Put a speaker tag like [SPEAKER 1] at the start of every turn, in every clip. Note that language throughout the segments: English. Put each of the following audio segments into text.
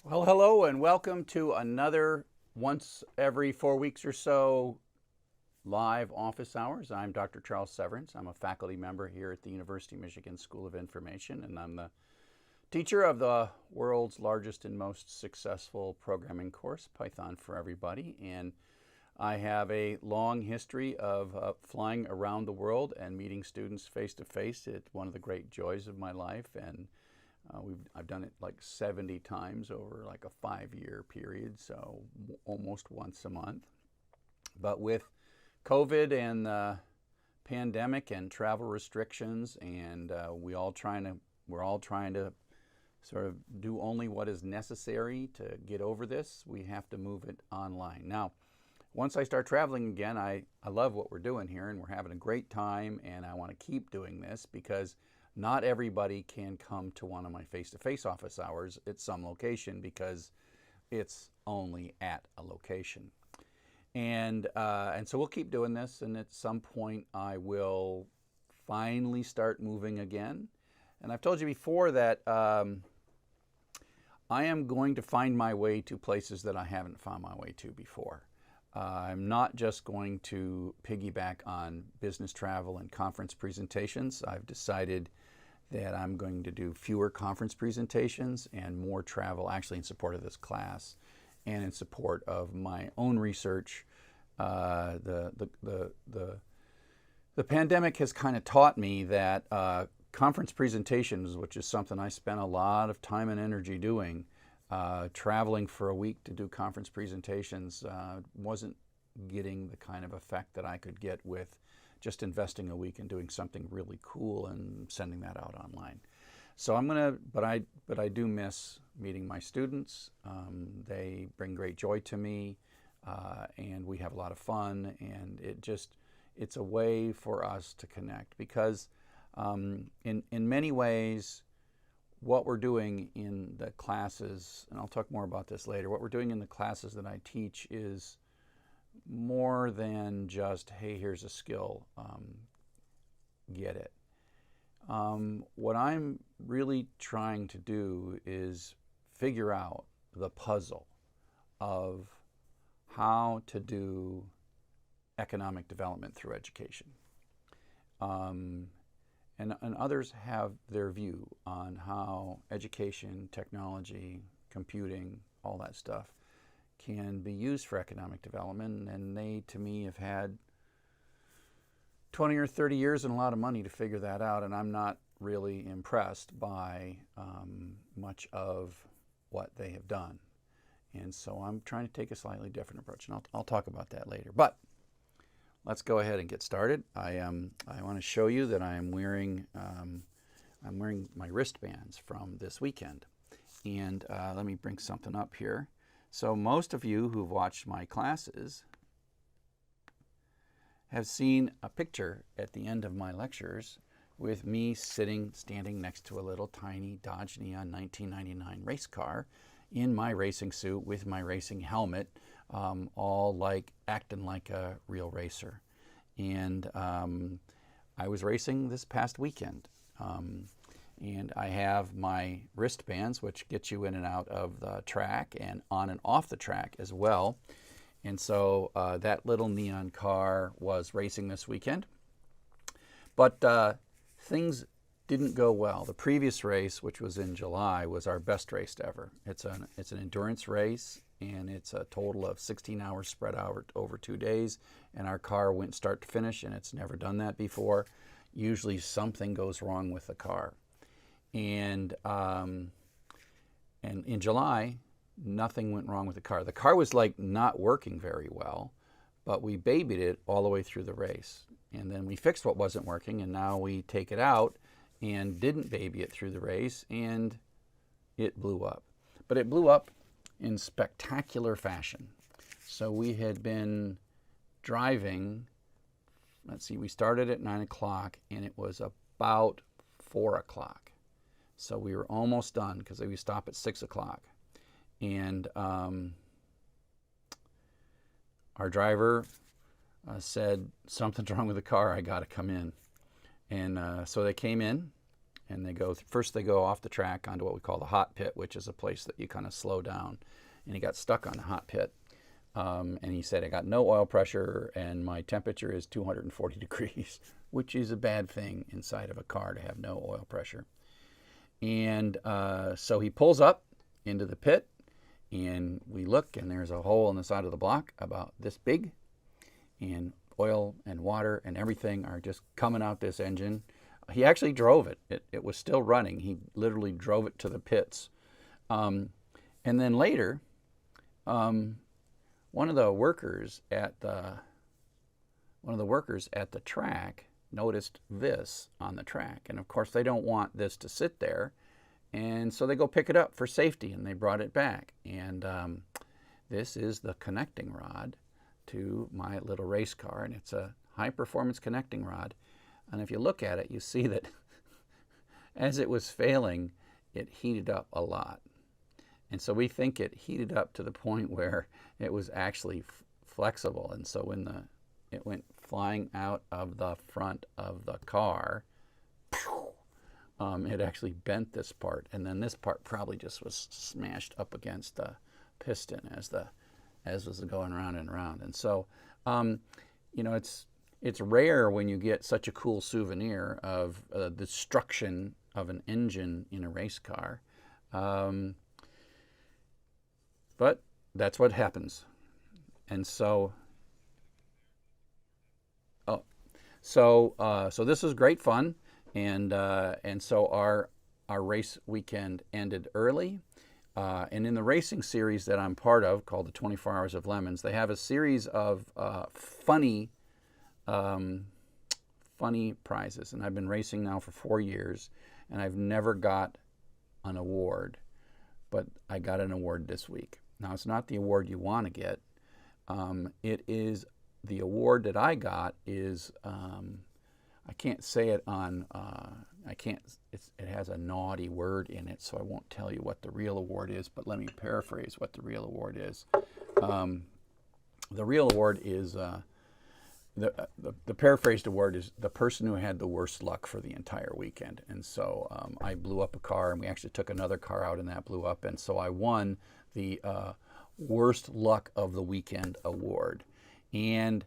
[SPEAKER 1] Well, hello and welcome to another once every 4 weeks or so live office hours. I'm Dr. Charles Severance. I'm a faculty member here at the University of Michigan School of Information, and I'm the teacher of the world's largest and most successful programming course, Python for Everybody. And I have a long history of flying around the world and meeting students face to face. It's one of the great joys of my life, and I've done it like 70 times over like a 5-year period, so almost once a month. But with COVID and the pandemic and travel restrictions, and we're all trying to sort of do only what is necessary to get over this. We have to move it online. Now, once I start traveling again, I love what we're doing here, and we're having a great time, and I want to keep doing this because not everybody can come to one of my face-to-face office hours at some location because it's only at a location. And so we'll keep doing this, and at some point I will finally start moving again. And I've told you before that I am going to find my way to places that I haven't found my way to before. I'm not just going to piggyback on business travel and conference presentations. I've decided that I'm going to do fewer conference presentations and more travel, actually in support of this class and in support of my own research. The pandemic has kind of taught me that conference presentations, which is something I spent a lot of time and energy doing, traveling for a week to do conference presentations wasn't getting the kind of effect that I could get with just investing a week and doing something really cool and sending that out online. So but I do miss meeting my students. They bring great joy to me, and we have a lot of fun, and it's a way for us to connect because in many ways, what we're doing in the classes, and I'll talk more about this later, what we're doing in the classes that I teach is more than just, hey, here's a skill, get it. What I'm really trying to do is figure out the puzzle of how to do economic development through education. And others have their view on how education, technology, computing, all that stuff can be used for economic development, and they, to me, have had 20 or 30 years and a lot of money to figure that out, and I'm not really impressed by much of what they have done. And so I'm trying to take a slightly different approach, and I'll talk about that later. But let's go ahead and get started. I want to show you that I'm wearing my wristbands from this weekend. And let me bring something up here. So most of you who've watched my classes have seen a picture at the end of my lectures with me standing next to a little tiny Dodge Neon 1999 race car in my racing suit with my racing helmet, all like acting like a real racer. And I was racing this past weekend. And I have my wristbands, which get you in and out of the track and on and off the track as well. And so that little neon car was racing this weekend. But things didn't go well. The previous race, which was in July, was our best race ever. It's an endurance race, and it's a total of 16 hours spread out over 2 days. And our car went start to finish, and it's never done that before. Usually something goes wrong with the car. And in July, nothing went wrong with the car. The car was like not working very well, but we babied it all the way through the race. And then we fixed what wasn't working, and now we take it out and didn't baby it through the race, and it blew up. But it blew up in spectacular fashion. So we had been driving, let's see, we started at 9 o'clock, and it was about 4 o'clock. So we were almost done because we stop at 6 o'clock. And our driver said, something's wrong with the car, I got to come in. And so they came in, and first they go off the track onto what we call the hot pit, which is a place that you kind of slow down. And he got stuck on the hot pit. And he said, I got no oil pressure and my temperature is 240 degrees, which is a bad thing inside of a car to have no oil pressure. And so he pulls up into the pit, and we look, and there's a hole in the side of the block about this big, and oil and water and everything are just coming out this engine. He actually drove it. It was still running. He literally drove it to the pits. And then later, one of the workers at the track noticed this on the track, and of course they don't want this to sit there, and so they go pick it up for safety, and they brought it back. And this is the connecting rod to my little race car, and it's a high performance connecting rod. And if you look at it, you see that as it was failing, it heated up a lot. And so we think it heated up to the point where it was actually flexible. And so when it went flying out of the front of the car, it actually bent this part. And then this part probably just was smashed up against the piston as was going round and round. And so, it's rare when you get such a cool souvenir of the destruction of an engine in a race car. But that's what happens. And so, so this is great fun. And so our race weekend ended early. And in the racing series that I'm part of, called the 24 Hours of Lemons, they have a series of funny prizes. And I've been racing now for 4 years, and I've never got an award, but I got an award this week. Now, it's not the award you want to get. It is the award that I got is, I can't say it on, it has a naughty word in it, so I won't tell you what the real award is, but let me paraphrase what the real award is. The real award is, the paraphrased award is the person who had the worst luck for the entire weekend. And so I blew up a car, and we actually took another car out, and that blew up. And so I won the worst luck of the weekend award. And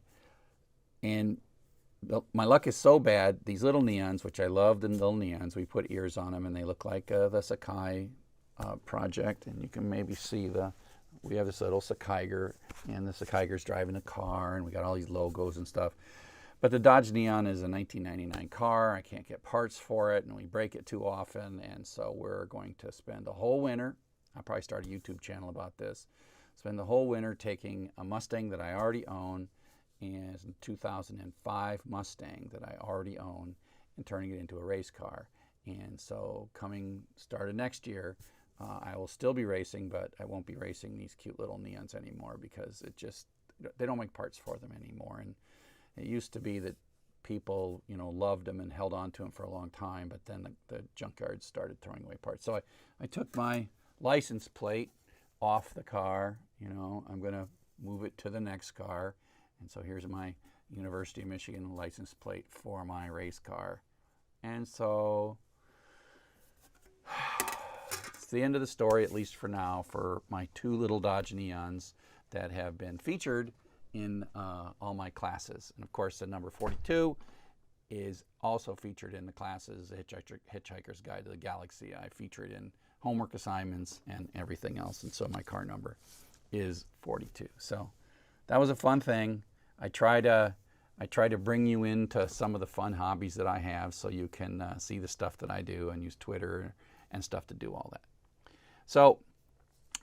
[SPEAKER 1] my luck is so bad, these little neons, which I love, the little neons, we put ears on them, and they look like the Sakai project. And you can maybe see we have this little Sakaiger, and the Sakaiger's driving a car, and we got all these logos and stuff. But the Dodge Neon is a 1999 car. I can't get parts for it, and we break it too often. And so we're going to spend the whole winter, I'll probably start a YouTube channel about this, spend the whole winter taking a Mustang that I already own, and it's a 2005 Mustang that I already own, and turning it into a race car. And so started next year, I will still be racing, but I won't be racing these cute little neons anymore, because they don't make parts for them anymore. And it used to be that people, loved them and held on to them for a long time, but then the junkyards started throwing away parts. So I took my license plate off the car. I'm going to move it to the next car. And so here's my University of Michigan license plate for my race car. And so it's the end of the story, at least for now, for my two little Dodge Neons that have been featured in all my classes. And of course, the number 42 is also featured in the classes, Hitchhiker's Guide to the Galaxy. I feature it in homework assignments and everything else. And so my car number is 42. So that was a fun thing. I try to bring you into some of the fun hobbies that I have, so you can see the stuff that I do and use Twitter and stuff to do all that. So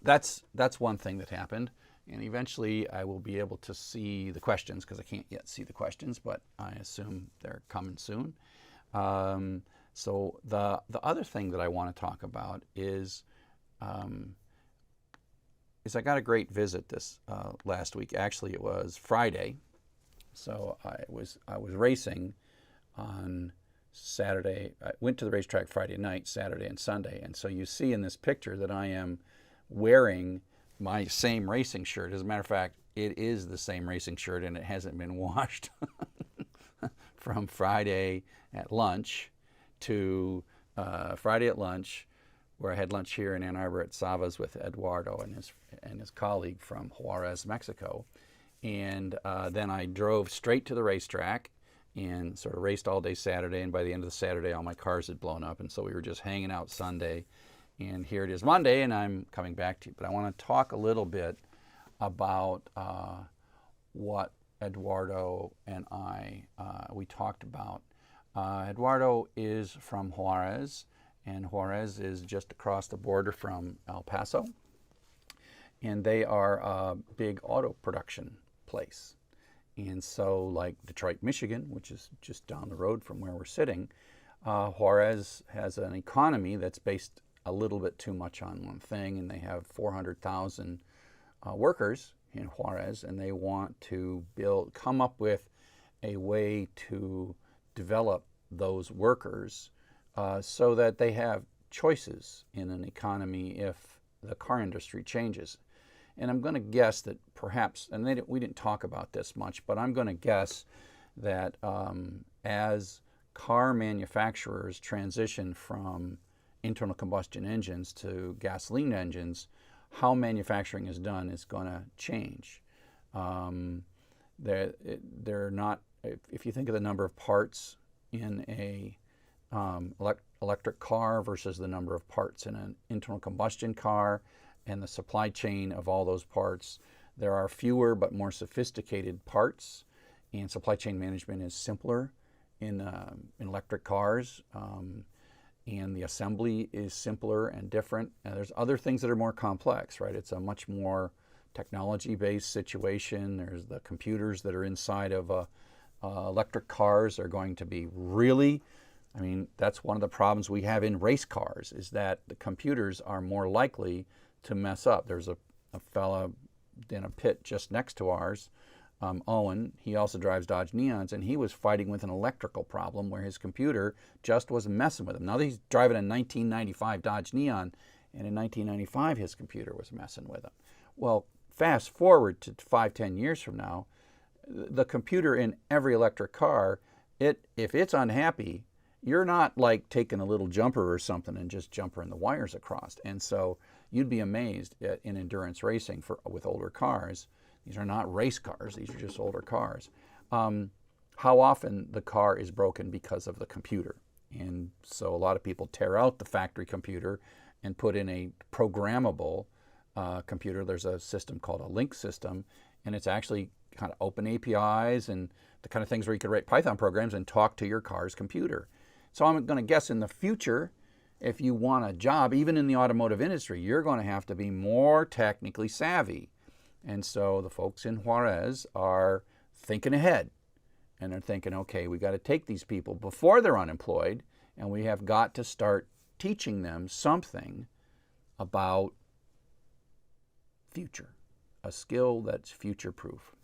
[SPEAKER 1] that's one thing that happened. And eventually I will be able to see the questions, because I can't yet see the questions, but I assume they're coming soon. So the other thing that I want to talk about is I got a great visit this last week. Actually, it was Friday. So I was racing on Saturday. I went to the racetrack Friday night, Saturday, and Sunday. And so you see in this picture that I am wearing my same racing shirt. As a matter of fact, it is the same racing shirt, and it hasn't been washed from Friday at lunch to Friday at lunch, where I had lunch here in Ann Arbor at Sava's with Eduardo and his colleague from Juarez, Mexico. And then I drove straight to the racetrack and sort of raced all day Saturday. And by the end of the Saturday, all my cars had blown up. And so we were just hanging out Sunday. And here it is Monday, and I'm coming back to you. But I want to talk a little bit about what Eduardo and we talked about. Eduardo is from Juarez, and Juarez is just across the border from El Paso. And they are a big auto production place. And so like Detroit, Michigan, which is just down the road from where we're sitting, Juarez has an economy that's based a little bit too much on one thing, and they have 400,000 workers in Juarez, and they want to come up with a way to develop those workers so that they have choices in an economy if the car industry changes. And I'm going to guess that perhaps, and we didn't talk about this much, but I'm going to guess that as car manufacturers transition from internal combustion engines to gasoline engines, how manufacturing is done is going to change. They're not, if you think of the number of parts in a electric car versus the number of parts in an internal combustion car and the supply chain of all those parts, there are fewer but more sophisticated parts, and supply chain management is simpler in electric cars. And the assembly is simpler and different. And there's other things that are more complex, right? It's a much more technology-based situation. There's the computers that are inside of electric cars are going to be really, I mean, that's one of the problems we have in race cars, is that the computers are more likely to mess up. There's a fella in a pit just next to ours, Owen. He also drives Dodge Neons, and he was fighting with an electrical problem where his computer just was messing with him. Now he's driving a 1995 Dodge Neon, and in 1995 his computer was messing with him. Well, fast forward to 5-10 years from now, the computer in every electric car, if it's unhappy, you're not like taking a little jumper or something and just jumpering the wires across. And so you'd be amazed in endurance racing with older cars. These are not race cars, these are just older cars. How often the car is broken because of the computer. And so a lot of people tear out the factory computer and put in a programmable computer. There's a system called a link system, and it's actually kind of open APIs and the kind of things where you could write Python programs and talk to your car's computer. So I'm going to guess in the future, if you want a job, even in the automotive industry, you're going to have to be more technically savvy. And so the folks in Juarez are thinking ahead, and they're thinking, okay, we got to take these people before they're unemployed, and we have got to start teaching them something about future, a skill that's future-proof.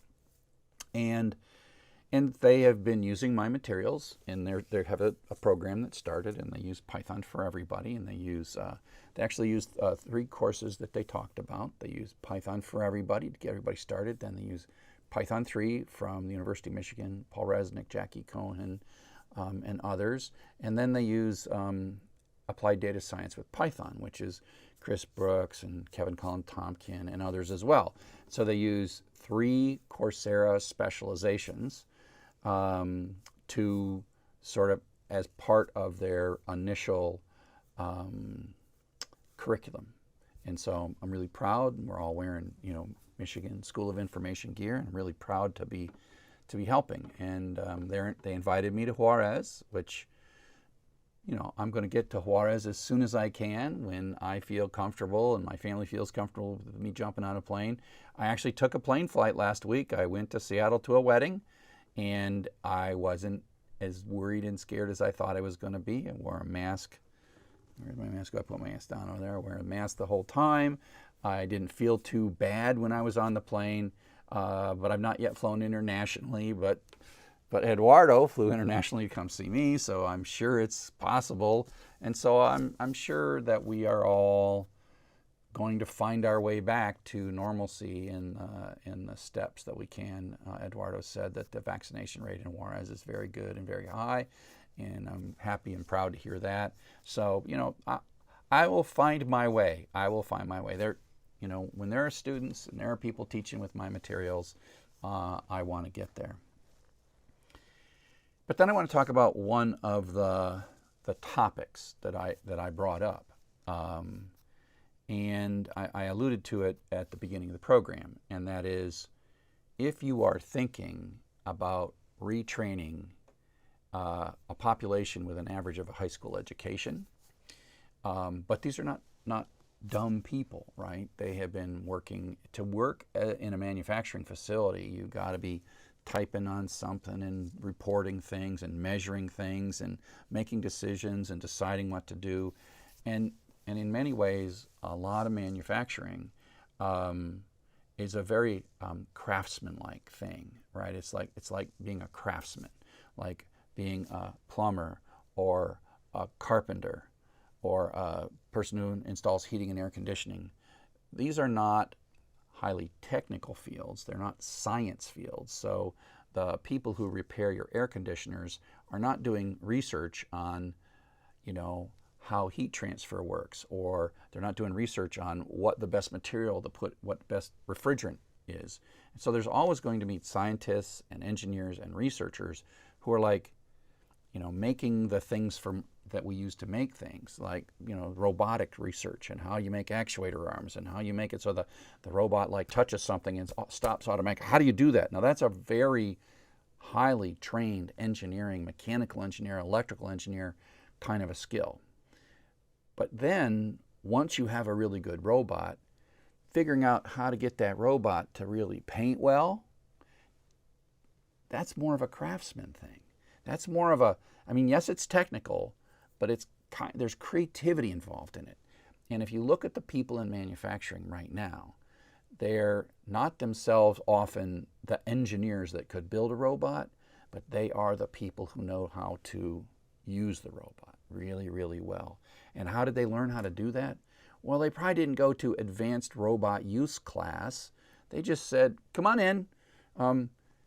[SPEAKER 1] And they have been using my materials, and they have a program that started, and they use Python for Everybody, and they actually used 3 courses that they talked about. They use Python for Everybody to get everybody started. Then they use Python 3 from the University of Michigan, Paul Resnick, Jackie Cohen, and others. And then they use Applied Data Science with Python, which is Chris Brooks and Kevin Collin Tompkin and others as well. So they use 3 Coursera specializations to sort of as part of their initial curriculum. And so I'm really proud, and we're all wearing, Michigan School of Information gear, and I'm really proud to be helping. And they invited me to Juarez, which, I'm going to get to Juarez as soon as I can when I feel comfortable and my family feels comfortable with me jumping on a plane. I actually took a plane flight last week. I went to Seattle to a wedding, and I wasn't as worried and scared as I thought I was going to be. I wore a mask. Where's my mask? I put my mask down over there. I wear a mask the whole time. I didn't feel too bad when I was on the plane, but I've not yet flown internationally. But Eduardo flew internationally to come see me, so I'm sure it's possible. And so I'm sure that we are all going to find our way back to normalcy in the steps that we can. Eduardo said that the vaccination rate in Juarez is very good and very high, and I'm happy and proud to hear that. So, I will find my way. I will find my way. When there are students and there are people teaching with my materials, I want to get there. But then I want to talk about one of the topics that I brought up. And I alluded to it at the beginning of the program, and that is, if you are thinking about retraining a population with an average of a high school education, but these are not dumb people, right? They have been working in a manufacturing facility. You've got to be typing on something and reporting things and measuring things and making decisions and deciding what to do. And in many ways, a lot of manufacturing is a very craftsman-like thing, right? It's like being a craftsman, like being a plumber or a carpenter or a person who installs heating and air conditioning. These are not highly technical fields. They're not science fields. So the people who repair your air conditioners are not doing research on, how heat transfer works, or they're not doing research on what the best material to put, what the best refrigerant is. And so there's always going to be scientists and engineers and researchers who are making the things that we use to make things, like, robotic research and how you make actuator arms and how you make it so the robot touches something and stops automatically. How do you do that? Now that's a very highly trained engineering, mechanical engineer, electrical engineer kind of a skill. But then once you have a really good robot, figuring out how to get that robot to really paint well, that's more of a craftsman thing. That's more of yes, it's technical, but there's creativity involved in it. And if you look at the people in manufacturing right now, they're not themselves often the engineers that could build a robot, but they are the people who know how to use the robot really, really well. And how did they learn how to do that? Well, they probably didn't go to advanced robot use class. They just said, come on in.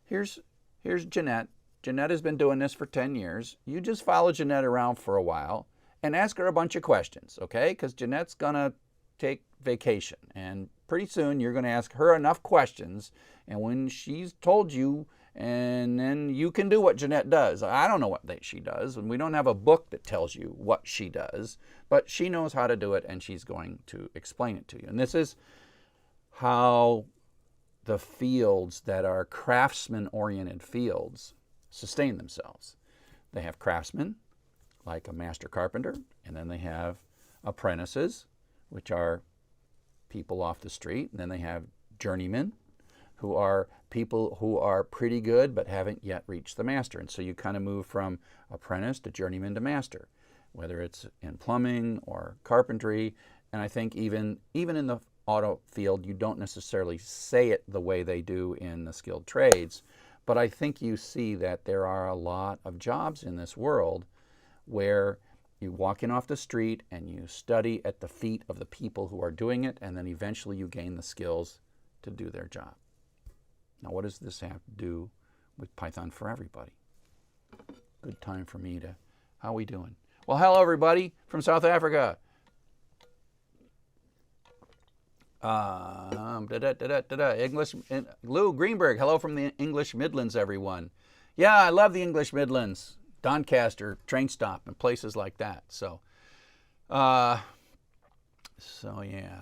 [SPEAKER 1] Here's Jeanette. Jeanette has been doing this for 10 years. You just follow Jeanette around for a while and ask her a bunch of questions, okay? Because Jeanette's going to take vacation. And pretty soon you're going to ask her enough questions. And when she's told you, and then you can do what Jeanette does. I don't know what she does, and we don't have a book that tells you what she does, but she knows how to do it, and she's going to explain it to you. And this is how the fields that are craftsman-oriented fields sustain themselves. They have craftsmen, like a master carpenter, and then they have apprentices, which are people off the street, and then they have journeymen, who are people who are pretty good but haven't yet reached the master. And so you kind of move from apprentice to journeyman to master, whether it's in plumbing or carpentry. And I think even in the auto field, you don't necessarily say it the way they do in the skilled trades, but I think you see that there are a lot of jobs in this world where you walk in off the street and you study at the feet of the people who are doing it, and then eventually you gain the skills to do their job. Now, what does this have to do with Python for Everybody? Good time for me to, how we doing? Well, hello everybody from South Africa. English, Lou Greenberg, hello from the English Midlands, everyone. Yeah, I love the English Midlands, Doncaster, train stop, and places like that. So yeah,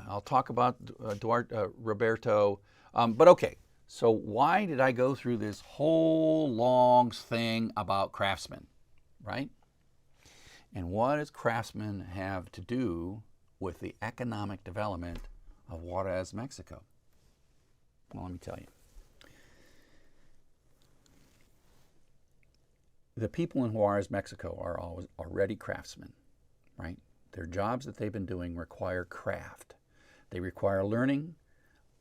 [SPEAKER 1] I'll talk about Duarte, Roberto, but okay. So why did I go through this whole long thing about craftsmen, right? And what does craftsmen have to do with the economic development of Juarez, Mexico? Well, let me tell you. The people in Juarez, Mexico are already craftsmen, right? Their jobs that they've been doing require craft. They require learning,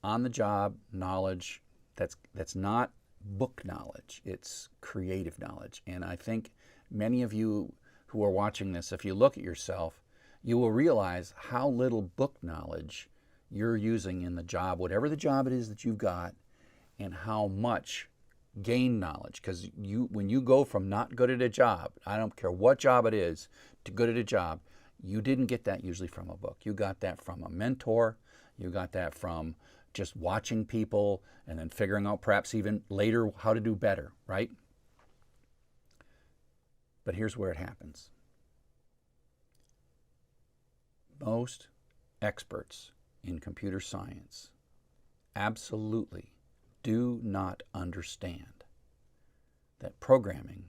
[SPEAKER 1] on-the-job knowledge that's not book knowledge, it's creative knowledge. And I think many of you who are watching this, if you look at yourself, you will realize how little book knowledge you're using in the job, whatever the job it is that you've got, and how much gain knowledge, because when you go from not good at a job, I don't care what job it is, to good at a job, you didn't get that usually from a book. You got that from a mentor. You got that from just watching people and then figuring out perhaps even later how to do better, right? But here's where it happens. Most experts in computer science absolutely do not understand that programming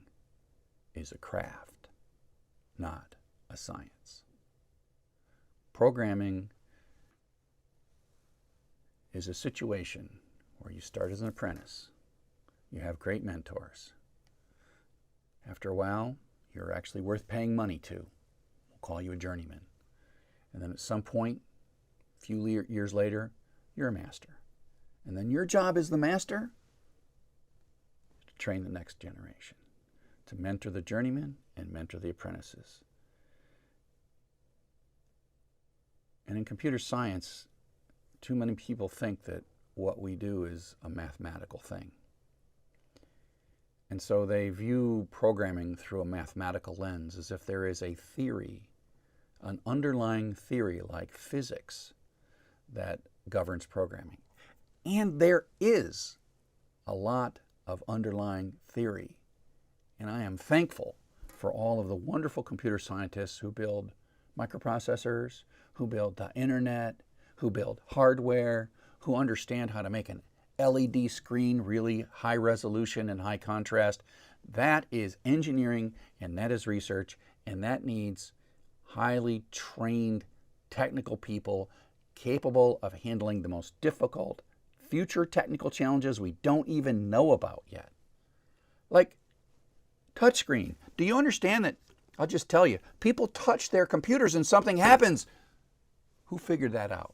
[SPEAKER 1] is a craft, not a science. Programming is a situation where you start as an apprentice. You have great mentors. After a while, you're actually worth paying money to. We'll call you a journeyman. And then at some point, a few years later, you're a master. And then your job as the master is to train the next generation, to mentor the journeymen and mentor the apprentices. And in computer science, too many people think that what we do is a mathematical thing. And so they view programming through a mathematical lens as if there is a theory, an underlying theory like physics that governs programming. And there is a lot of underlying theory. And I am thankful for all of the wonderful computer scientists who build microprocessors, who build the internet, who build hardware, who understand how to make an LED screen really high resolution and high contrast. That is engineering, and that is research, and that needs highly trained technical people capable of handling the most difficult future technical challenges we don't even know about yet. Like touchscreen. Do you understand that? I'll just tell you, people touch their computers and something happens. Who figured that out?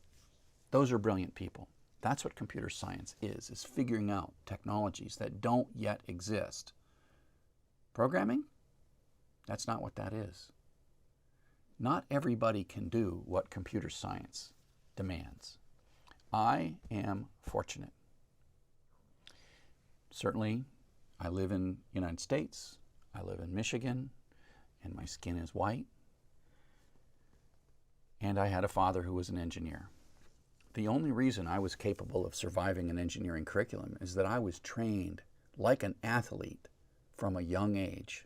[SPEAKER 1] Those are brilliant people. That's what computer science is figuring out technologies that don't yet exist. Programming? That's not what that is. Not everybody can do what computer science demands. I am fortunate. Certainly, I live in the United States. I live in Michigan, and my skin is white. And I had a father who was an engineer. The only reason I was capable of surviving an engineering curriculum is that I was trained like an athlete from a young age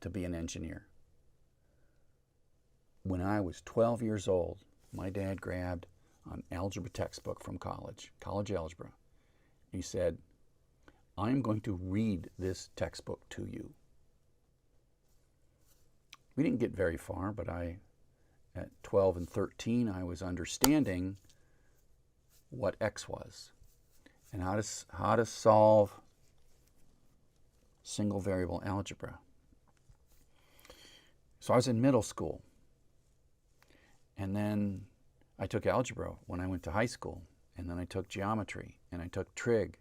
[SPEAKER 1] to be an engineer. When I was 12 years old, my dad grabbed an algebra textbook from college algebra. He said, "I'm going to read this textbook to you." We didn't get very far, but at 12 and 13, I was understanding what X was and how to solve single variable algebra. So I was in middle school, and then I took algebra when I went to high school, and then I took geometry, and I took trig,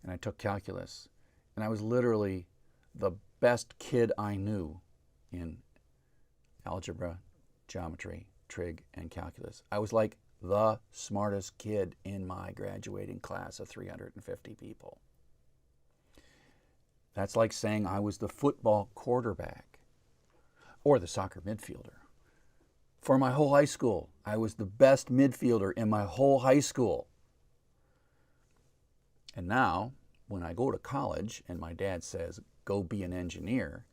[SPEAKER 1] and I took calculus, and I was literally the best kid I knew in algebra, geometry, trig, and calculus. I was like the smartest kid in my graduating class of 350 people. That's like saying I was the football quarterback or the soccer midfielder. For my whole high school, I was the best midfielder in my whole high school. And now, when I go to college and my dad says, "Go be an engineer,"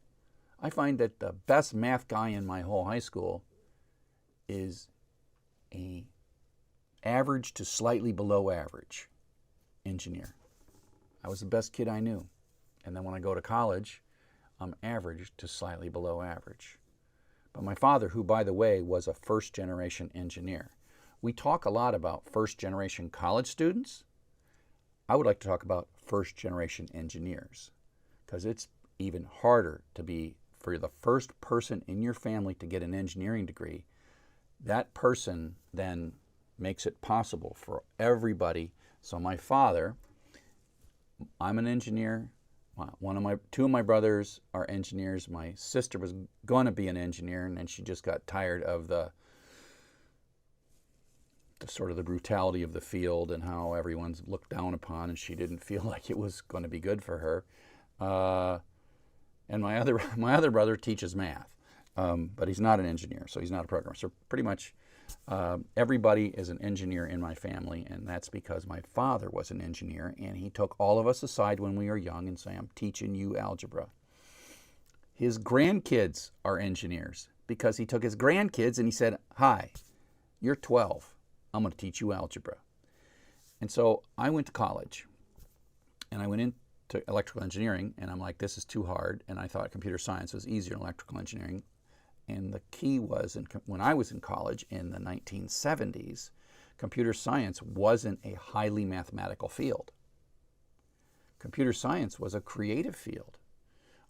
[SPEAKER 1] I find that the best math guy in my whole high school is an average to slightly below average engineer. I was the best kid I knew. And then when I go to college, I'm average to slightly below average. But my father, who, by the way, was a first-generation engineer. We talk a lot about first-generation college students. I would like to talk about first-generation engineers, because it's even harder to be, for the first person in your family to get an engineering degree. That person then makes it possible for everybody. So my father, I'm an engineer. Two of my brothers are engineers. My sister was going to be an engineer, and then she just got tired of the sort of the brutality of the field and how everyone's looked down upon, and she didn't feel like it was going to be good for her. and my other brother teaches math, but he's not an engineer, so he's not a programmer. So pretty much everybody is an engineer in my family, and that's because my father was an engineer, and he took all of us aside when we were young and said, "I'm teaching you algebra." His grandkids are engineers because he took his grandkids and he said, "Hi, you're 12. I'm going to teach you algebra." And so I went to college, and I went into electrical engineering, and I'm like, this is too hard, and I thought computer science was easier than electrical engineering. And the key was, when I was in college in the 1970s, computer science wasn't a highly mathematical field. Computer science was a creative field.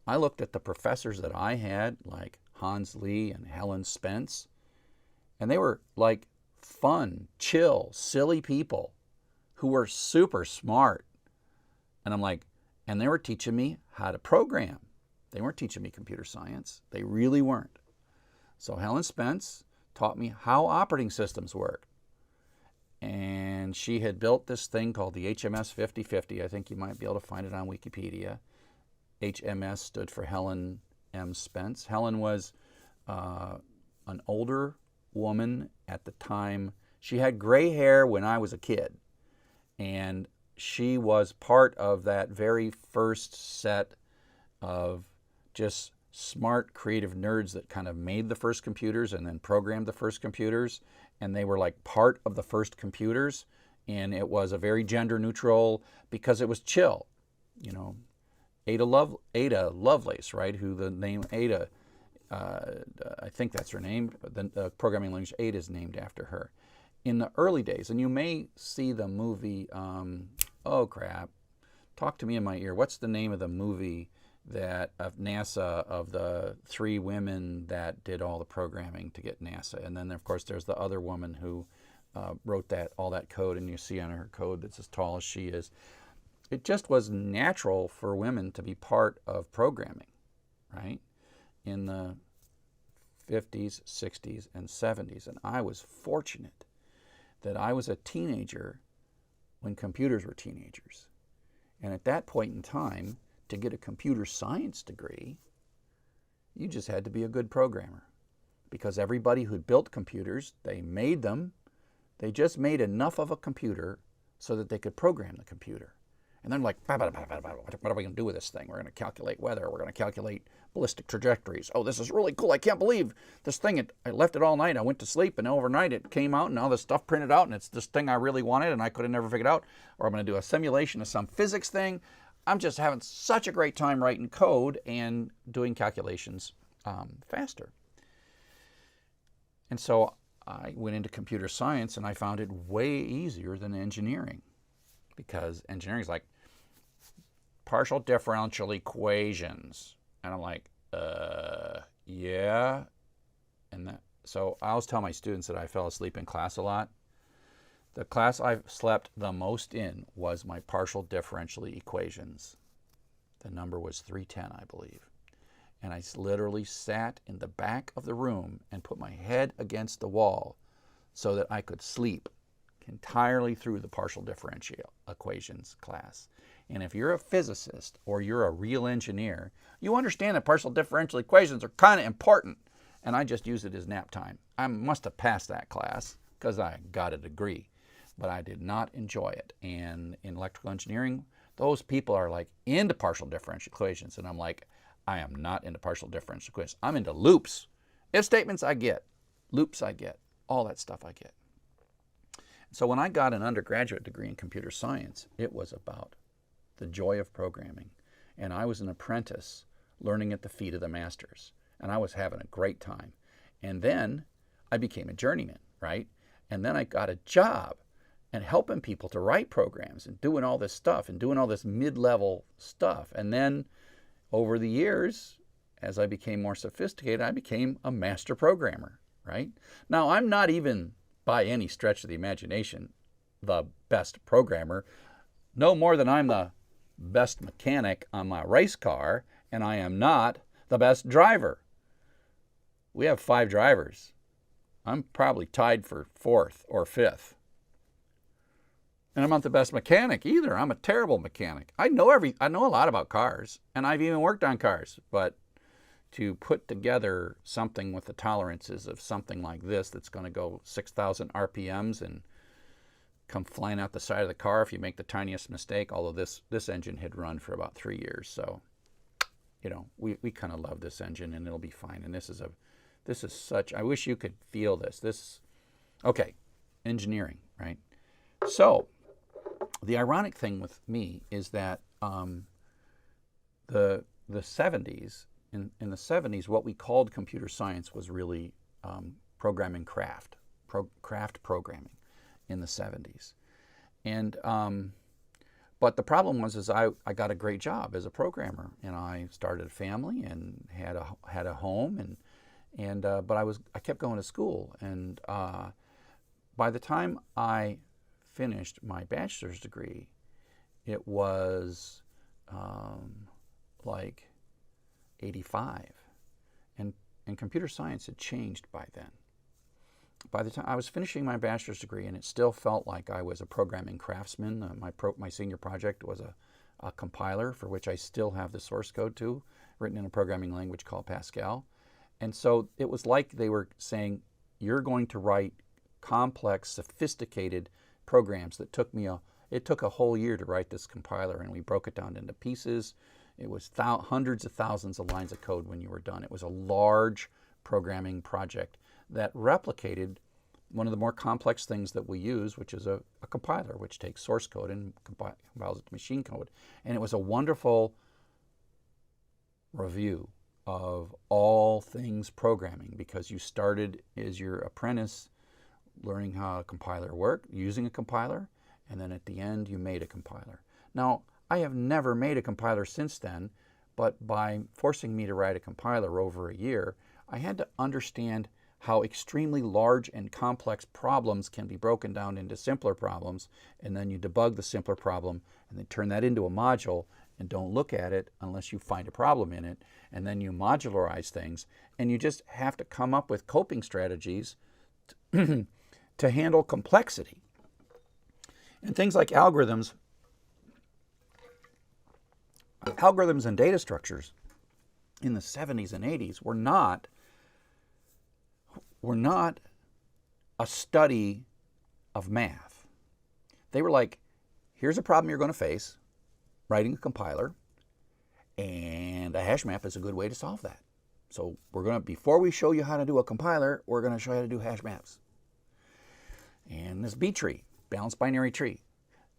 [SPEAKER 1] I looked at the professors that I had, like Hans Lee and Helen Spence, and they were like fun, chill, silly people who were super smart. And I'm like, and they were teaching me how to program. They weren't teaching me computer science. They really weren't. So Helen Spence taught me how operating systems work. And she had built this thing called the HMS 5050. I think you might be able to find it on Wikipedia. HMS stood for Helen M. Spence. Helen was an older woman at the time. She had gray hair when I was a kid. And she was part of that very first set of just smart, creative nerds that kind of made the first computers and then programmed the first computers. And they were like part of the first computers. And it was a very gender neutral because it was chill. You know, Ada Lovelace, right? Who the name Ada, I think that's her name. The programming language Ada is named after her. In the early days, and you may see the movie, oh crap, talk to me in my ear. What's the name of the movie that of NASA, of the 3 women that did all the programming to get NASA? And then of course there's the other woman who wrote all that code, and you see on her code that's as tall as she is. It just was natural for women to be part of programming, right? In the 50s, 60s, and 70s. And I was fortunate that I was a teenager when computers were teenagers. And at that point in time, to get a computer science degree, you just had to be a good programmer. Because everybody who built computers, they made them, they just made enough of a computer so that they could program the computer. And they're like, what are we going to do with this thing? We're going to calculate weather. We're going to calculate ballistic trajectories. Oh, this is really cool. I can't believe this thing. I left it all night. I went to sleep, and overnight it came out, and all this stuff printed out, and it's this thing I really wanted, and I could have never figured out. Or I'm going to do a simulation of some physics thing. I'm just having such a great time writing code and doing calculations faster. And so I went into computer science, and I found it way easier than engineering, because engineering is like partial differential equations. And I'm like, yeah. And so I always tell my students that I fell asleep in class a lot. The class I slept the most in was my partial differential equations. The number was 310, I believe. And I literally sat in the back of the room and put my head against the wall so that I could sleep entirely through the partial differential equations class. And if you're a physicist or you're a real engineer, you understand that partial differential equations are kind of important. And I just use it as nap time. I must have passed that class because I got a degree, but I did not enjoy it. And in electrical engineering, those people are like into partial differential equations. And I'm like, I am not into partial differential equations. I'm into loops. If statements I get, loops I get, all that stuff I get. So when I got an undergraduate degree in computer science, it was about the joy of programming. And I was an apprentice learning at the feet of the masters. And I was having a great time. And then I became a journeyman, right? And then I got a job and helping people to write programs and doing all this stuff and doing all this mid-level stuff. And then over the years, as I became more sophisticated, I became a master programmer, right? Now, I'm not even by any stretch of the imagination the best programmer, no more than I'm the best mechanic on my race car, and I am not the best driver. We have 5 drivers. I'm probably tied for 4th or 5th. And I'm not the best mechanic either. I'm a terrible mechanic. I know a lot about cars, and I've even worked on cars, but to put together something with the tolerances of something like this that's going to go 6,000 RPMs and come flying out the side of the car if you make the tiniest mistake, although this engine had run for about 3 years. So, you know, we kind of love this engine, and it'll be fine. And this is such, I wish you could feel this. Okay, engineering, right? So, the ironic thing with me is that the 70s, in the 70s, what we called computer science was really programming craft programming in the 70s. And but the problem was I got a great job as a programmer, and I started a family and had a home, and but I kept going to school, and by the time I finished my bachelor's degree, it was like 85, and computer science had changed by then. By the time I was finishing my bachelor's degree, and it still felt like I was a programming craftsman. My senior project was a compiler for which I still have the source code to, written in a programming language called Pascal. And so it was like they were saying, you're going to write complex, sophisticated programs that it took a whole year to write this compiler, and we broke it down into pieces. It was hundreds of thousands of lines of code when you were done. It was a large programming project that replicated one of the more complex things that we use, which is a compiler, which takes source code and compiles it to machine code. And it was a wonderful review of all things programming, because you started as your apprentice learning how a compiler worked, using a compiler, and then at the end you made a compiler. Now, I have never made a compiler since then, but by forcing me to write a compiler over a year, I had to understand how extremely large and complex problems can be broken down into simpler problems, and then you debug the simpler problem and then turn that into a module and don't look at it unless you find a problem in it, and then you modularize things, and you just have to come up with coping strategies to handle complexity. And things like algorithms and data structures in the 70s and 80s were not a study of math. They were like, here's a problem you're going to face, writing a compiler, and a hash map is a good way to solve that. So before we show you how to do a compiler, we're going to show you how to do hash maps. And this B tree, balanced binary tree,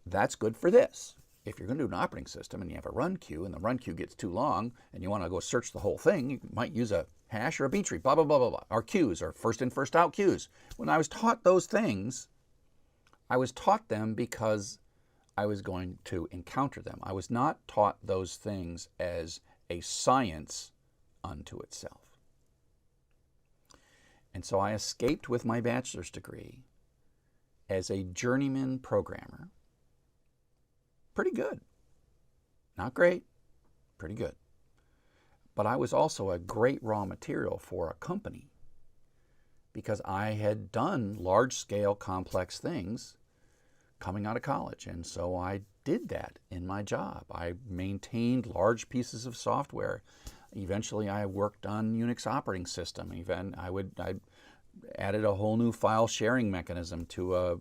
[SPEAKER 1] that's good for this. If you're going to do an operating system and you have a run queue, and the run queue gets too long and you want to go search the whole thing, you might use a hash or a B tree, blah, blah, blah, blah, blah. Our queues are first in, first out queues. When I was taught those things, I was taught them because I was going to encounter them. I was not taught those things as a science unto itself. And so I escaped with my bachelor's degree as a journeyman programmer. Pretty good. Not great, pretty good. But I was also a great raw material for a company because I had done large-scale complex things coming out of college. And so I did that in my job. I maintained large pieces of software. Eventually I worked on Unix operating system. Even I added a whole new file sharing mechanism to a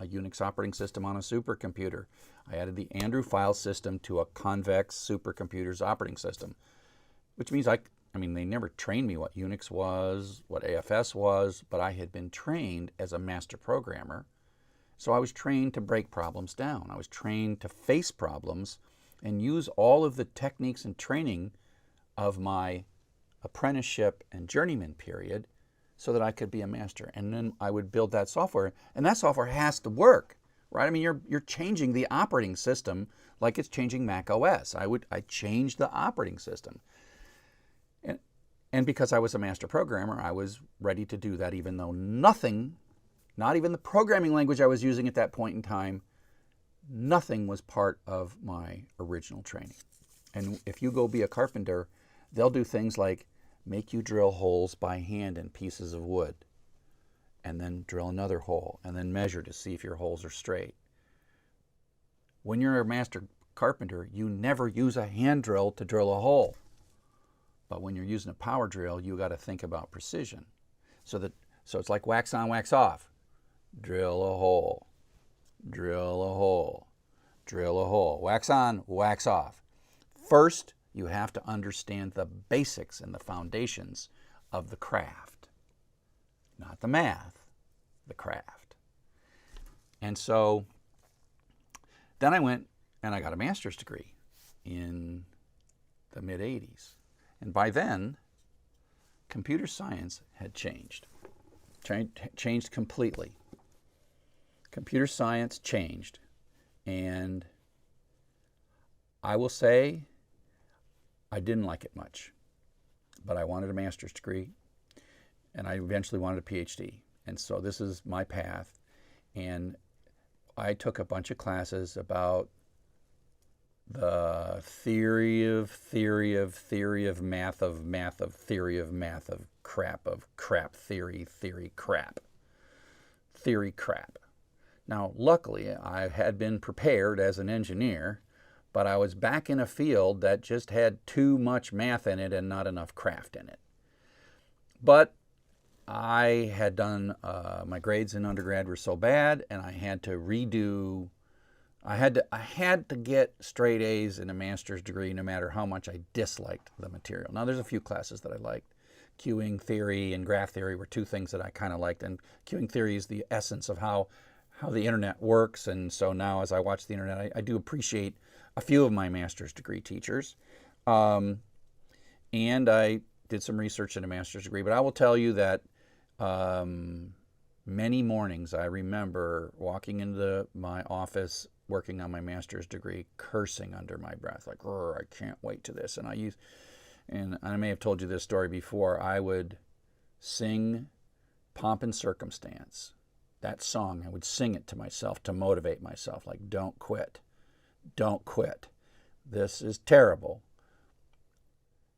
[SPEAKER 1] Unix operating system on a supercomputer. I added the Andrew file system to a convex supercomputer's operating system, which means they never trained me what Unix was, what AFS was, but I had been trained as a master programmer. So I was trained to break problems down. I was trained to face problems and use all of the techniques and training of my apprenticeship and journeyman period so that I could be a master. And then I would build that software, and that software has to work, right? I mean, you're changing the operating system like it's changing Mac OS. I changed the operating system. And because I was a master programmer, I was ready to do that, even though nothing, not even the programming language I was using at that point in time, nothing was part of my original training. And if you go be a carpenter, they'll do things like make you drill holes by hand in pieces of wood, and then drill another hole, and then measure to see if your holes are straight. When you're a master carpenter, you never use a hand drill to drill a hole. But when you're using a power drill, you got to think about precision. So it's like wax on, wax off. Drill a hole, drill a hole, drill a hole. Wax on, wax off. First, you have to understand the basics and the foundations of the craft. Not the math, the craft. And so then I went and I got a master's degree in the mid-'80s. And by then, computer science had changed completely. Computer science changed. And I will say I didn't like it much, but I wanted a master's degree, and I eventually wanted a PhD. And so this is my path. And I took a bunch of classes about the theory of crap theory crap. Now, luckily, I had been prepared as an engineer, but I was back in a field that just had too much math in it and not enough craft in it. But I had done, my grades in undergrad were so bad, and I had to redo. I had to get straight A's in a master's degree no matter how much I disliked the material. Now, there's a few classes that I liked. Queuing theory and graph theory were two things that I kind of liked. And queuing theory is the essence of how the internet works. And so now as I watch the internet, I do appreciate a few of my master's degree teachers. And I did some research in a master's degree. But I will tell you that many mornings I remember walking into my office working on my master's degree, cursing under my breath, like, I can't wait to this. And I may have told you this story before, I would sing Pomp and Circumstance, that song. I would sing it to myself to motivate myself, like, don't quit, don't quit. This is terrible.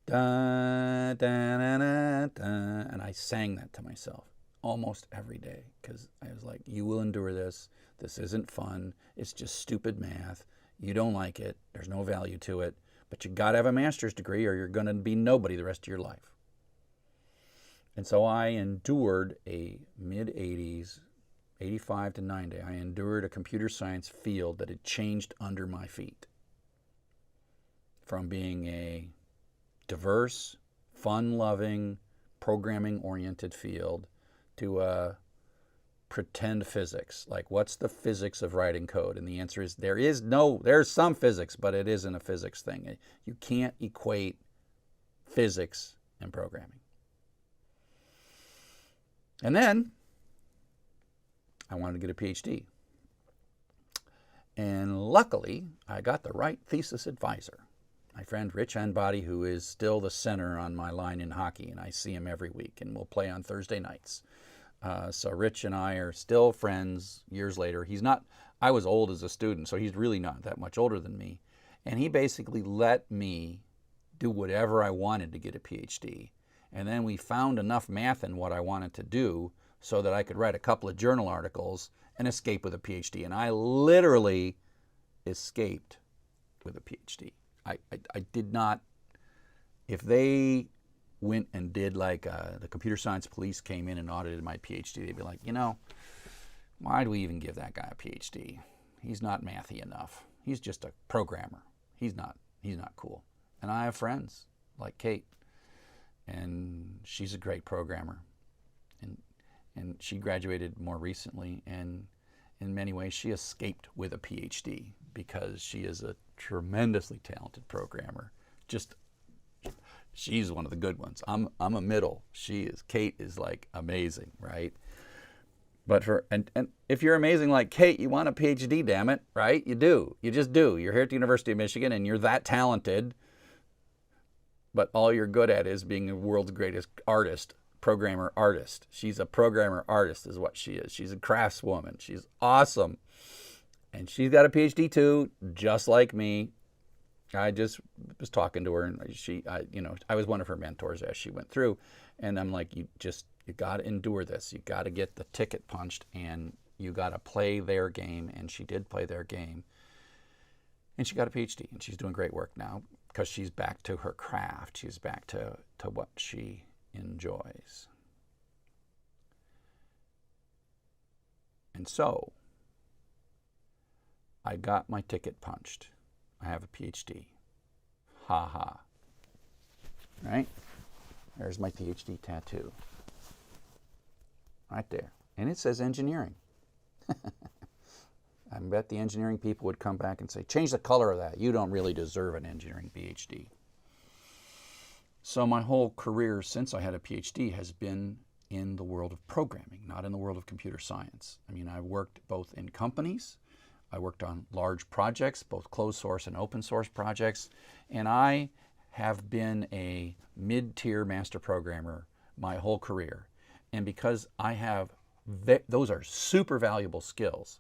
[SPEAKER 1] Da, da, da, da, da. And I sang that to myself almost every day because I was like, you will endure this. This isn't fun. It's just stupid math. You don't like it. There's no value to it. But you got to have a master's degree or you're going to be nobody the rest of your life. And so I endured a mid-'80s, 85 to 90, I endured a computer science field that had changed under my feet. From being a diverse, fun-loving, programming-oriented field to a pretend physics. Like, what's the physics of writing code? And the answer is there's some physics, but it isn't a physics thing. You can't equate physics and programming. And then I wanted to get a PhD. And luckily, I got the right thesis advisor. My friend Rich Enbody, who is still the center on my line in hockey, and I see him every week, and we'll play on Thursday nights. So Rich and I are still friends years later. I was old as a student, so he's really not that much older than me. And he basically let me do whatever I wanted to get a PhD. And then we found enough math in what I wanted to do so that I could write a couple of journal articles and escape with a PhD. And I literally escaped with a PhD. I did not, if they went and did like the computer science police came in and audited my PhD, they'd be like, why do we even give that guy a PhD? He's not mathy enough. He's just a programmer. He's not cool. And I have friends like Kate, and she's a great programmer. And she graduated more recently, and in many ways she escaped with a PhD because she is a tremendously talented programmer. She's one of the good ones. I'm a middle. Kate is like amazing, right? But and if you're amazing like Kate, you want a PhD, damn it, right? You do. You just do. You're here at the University of Michigan and you're that talented, but all you're good at is being the world's greatest artist, programmer artist. She's a programmer artist is what she is. She's a craftswoman. She's awesome. And she's got a PhD too, just like me. I just was talking to her, and I was one of her mentors as she went through, and I'm like, you got to endure this. You got to get the ticket punched, and you got to play their game. And she did play their game. And she got a PhD, and she's doing great work now because she's back to her craft. She's back to what she enjoys. And so I got my ticket punched. I have a PhD. Ha ha. Right? There's my PhD tattoo. Right there. And it says engineering. I bet the engineering people would come back and say, change the color of that. You don't really deserve an engineering PhD. So my whole career since I had a PhD has been in the world of programming, not in the world of computer science. I mean, I worked both in companies. I worked on large projects, both closed source and open source projects. And I have been a mid-tier master programmer my whole career. And because I have, those are super valuable skills,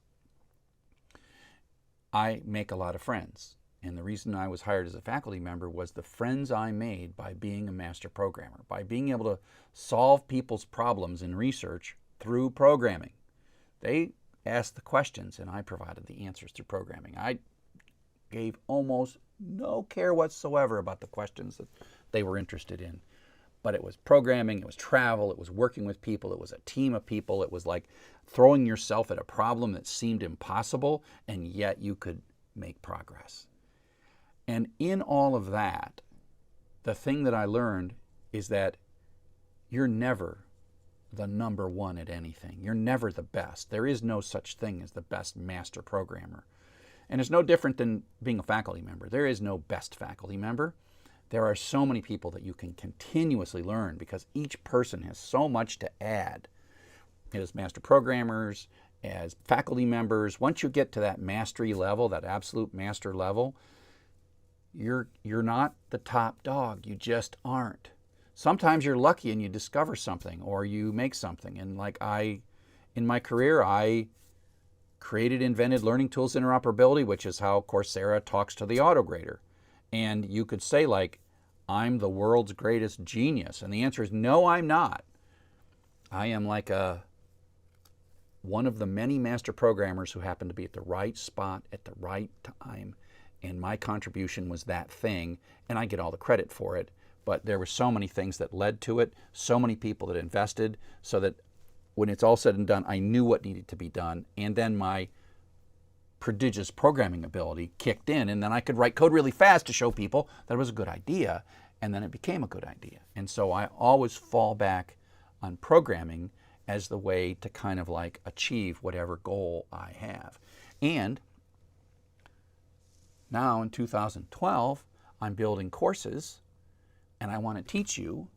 [SPEAKER 1] I make a lot of friends. And the reason I was hired as a faculty member was the friends I made by being a master programmer, by being able to solve people's problems in research through programming. They asked the questions and I provided the answers through programming. I gave almost no care whatsoever about the questions that they were interested in. But it was programming, it was travel, it was working with people, it was a team of people. It was like throwing yourself at a problem that seemed impossible, and yet you could make progress. And in all of that, the thing that I learned is that you're never the number one at anything. You're never the best. There is no such thing as the best master programmer. And it's no different than being a faculty member. There is no best faculty member. There are so many people that you can continuously learn because each person has so much to add. As master programmers, as faculty members, once you get to that mastery level, that absolute master level, you're not the top dog. You just aren't. Sometimes you're lucky and you discover something or you make something. And like in my career, I invented learning tools interoperability, which is how Coursera talks to the autograder. And you could say like, I'm the world's greatest genius. And the answer is no, I'm not. I am like one of the many master programmers who happened to be at the right spot at the right time. And my contribution was that thing. And I get all the credit for it. But there were so many things that led to it, so many people that invested, so that when it's all said and done, I knew what needed to be done. And then my prodigious programming ability kicked in, and then I could write code really fast to show people that it was a good idea, and then it became a good idea. And so I always fall back on programming as the way to kind of like achieve whatever goal I have. And now in 2012, I'm building courses, and I want to teach you,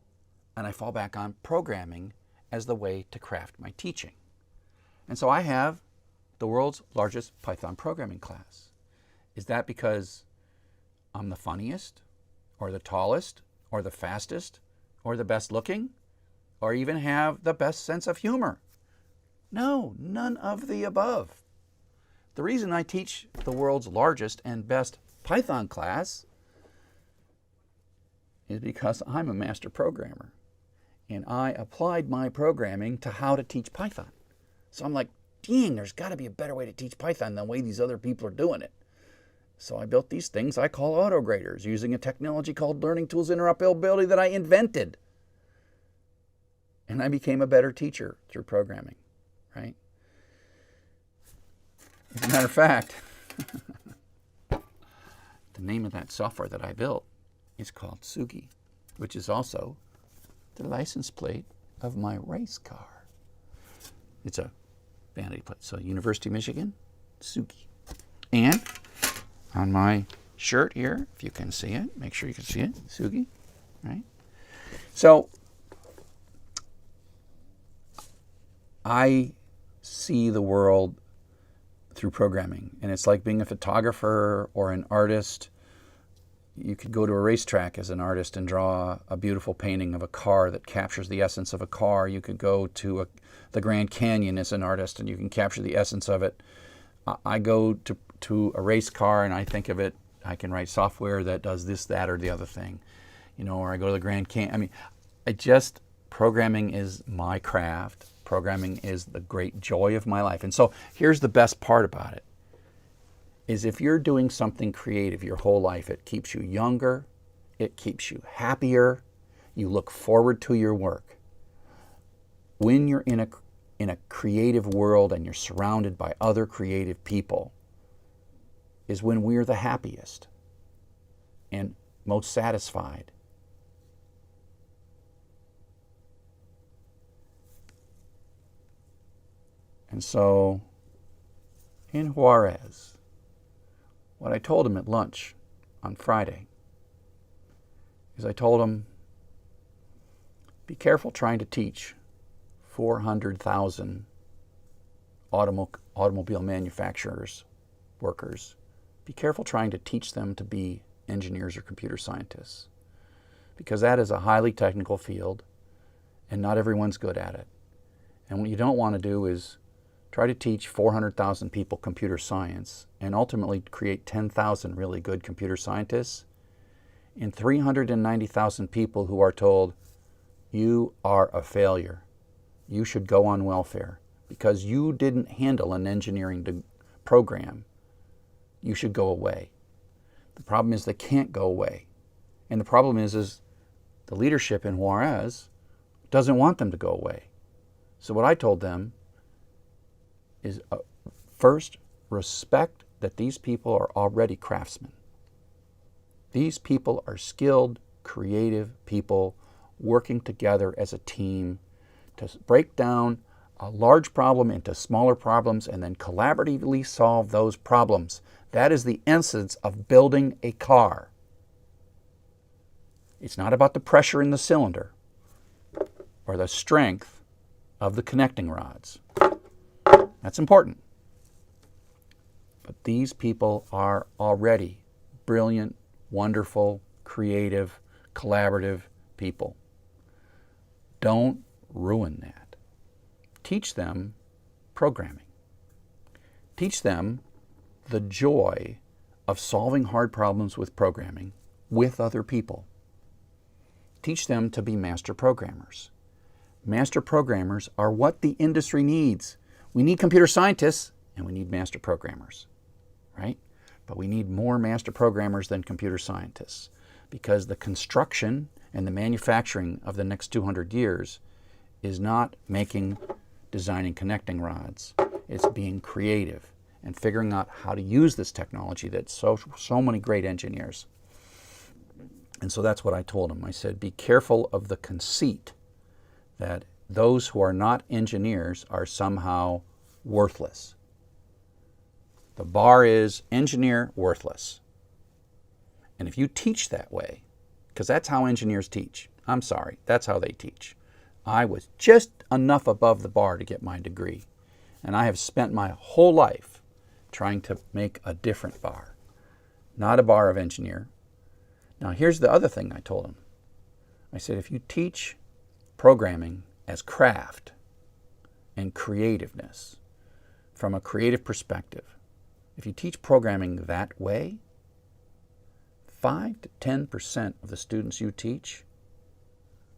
[SPEAKER 1] and I fall back on programming as the way to craft my teaching. And so I have the world's largest Python programming class. Is that because I'm the funniest, or the tallest, or the fastest, or the best looking, or even have the best sense of humor? No, none of the above. The reason I teach the world's largest and best Python class is because I'm a master programmer. And I applied my programming to how to teach Python. So I'm like, dang, there's got to be a better way to teach Python than the way these other people are doing it. So I built these things I call autograders using a technology called learning tools interoperability that I invented. And I became a better teacher through programming, right? As a matter of fact, the name of that software that I built is called Sugi, which is also the license plate of my race car. It's a vanity plate. So University of Michigan, Sugi. And on my shirt here, if you can see it, make sure you can see it, Sugi, right? So I see the world through programming, and it's like being a photographer or an artist. You could go to a racetrack as an artist and draw a beautiful painting of a car that captures the essence of a car. You could go to the Grand Canyon as an artist and you can capture the essence of it. I go to a race car and I think of it, I can write software that does this, that, or the other thing. You know, or I go to the Grand Canyon. I mean, programming is my craft. Programming is the great joy of my life. And so here's the best part about it. is if you're doing something creative your whole life, it keeps you younger, it keeps you happier, you look forward to your work. When you're in a creative world and you're surrounded by other creative people is when we're the happiest and most satisfied. And so in Juarez, what I told him at lunch on Friday is I told him, be careful trying to teach 400,000 automobile manufacturers, workers. Be careful trying to teach them to be engineers or computer scientists, because that is a highly technical field and not everyone's good at it. And what you don't want to do is try to teach 400,000 people computer science and ultimately create 10,000 really good computer scientists and 390,000 people who are told, you are a failure. You should go on welfare because you didn't handle an engineering program. You should go away. The problem is they can't go away. And the problem is the leadership in Juarez doesn't want them to go away. So what I told them is first, respect that these people are already craftsmen. These people are skilled, creative people working together as a team to break down a large problem into smaller problems and then collaboratively solve those problems. That is the essence of building a car. It's not about the pressure in the cylinder or the strength of the connecting rods. That's important. But these people are already brilliant, wonderful, creative, collaborative people. Don't ruin that. Teach them programming. Teach them the joy of solving hard problems with programming with other people. Teach them to be master programmers. Master programmers are what the industry needs. We need computer scientists and we need master programmers, right? But we need more master programmers than computer scientists because the construction and the manufacturing of the next 200 years is not designing connecting rods. It's being creative and figuring out how to use this technology that so many great engineers. And so that's what I told him. I said, be careful of the conceit that those who are not engineers are somehow worthless. The bar is engineer, worthless. And if you teach that way, because that's how engineers teach. I'm sorry, that's how they teach. I was just enough above the bar to get my degree. And I have spent my whole life trying to make a different bar, not a bar of engineer. Now here's the other thing I told him. I said, if you teach programming as craft and creativeness from a creative perspective, if you teach programming that way, 5 to 10% of the students you teach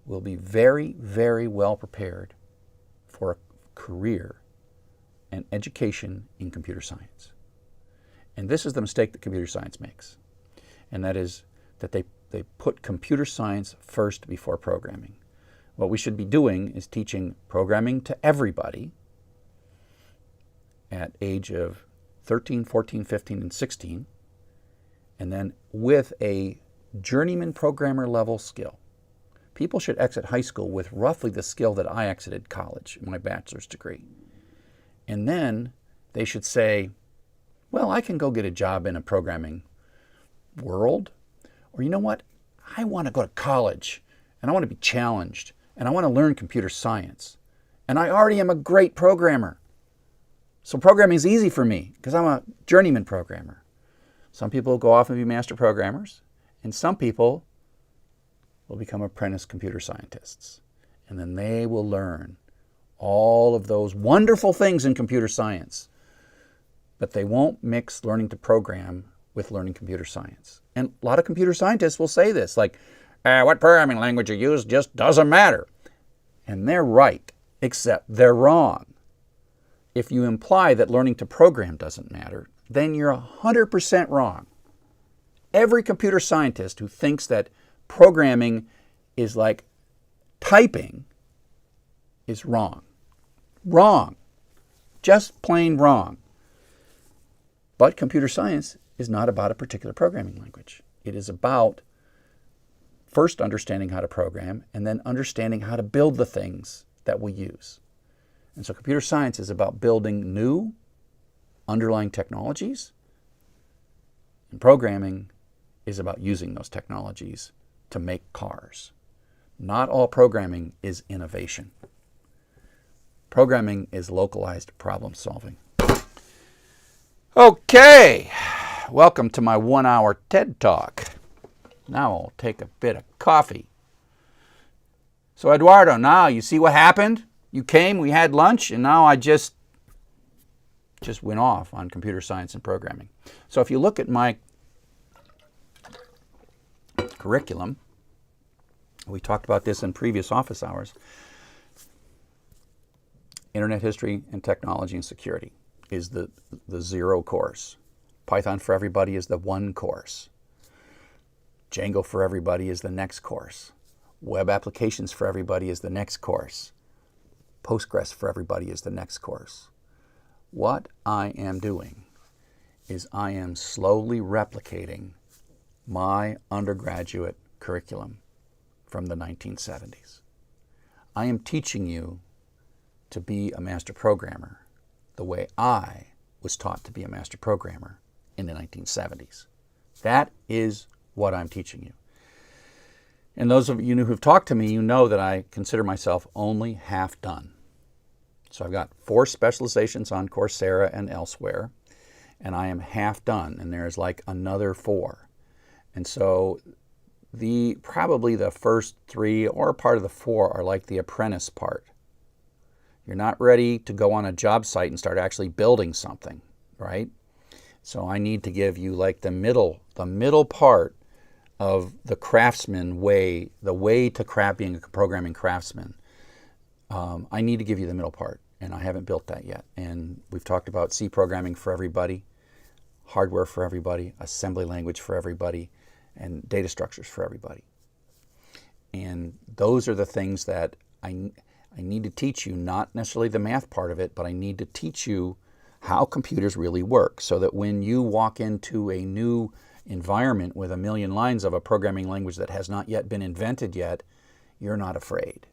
[SPEAKER 1] will be very, very well prepared for a career and education in computer science. And this is the mistake that computer science makes. And that is that they put computer science first before programming. What we should be doing is teaching programming to everybody at age of 13, 14, 15, and 16, and then with a journeyman programmer level skill. People should exit high school with roughly the skill that I exited college, my bachelor's degree. And then they should say, well, I can go get a job in a programming world. Or you know what? I want to go to college and I want to be challenged and I want to learn computer science. And I already am a great programmer. So programming is easy for me because I'm a journeyman programmer. Some people go off and be master programmers, and some people will become apprentice computer scientists. And then they will learn all of those wonderful things in computer science. But they won't mix learning to program with learning computer science. And a lot of computer scientists will say this, like, what programming language you use just doesn't matter. And they're right, except they're wrong. If you imply that learning to program doesn't matter, then you're 100% wrong. Every computer scientist who thinks that programming is like typing is wrong. Wrong. Just plain wrong. But computer science is not about a particular programming language. It is about first understanding how to program and then understanding how to build the things that we use. And so computer science is about building new underlying technologies, and programming is about using those technologies to make cars. Not all programming is innovation. Programming is localized problem solving. Okay, welcome to my 1-hour TED Talk. Now I'll take a bit of coffee. So Eduardo, now you see what happened? You came, we had lunch, and now I just went off on computer science and programming. So if you look at my curriculum, we talked about this in previous office hours, Internet History and Technology and Security is the 0 course. Python for Everybody is the 1 course. Django for Everybody is the next course. Web Applications for Everybody is the next course. Postgres for Everybody is the next course. What I am doing is I am slowly replicating my undergraduate curriculum from the 1970s. I am teaching you to be a master programmer the way I was taught to be a master programmer in the 1970s. That is what I'm teaching you. And those of you who've talked to me, you know that I consider myself only half done. So I've got 4 specializations on Coursera and elsewhere, and I am half done, and there's like another 4. And so probably the first 3 or part of the 4 are like the apprentice part. You're not ready to go on a job site and start actually building something, right? So I need to give you like the middle part of the craftsman way, the way to being a programming craftsman. I need to give you the middle part, and I haven't built that yet. And we've talked about C programming for everybody, hardware for everybody, assembly language for everybody, and data structures for everybody. And those are the things that I need to teach you, not necessarily the math part of it, but I need to teach you how computers really work so that when you walk into a new environment with a million lines of a programming language that has not yet been invented yet, you're not afraid.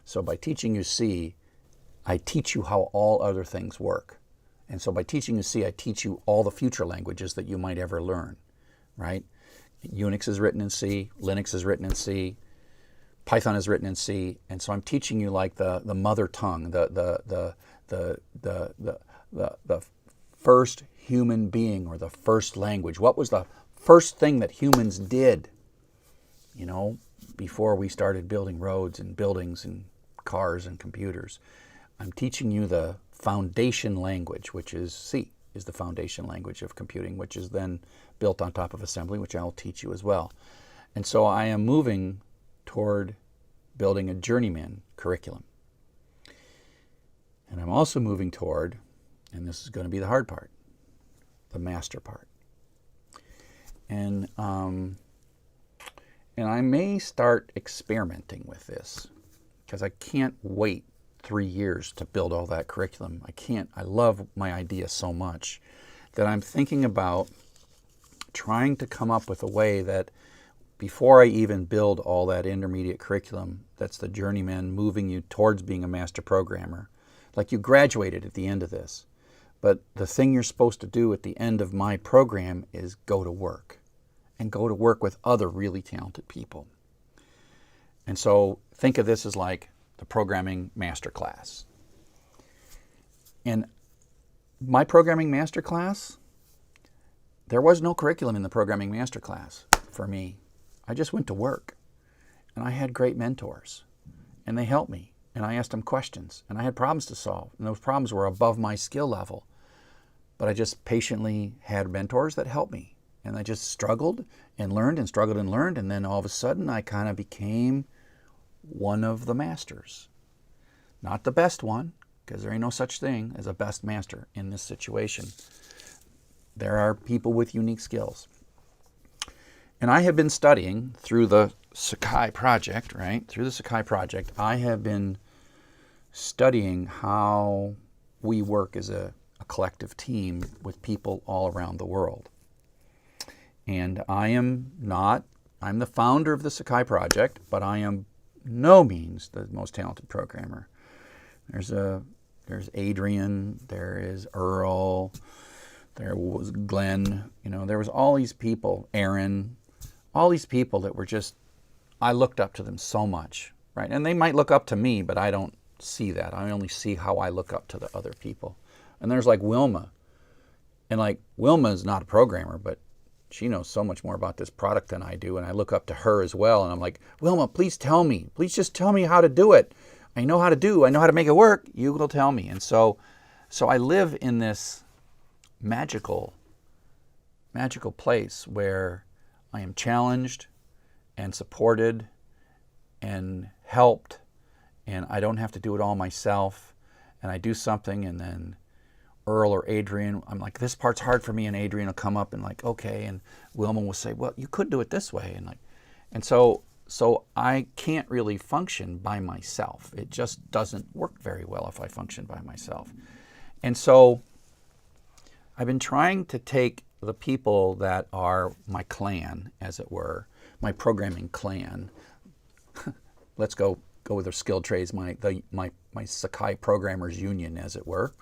[SPEAKER 1] So by teaching you C, I teach you how all other things work. And so by teaching you C, I teach you all the future languages that you might ever learn, right? Unix is written in C, Linux is written in C, Python is written in C, and so I'm teaching you like the mother tongue, the first human being or the first language. What was the first thing that humans did, before we started building roads and buildings and cars and computers? I'm teaching you the foundation language, which is C, is the foundation language of computing, which is then built on top of assembly, which I'll teach you as well. And so I am moving toward building a journeyman curriculum. And I'm also moving toward, and this is going to be the hard part, the master part. And I may start experimenting with this because I can't wait 3 years to build all that curriculum. I love my idea so much that I'm thinking about trying to come up with a way that before I even build all that intermediate curriculum, that's the journeyman moving you towards being a master programmer. Like you graduated at the end of this, but the thing you're supposed to do at the end of my program is go to work and go to work with other really talented people. And so think of this as like the programming masterclass. And my programming masterclass, there was no curriculum in the programming masterclass for me. I just went to work, and I had great mentors, and they helped me, and I asked them questions, and I had problems to solve, and those problems were above my skill level, but I just patiently had mentors that helped me, and I just struggled and learned and struggled and learned, and then all of a sudden I kind of became one of the masters. Not the best one, because there ain't no such thing as a best master in this situation, There are people with unique skills. And I have been studying through the Sakai project, right? Through the Sakai project, I have been studying how we work as a collective team with people all around the world. And I'm the founder of the Sakai project, but I am no means the most talented programmer. There's Adrian, there is Earl, there was Glenn, there was all these people, Aaron, all these people that were just, I looked up to them so much, right? And they might look up to me, but I don't see that. I only see how I look up to the other people. And there's like Wilma. And like Wilma is not a programmer, but she knows so much more about this product than I do. And I look up to her as well. And I'm like, Wilma, please tell me. Please just tell me how to do it. I know how to make it work. You will tell me. And so I live in this magical place where I am challenged and supported and helped, and I don't have to do it all myself. And I do something, and then Earl or Adrian, I'm like, this part's hard for me, and Adrian will come up and like, okay, and Wilma will say, well, you could do it this way, and so I can't really function by myself. It just doesn't work very well if I function by myself. And so I've been trying to take the people that are my clan, as it were, my programming clan. Let's go with their skilled trades, my Sakai Programmers Union, as it were.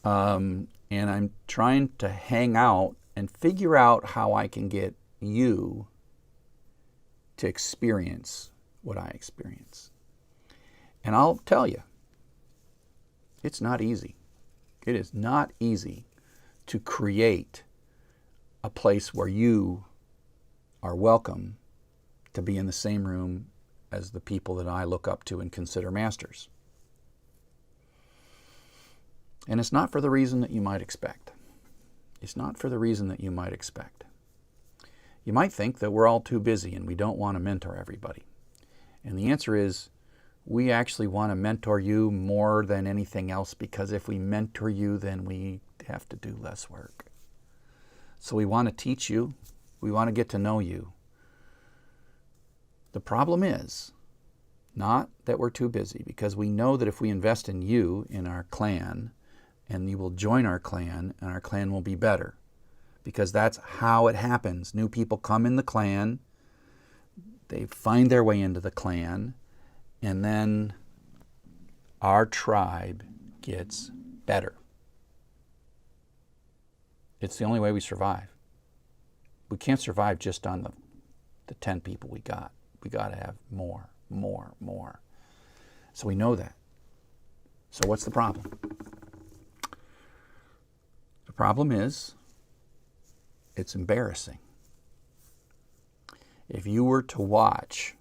[SPEAKER 1] And I'm trying to hang out and figure out how I can get you to experience what I experience. And I'll tell you, it's not easy. It is not easy to create a place where you are welcome to be in the same room as the people that I look up to and consider masters. And it's not for the reason that you might expect. It's not for the reason that you might expect. You might think that we're all too busy and we don't want to mentor everybody. And the answer is, we actually want to mentor you more than anything else, because if we mentor you, then we have to do less work. So we want to teach you. We want to get to know you. The problem is not that we're too busy, because we know that if we invest in you, in our clan, and you will join our clan, and our clan will be better. Because that's how it happens. New people come in the clan, they find their way into the clan, and then our tribe gets better. It's the only way we survive. We can't survive just on the 10 people we got. We got to have more. So we know that. So what's the problem? The problem is, it's embarrassing. If you were to watch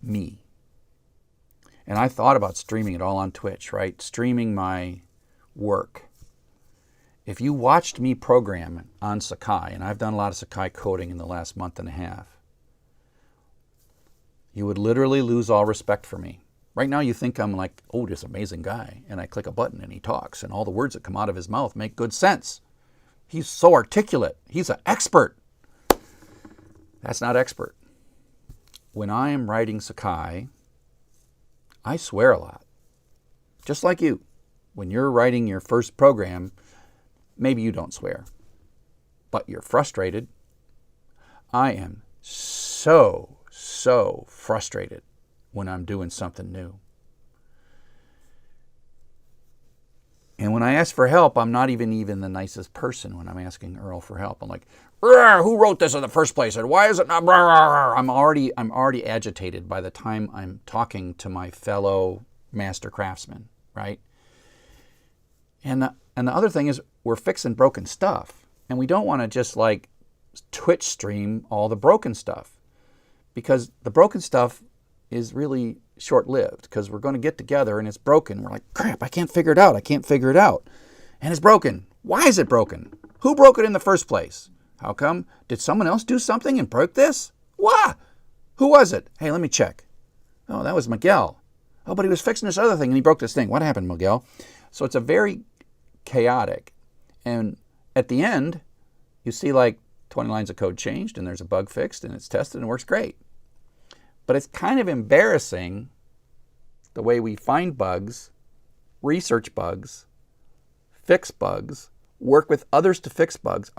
[SPEAKER 1] me, and I thought about streaming it all on Twitch, right? Streaming my work. If you watched me program on Sakai, and I've done a lot of Sakai coding in the last month and a half, you would literally lose all respect for me. Right now you think I'm like, oh, this amazing guy, and I click a button and he talks, and all the words that come out of his mouth make good sense. He's so articulate. He's an expert. That's not expert. When I am writing Sakai, I swear a lot. Just like you. When you're writing your first program, maybe you don't swear, but you're frustrated. I am so frustrated when I'm doing something new. And when I ask for help, I'm not even the nicest person when I'm asking Earl for help. I'm like, who wrote this in the first place? And why is it not? I'm already agitated by the time I'm talking to my fellow master craftsmen, right? And the other thing is, we're fixing broken stuff. And we don't want to just like Twitch stream all the broken stuff, because the broken stuff is really short-lived, because we're going to get together and it's broken. We're like, crap, I can't figure it out. And it's broken. Why is it broken? Who broke it in the first place? How come? Did someone else do something and broke this? What? Who was it? Hey, let me check. Oh, that was Miguel. Oh, but he was fixing this other thing and he broke this thing. What happened, Miguel? So it's a very chaotic. And at the end, you see like 20 lines of code changed and there's a bug fixed and it's tested and works great. But it's kind of embarrassing the way we find bugs, research bugs, fix bugs, work with others to fix bugs.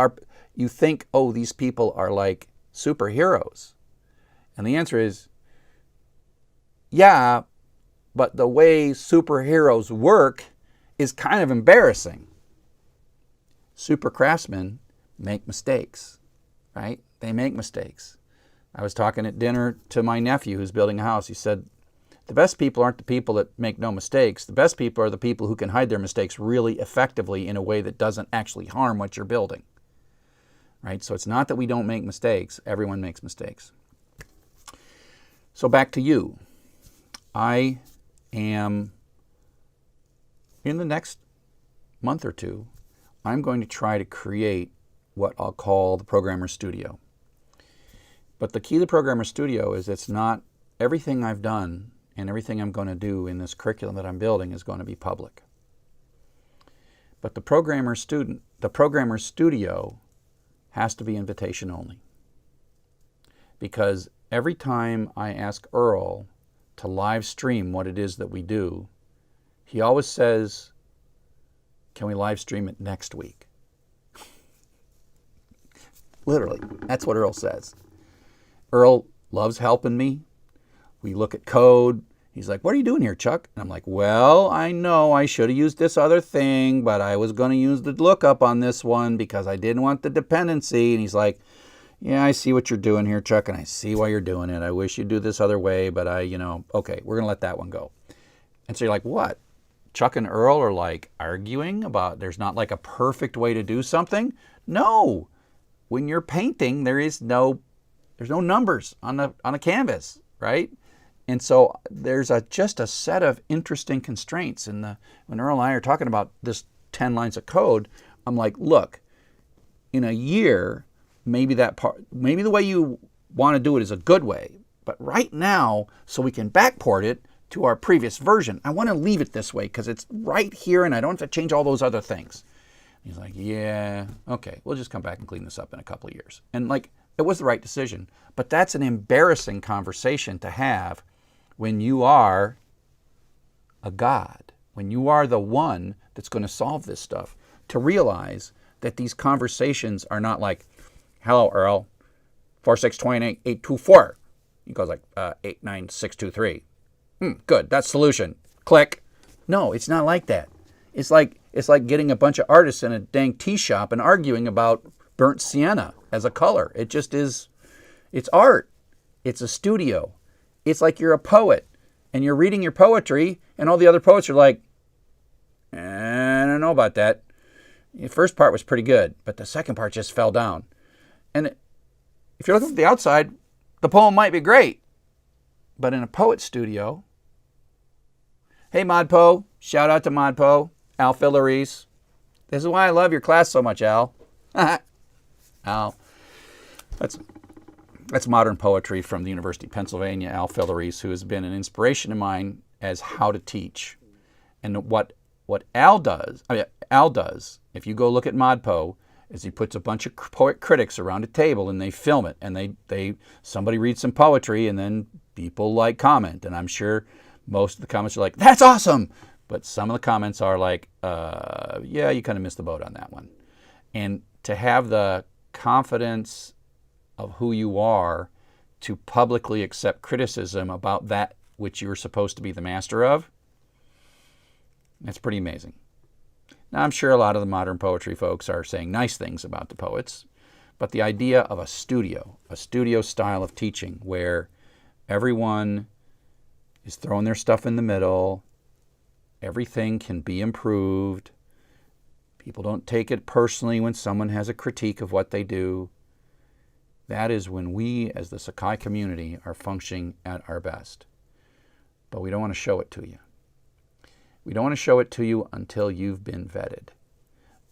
[SPEAKER 1] You think, oh, these people are like superheroes. And the answer is, yeah, but the way superheroes work is kind of embarrassing. Super craftsmen make mistakes, right? They make mistakes. I was talking at dinner to my nephew who's building a house. He said, the best people aren't the people that make no mistakes. The best people are the people who can hide their mistakes really effectively in a way that doesn't actually harm what you're building, right? So it's not that we don't make mistakes. Everyone makes mistakes. So back to you. I am, in the next month or two, I'm going to try to create what I'll call the Programmer Studio. But the key to the Programmer Studio is it's not everything I've done and everything I'm going to do in this curriculum that I'm building is going to be public. But the Programmer Studio has to be invitation only. Because every time I ask Earl to live stream what it is that we do, he always says, can we live stream it next week? Literally, that's what Earl says. Earl loves helping me. We look at code. He's like, what are you doing here, Chuck? And I'm like, well, I know I should have used this other thing, but I was going to use the lookup on this one because I didn't want the dependency. And he's like, yeah, I see what you're doing here, Chuck, and I see why you're doing it. I wish you'd do this other way, but okay, we're going to let that one go. And so you're like, what? Chuck and Earl are like arguing about there's not like a perfect way to do something? No. When you're painting, there's no numbers on a canvas, right? And so there's just a set of interesting constraints. And when Earl and I are talking about this 10 lines of code, I'm like, look, in a year, maybe the way you want to do it is a good way. But right now, so we can backport it to our previous version, I want to leave it this way because it's right here and I don't have to change all those other things. He's like, yeah, okay, we'll just come back and clean this up in a couple of years. And like, it was the right decision. But that's an embarrassing conversation to have when you are a god, when you are the one that's going to solve this stuff, to realize that these conversations are not like, hello, Earl, 4628824. He goes like 89623. Good, that's solution. Click. No, it's not like that. It's like getting a bunch of artists in a dang tea shop and arguing about burnt sienna as a color. It just is, it's art. It's a studio. It's like you're a poet and you're reading your poetry and all the other poets are like, I don't know about that. The first part was pretty good, but the second part just fell down. And if you're looking from the outside, the poem might be great. But in a poet studio, hey ModPo, shout out to ModPo, Al Filaries. This is why I love your class so much, Al. Al. That's modern poetry from the University of Pennsylvania, Al Filaries, who has been an inspiration of mine as how to teach. And what Al does, if you go look at ModPo, is he puts a bunch of poet critics around a table and they film it and somebody reads some poetry and then people like comment. And I'm sure most of the comments are like, that's awesome. But some of the comments are like, yeah, you kind of missed the boat on that one. And to have the confidence of who you are to publicly accept criticism about that which you're supposed to be the master of, that's pretty amazing. Now, I'm sure a lot of the modern poetry folks are saying nice things about the poets, but the idea of a studio style of teaching where everyone is throwing their stuff in the middle, everything can be improved, people don't take it personally when someone has a critique of what they do, that is when we as the Sakai community are functioning at our best. But we don't want to show it to you. We don't want to show it to you until you've been vetted,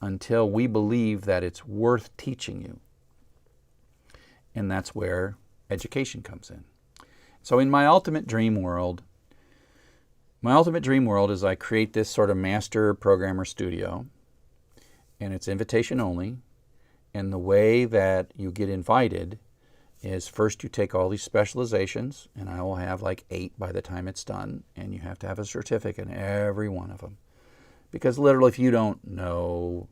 [SPEAKER 1] until we believe that it's worth teaching you. And that's where education comes in. So in my ultimate dream world is I create this sort of master programmer studio, and it's invitation only. And the way that you get invited is first you take all these specializations, and I will have like 8 by the time it's done, and you have to have a certificate in every one of them. Because literally, if you don't know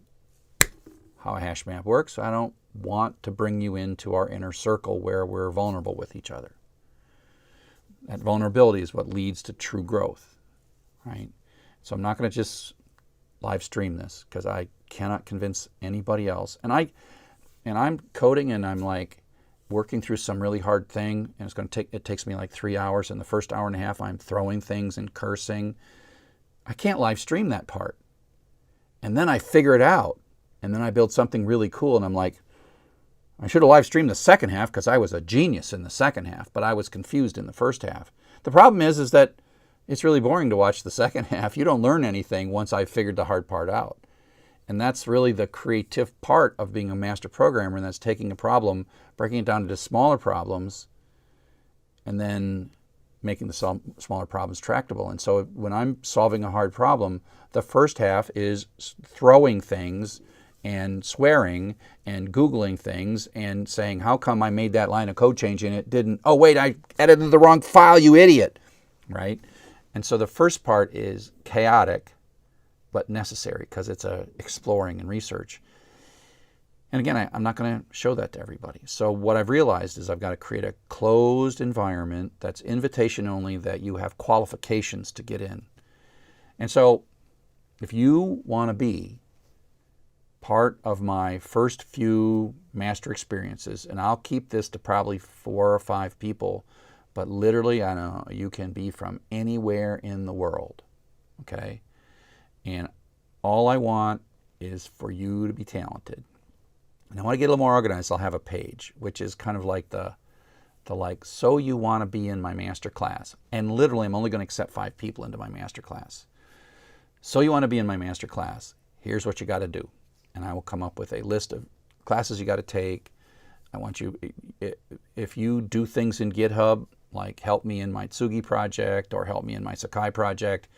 [SPEAKER 1] how a hash map works, I don't want to bring you into our inner circle where we're vulnerable with each other. That vulnerability is what leads to true growth, right? So I'm not going to just live stream this because I cannot convince anybody else. And I'm coding, and I'm like working through some really hard thing, and it takes me like 3 hours, and the first hour and a half I'm throwing things and cursing. I can't live stream that part. And then I figure it out, and then I build something really cool, and I'm like, I should have live streamed the second half because I was a genius in the second half, but I was confused in the first half. The problem is that it's really boring to watch the second half. You don't learn anything once I've figured the hard part out. And that's really the creative part of being a master programmer, and that's taking a problem, breaking it down into smaller problems, and then making the smaller problems tractable. And so when I'm solving a hard problem, the first half is throwing things and swearing and Googling things and saying, how come I made that line of code change and it didn't? Oh, wait, I edited the wrong file, you idiot, right? And so the first part is chaotic, but necessary because it's exploring and research. And again, I'm not going to show that to everybody. So what I've realized is I've got to create a closed environment that's invitation only, that you have qualifications to get in. And so if you want to be part of my first few master experiences, and I'll keep this to probably 4 or 5 people, but literally, I know you can be from anywhere in the world, okay? And all I want is for you to be talented. And I want to get a little more organized. I'll have a page, which is kind of like the so you want to be in my master class. And literally, I'm only going to accept 5 people into my master class. So you want to be in my master class. Here's what you got to do. And I will come up with a list of classes you got to take. I want you, if you do things in GitHub, like help me in my Tsugi project or help me in my Sakai project,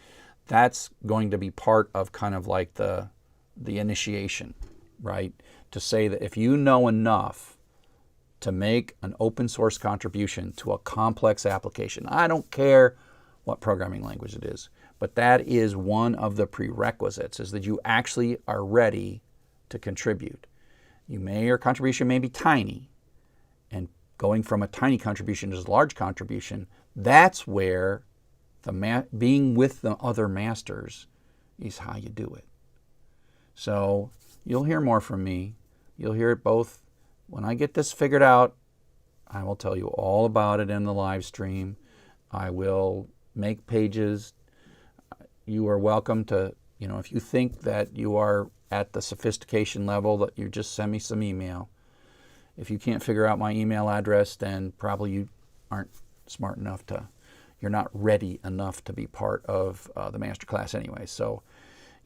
[SPEAKER 1] that's going to be part of kind of like the initiation, right? To say that if you know enough to make an open source contribution to a complex application, I don't care what programming language it is, but that is one of the prerequisites, is that you actually are ready to contribute. Your contribution may be tiny, and going from a tiny contribution to a large contribution, that's where being with the other masters is how you do it. So you'll hear more from me. You'll hear it both. When I get this figured out, I will tell you all about it in the live stream. I will make pages. You are welcome to, if you think that you are at the sophistication level, that you just send me some email. If you can't figure out my email address, then probably you aren't smart enough you're not ready enough to be part of the masterclass anyway. So,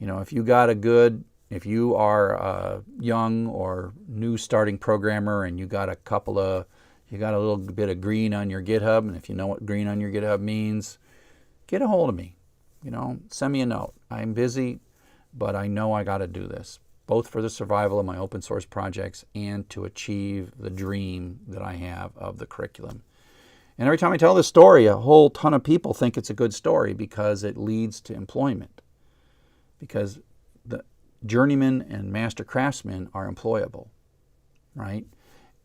[SPEAKER 1] if you are a young or new starting programmer and you got a little bit of green on your GitHub, and if you know what green on your GitHub means, get a hold of me. Send me a note. I'm busy, but I know I got to do this, both for the survival of my open source projects and to achieve the dream that I have of the curriculum. And every time I tell this story, a whole ton of people think it's a good story because it leads to employment. Because the journeyman and master craftsmen are employable, right?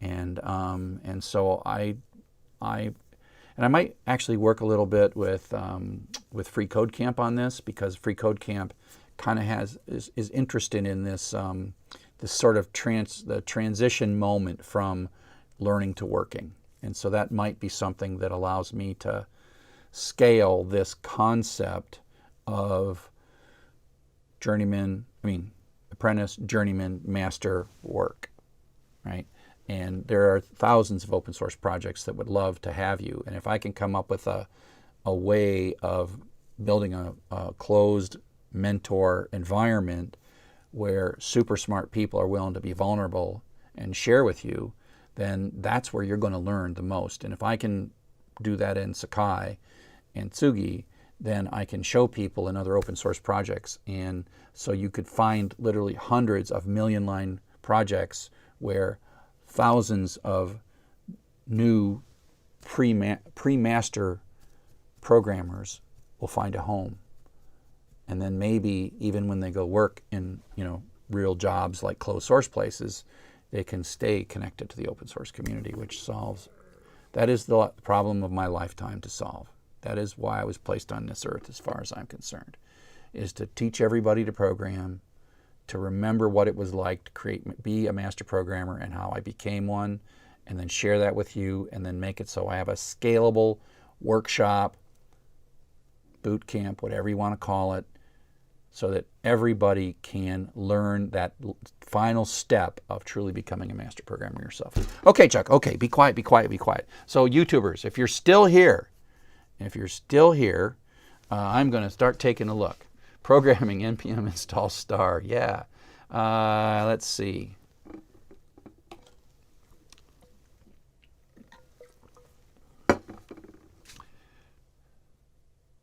[SPEAKER 1] And so I might actually work a little bit with Free Code Camp on this, because Free Code Camp kind of is interested in this this sort of the transition moment from learning to working. And so that might be something that allows me to scale this concept of apprentice, journeyman, master work, right? And there are thousands of open source projects that would love to have you. And if I can come up with a way of building a closed mentor environment where super smart people are willing to be vulnerable and share with you, then that's where you're going to learn the most. And if I can do that in Sakai and Tsugi, then I can show people in other open source projects. And so you could find literally hundreds of million line projects where thousands of new pre-master programmers will find a home. And then maybe even when they go work in, real jobs like closed source places, they can stay connected to the open source community, which solves, that is the problem of my lifetime to solve. That is why I was placed on this earth, as far as I'm concerned, is to teach everybody to program, to remember what it was like to be a master programmer and how I became one, and then share that with you, and then make it so I have a scalable workshop, boot camp, whatever you want to call it, so that everybody can learn that final step of truly becoming a master programmer yourself. Okay, Chuck, okay, be quiet, be quiet, be quiet. So YouTubers, if you're still here, I'm going to start taking a look. Programming npm install star, yeah. Let's see.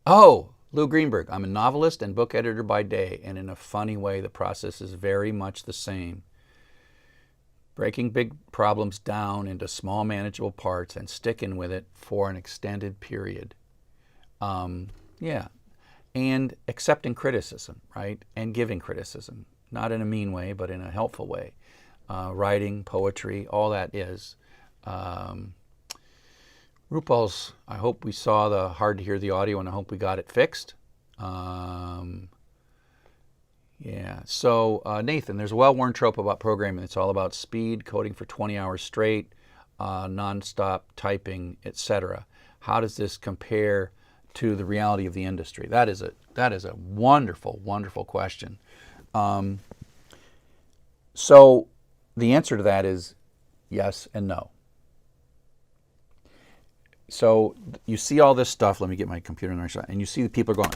[SPEAKER 1] Oh, Lou Greenberg, I'm a novelist and book editor by day, and in a funny way, the process is very much the same. Breaking big problems down into small manageable parts and sticking with it for an extended period. Yeah, and accepting criticism, right? And giving criticism, not in a mean way, but in a helpful way. Writing, poetry, all that is. Rupal's, I hope we saw the hard to hear the audio, and I hope we got it fixed. Yeah, so Nathan, there's a well-worn trope about programming. It's all about speed, coding for 20 hours straight, non-stop typing, etc. How does this compare to the reality of the industry? That is a wonderful, wonderful question. So the answer to that is yes and no. So you see all this stuff. Let me get my computer on the shot. And you see the people are going,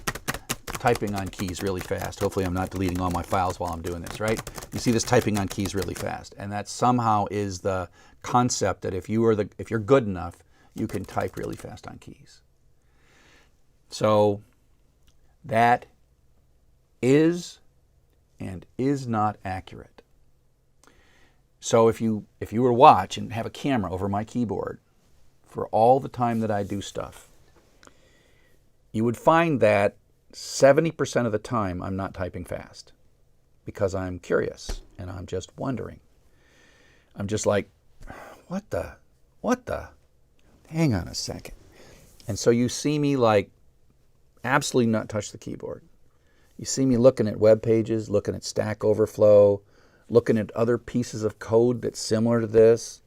[SPEAKER 1] typing on keys really fast. Hopefully I'm not deleting all my files while I'm doing this, right? You see this typing on keys really fast. And that somehow is the concept that if you're good enough, you can type really fast on keys. So that is and is not accurate. So if you were to watch and have a camera over my keyboard for all the time that I do stuff, you would find that 70% of the time I'm not typing fast because I'm curious and I'm just wondering. I'm just like, what the, hang on a second. And so you see me like absolutely not touch the keyboard. You see me looking at web pages, looking at Stack Overflow, looking at other pieces of code that's similar to this.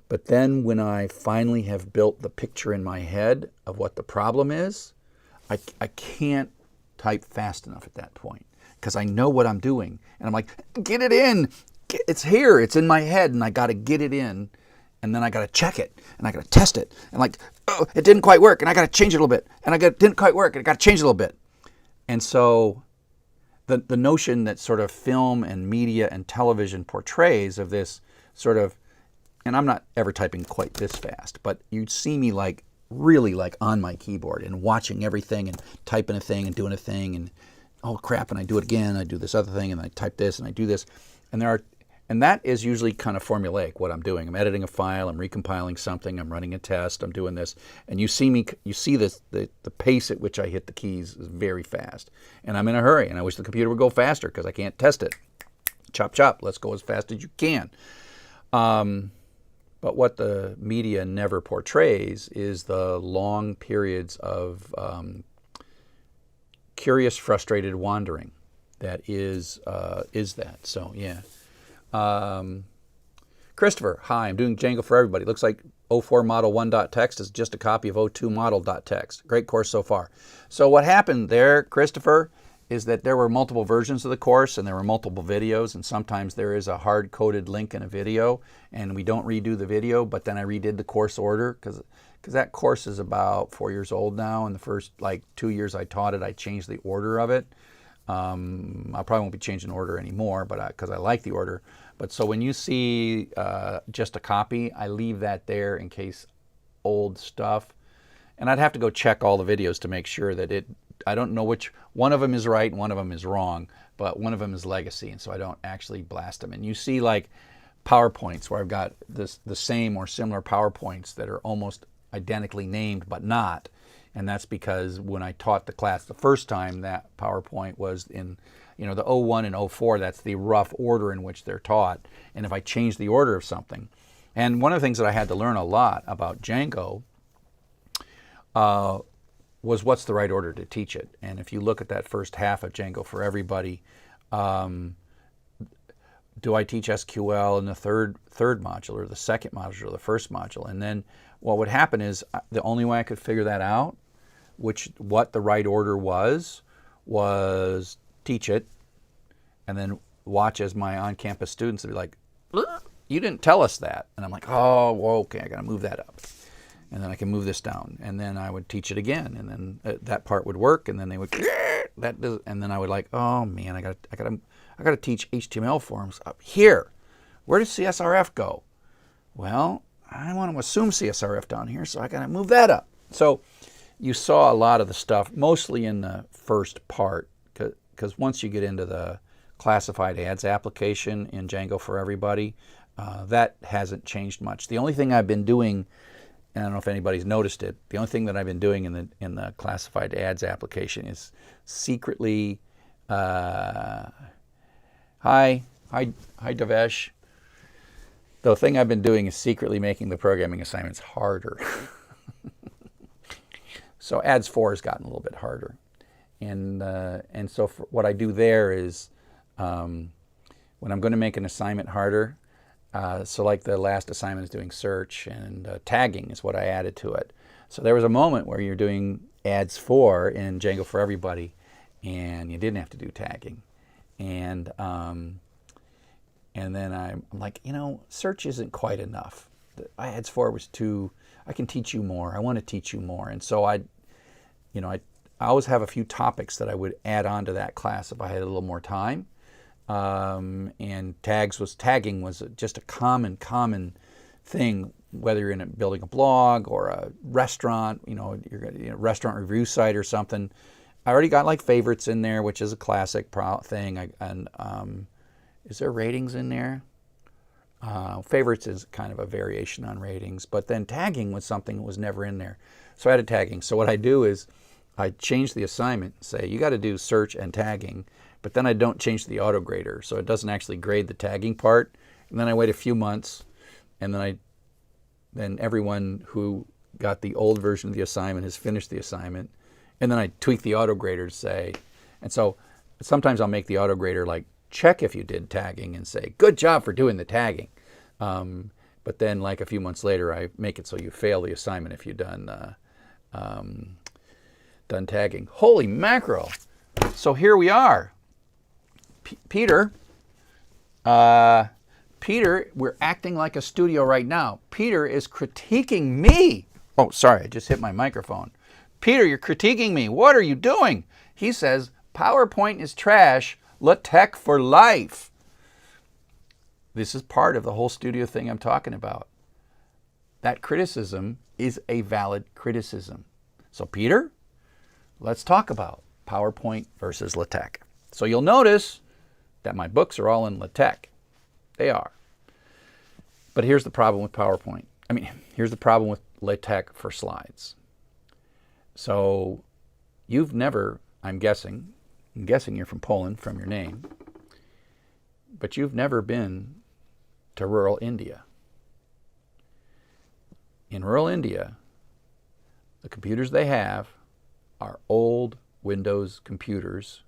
[SPEAKER 1] But then when I finally have built the picture in my head of what the problem is, I can't type fast enough at that point because I know what I'm doing. And I'm like, get it in. It's here. It's in my head, and I got to get it in. And then I got to check it, and I got to test it. And like, oh, it didn't quite work, and I got to change it a little bit. And it didn't quite work, and I got to change it a little bit. And so the notion that sort of film and media and television portrays of this sort of, and I'm not ever typing quite this fast, but you'd see me like really like on my keyboard and watching everything and typing a thing and doing a thing and oh crap, and I do it again, I do this other thing, and I type this and I do this. And that is usually kind of formulaic, what I'm doing. I'm editing a file, I'm recompiling something, I'm running a test, I'm doing this. And you see this, the pace at which I hit the keys is very fast. And I'm in a hurry, and I wish the computer would go faster because I can't test it. Chop, chop, let's go as fast as you can. But what the media never portrays is the long periods of curious, frustrated wandering that is that. So, yeah. Christopher, hi, I'm doing Django for everybody. Looks like 04 model 1.txt is just a copy of 02 model.txt. Great course so far. So what happened there, Christopher, is that there were multiple versions of the course and there were multiple videos, and sometimes there is a hard-coded link in a video and we don't redo the video, but then I redid the course order because that course is about 4 years old now, and the first like 2 years I taught it, I changed the order of it. I probably won't be changing order anymore, but because I like the order. But so when you see just a copy, I leave that there in case old stuff And I'd have to go check all the videos to make sure that I don't know which one of them is right and one of them is wrong, but one of them is legacy, and so I don't actually blast them. And you see like PowerPoints where I've got the same or similar PowerPoints that are almost identically named but not. And that's because when I taught the class the first time, that PowerPoint was in, you know, the 01 and 04, that's the rough order in which they're taught. And if I change the order of something, and one of the things that I had to learn a lot about Django was what's the right order to teach it. And if you look at that first half of Django for Everybody, do I teach SQL in the third module or the second module or the first module? And then what would happen is the only way I could figure that out, what the right order was teach it and then watch as my on-campus students would be like, you didn't tell us that. And I'm like, oh, well, okay, I got to move that up. And then I can move this down. And then I would teach it again. And then that part would work. And then they would, and then I would like, oh man, I got to teach HTML forms up here. Where does CSRF go? Well, I want to assume CSRF down here, so I got to move that up. So you saw a lot of the stuff, mostly in the first part, because once you get into the classified ads application in Django for Everybody, that hasn't changed much. The only thing I've been doing, and I don't know if anybody's noticed it, the only thing that I've been doing in the classified ads application is secretly, hi Devesh. The thing I've been doing is secretly making the programming assignments harder. So ads 4 has gotten a little bit harder. And so what I do there is when I'm going to make an assignment harder, so like the last assignment is doing search, and tagging is what I added to it. So there was a moment where you're doing ads 4 in Django for Everybody, and you didn't have to do tagging. And then I'm like, you know, search isn't quite enough. The ads 4 was too, I can teach you more. I want to teach you more. And so I always have a few topics that I would add on to that class if I had a little more time. And tagging was just a common thing, whether you're building a blog or a restaurant, you're going to restaurant review site or something. I already got like favorites in there, which is a classic thing. Is there ratings in there? Favorites is kind of a variation on ratings, but then tagging was something that was never in there. So I added tagging. So what I do is I change the assignment, say you got to do search and tagging, but then I don't change the auto grader, so it doesn't actually grade the tagging part. And then I wait a few months, and then everyone who got the old version of the assignment has finished the assignment, and then I tweak the auto grader to say, and so sometimes I'll make the auto grader like check if you did tagging and say good job for doing the tagging, but then like a few months later I make it so you fail the assignment if you've done tagging. Holy mackerel! So here we are. Peter, we're acting like a studio right now. Peter is critiquing me. Oh, sorry, I just hit my microphone. Peter, you're critiquing me. What are you doing? He says, PowerPoint is trash. LaTeX for life. This is part of the whole studio thing I'm talking about. That criticism is a valid criticism. So Peter, let's talk about PowerPoint versus LaTeX. So you'll notice that my books are all in LaTeX. They are. But here's the problem with PowerPoint. Here's the problem with LaTeX for slides. So you've never, I'm guessing you're from Poland from your name, but you've never been to rural India. In rural India, the computers they have are old Windows computers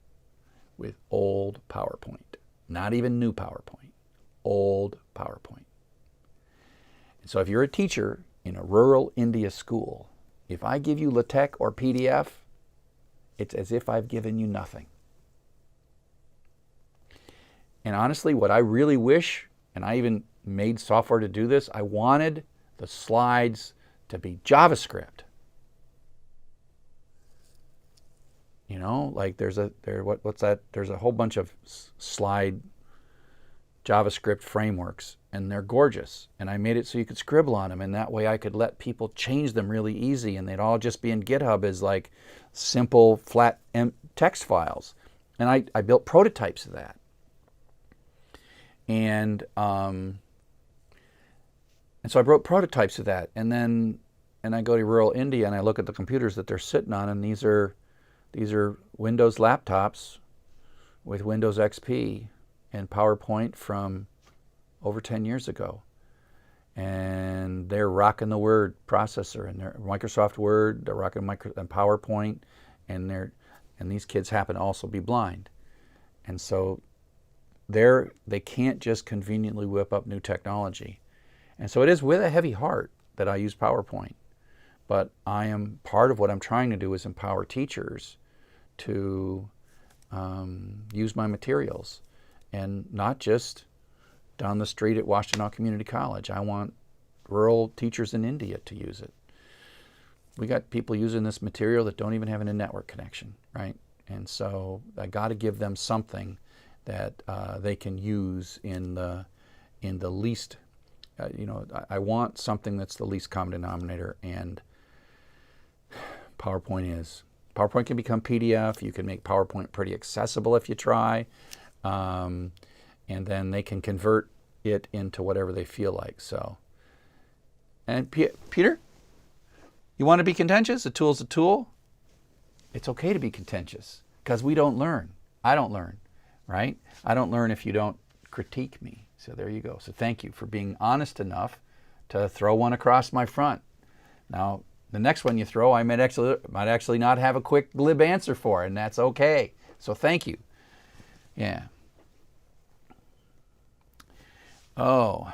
[SPEAKER 1] with old PowerPoint. Not even new PowerPoint, old PowerPoint. And so if you're a teacher in a rural India school, if I give you LaTeX or PDF, it's as if I've given you nothing. And honestly, what I really wish, and I even made software to do this, I wanted the slides to be JavaScript. Like there's a whole bunch of slide JavaScript frameworks, and they're gorgeous. And I made it so you could scribble on them, and that way I could let people change them really easy, and they'd all just be in GitHub as like simple flat text files. And I built prototypes of that. And so I wrote prototypes of that, and I go to rural India and I look at the computers that they're sitting on, and these are Windows laptops with Windows XP and PowerPoint from over 10 years ago. And they're rocking the Word processor, and they're Microsoft Word, they're rocking and PowerPoint, and these kids happen to also be blind. And so they can't just conveniently whip up new technology. And so it is with a heavy heart that I use PowerPoint. But part of what I'm trying to do is empower teachers to use my materials, and not just down the street at Washtenaw Community College. I want rural teachers in India to use it. We got people using this material that don't even have a network connection, right? And so I got to give them something that they can use in the least. I want something that's the least common denominator, and PowerPoint is. PowerPoint can become PDF. You can make PowerPoint pretty accessible if you try. And then they can convert it into whatever they feel like. So, and Peter, you want to be contentious? A tool's a tool. It's okay to be contentious, because we don't learn. I don't learn, right? I don't learn if you don't critique me. So there you go. So thank you for being honest enough to throw one across my front. Now, the next one you throw, I might actually not have a quick, glib answer for, and that's okay. So thank you. Yeah. Oh.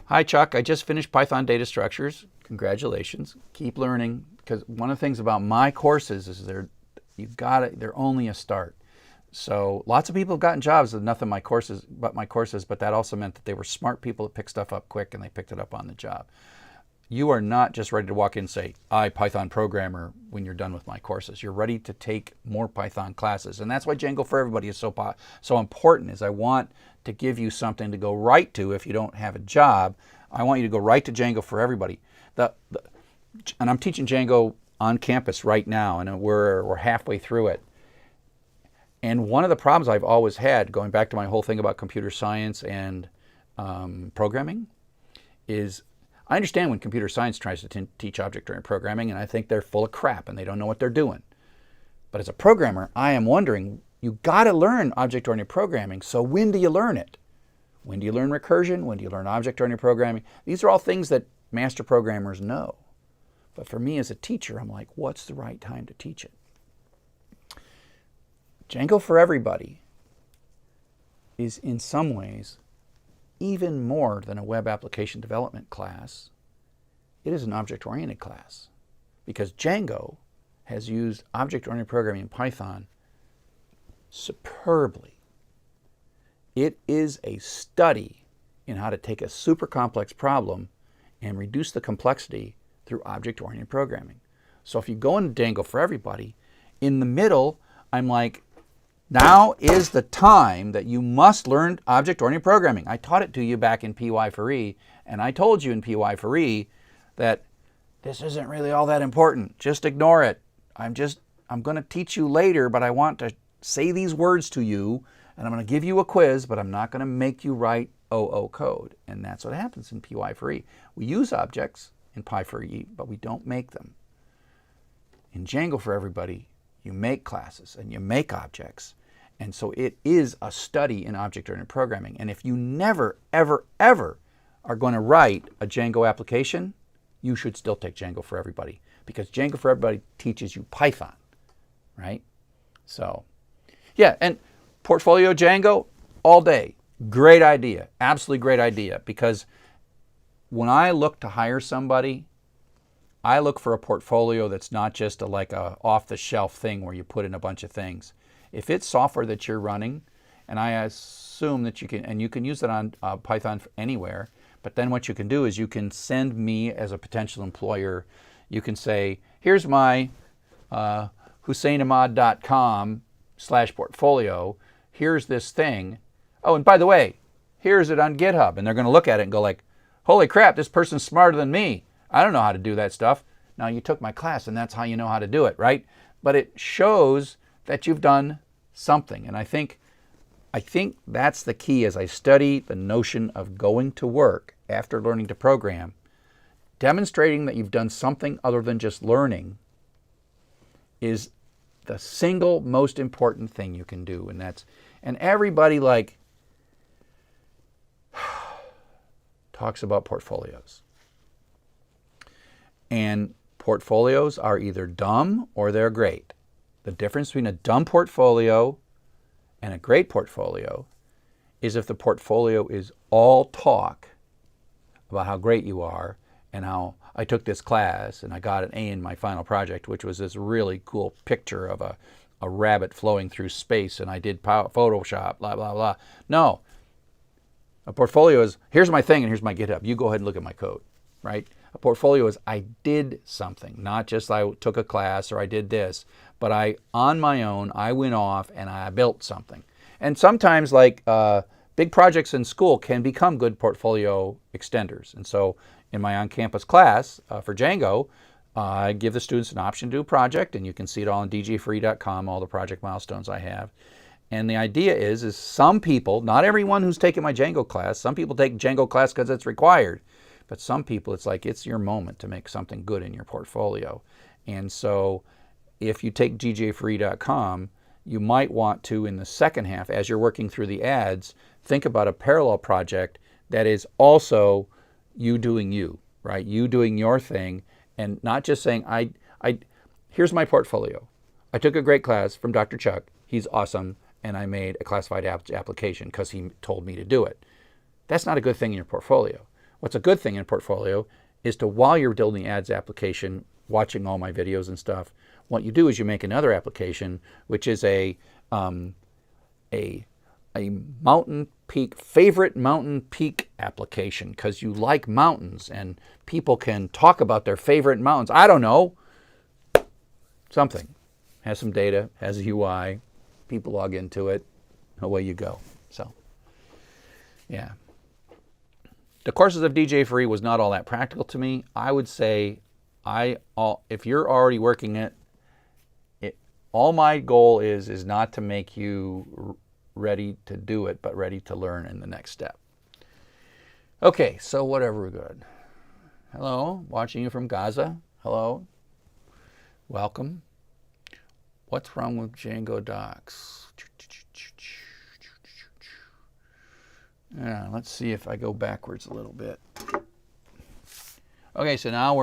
[SPEAKER 1] Hi, Chuck. I just finished Python data structures. Congratulations. Keep learning, because one of the things about my courses is they're only a start. So lots of people have gotten jobs with nothing but my courses, but that also meant that they were smart people that picked stuff up quick, and they picked it up on the job. You are not just ready to walk in and say, I, Python programmer, when you're done with my courses. You're ready to take more Python classes. And that's why Django for Everybody is so important, is I want to give you something to go right to if you don't have a job. I want you to go right to Django for Everybody. And I'm teaching Django on campus right now, and we're halfway through it. And one of the problems I've always had, going back to my whole thing about computer science and programming, is I understand when computer science tries to teach object-oriented programming, and I think they're full of crap and they don't know what they're doing. But as a programmer, I am wondering, you got to learn object-oriented programming, so when do you learn it? When do you learn recursion? When do you learn object-oriented programming? These are all things that master programmers know. But for me as a teacher, I'm like, what's the right time to teach it? Django for Everybody is in some ways even more than a web application development class. It is an object-oriented class, because Django has used object-oriented programming in Python superbly. It is a study in how to take a super complex problem and reduce the complexity through object-oriented programming. So if you go into Django for Everybody, in the middle, I'm like, now is the time that you must learn object-oriented programming. I taught it to you back in PY4E, and I told you in PY4E that this isn't really all that important. Just ignore it. I'm going to teach you later, but I want to say these words to you, and I'm going to give you a quiz, but I'm not going to make you write OO code. And that's what happens in PY4E. We use objects in Py4E, but we don't make them. In Django for Everybody, you make classes and you make objects. And so it is a study in object-oriented programming. And if you never, ever, ever are going to write a Django application, you should still take Django for Everybody, because Django for Everybody teaches you Python, right? So, yeah, and Portfolio Django all day. Great idea, absolutely great idea, because when I look to hire somebody, I look for a portfolio that's not just like a off-the-shelf thing where you put in a bunch of things. If it's software that you're running, and I assume that you can use it on Python anywhere, but then what you can do is you can send me as a potential employer, you can say, here's my HusseinAhmad.com/portfolio, here's this thing. Oh, and by the way, Here's it on GitHub. And they're going to look at it and go like, holy crap, this person's smarter than me. I don't know how to do that stuff. Now, you took my class, and that's how you know how to do it, right? But it shows that you've done something. And I think that's the key as I study the notion of going to work after learning to program. Demonstrating that you've done something other than just learning is the single most important thing you can do. And everybody like talks about portfolios. And portfolios are either dumb or they're great. The difference between a dumb portfolio and a great portfolio is if the portfolio is all talk about how great you are and how I took this class and I got an A in my final project, which was this really cool picture of a rabbit flowing through space, and I did Photoshop, blah, blah, blah. No. A portfolio is, here's my thing and here's my GitHub. You go ahead and look at my code, right? A portfolio is I did something, not just I took a class or I did this, but on my own, I went off and I built something. And sometimes like big projects in school can become good portfolio extenders. And so in my on-campus class for Django, I give the students an option to do a project, and you can see it all on djfree.com, all the project milestones I have. And the idea is some people, not everyone who's taken my Django class, some people take Django class because it's required, but some people it's like it's your moment to make something good in your portfolio. And so if you take djfree.com, you might want to, in the second half, as you're working through the ads, think about a parallel project that is also you doing you, right? You doing your thing, and not just saying, here's my portfolio. I took a great class from Dr. Chuck. He's awesome, and I made a classified application because he told me to do it. That's not a good thing in your portfolio. What's a good thing in a portfolio is to, while you're building the ads application, watching all my videos and stuff, what you do is you make another application, which is a mountain peak, favorite mountain peak application, because you like mountains and people can talk about their favorite mountains. I don't know. Something. Has some data, has a UI, people log into it, away you go. So, yeah. The courses of DJ Free was not all that practical to me. I would say, if you're already working it, all my goal is not to make you ready to do it, but ready to learn in the next step. Okay, so whatever we're good. Hello, watching you from Gaza. Hello, welcome. What's wrong with Django docs? Yeah, let's see if I go backwards a little bit. Okay, so now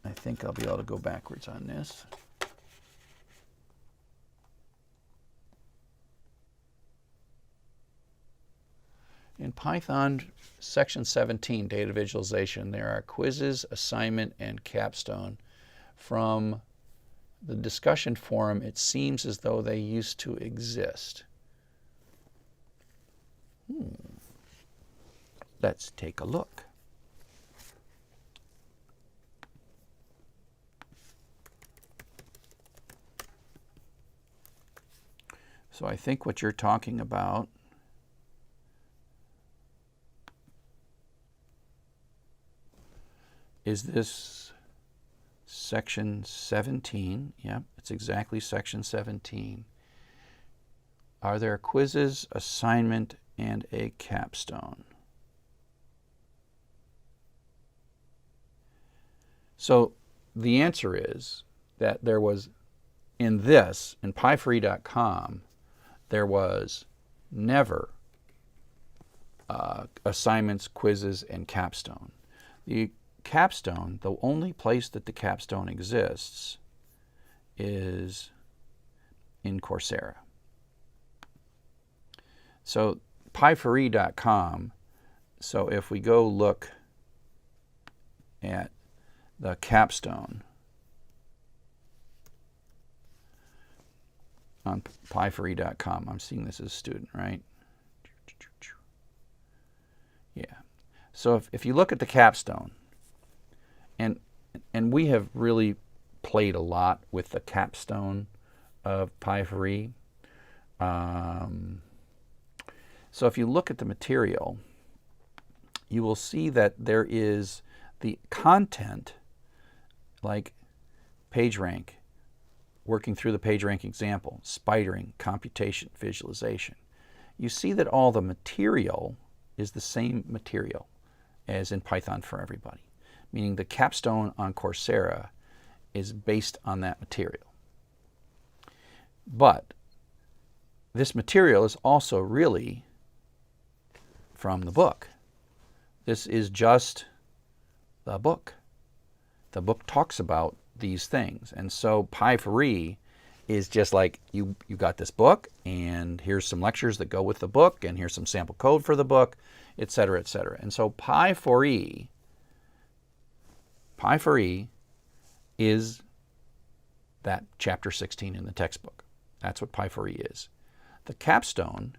[SPEAKER 1] I think I'll be able to go backwards on this. In Python, section 17, data visualization, there are quizzes, assignment, and capstone. From the discussion forum, it seems as though they used to exist. Let's take a look. So I think what you're talking about is this section 17. Yeah, it's exactly section 17. Are there quizzes, assignment, and a capstone? So the answer is that there was, in pyfree.com, there was never assignments, quizzes, and capstone. The capstone, the only place that the capstone exists is in Coursera. So pyfree.com, so if we go look at the capstone on pyfree.com, I'm seeing this as a student, right? Yeah. So if you look at the capstone, and we have really played a lot with the capstone of pyfree. So if you look at the material, you will see that there is the content, like PageRank, working through the PageRank example, spidering, computation, visualization. You see that all the material is the same material as in Python for Everybody, meaning the capstone on Coursera is based on that material. But this material is also really from the book. This is just the book. The book talks about these things. And so Pi4E is just like, you got this book, and here's some lectures that go with the book, and here's some sample code for the book, etc., etc. And so Pi4E is that chapter 16 in the textbook. That's what Pi4E is. The capstone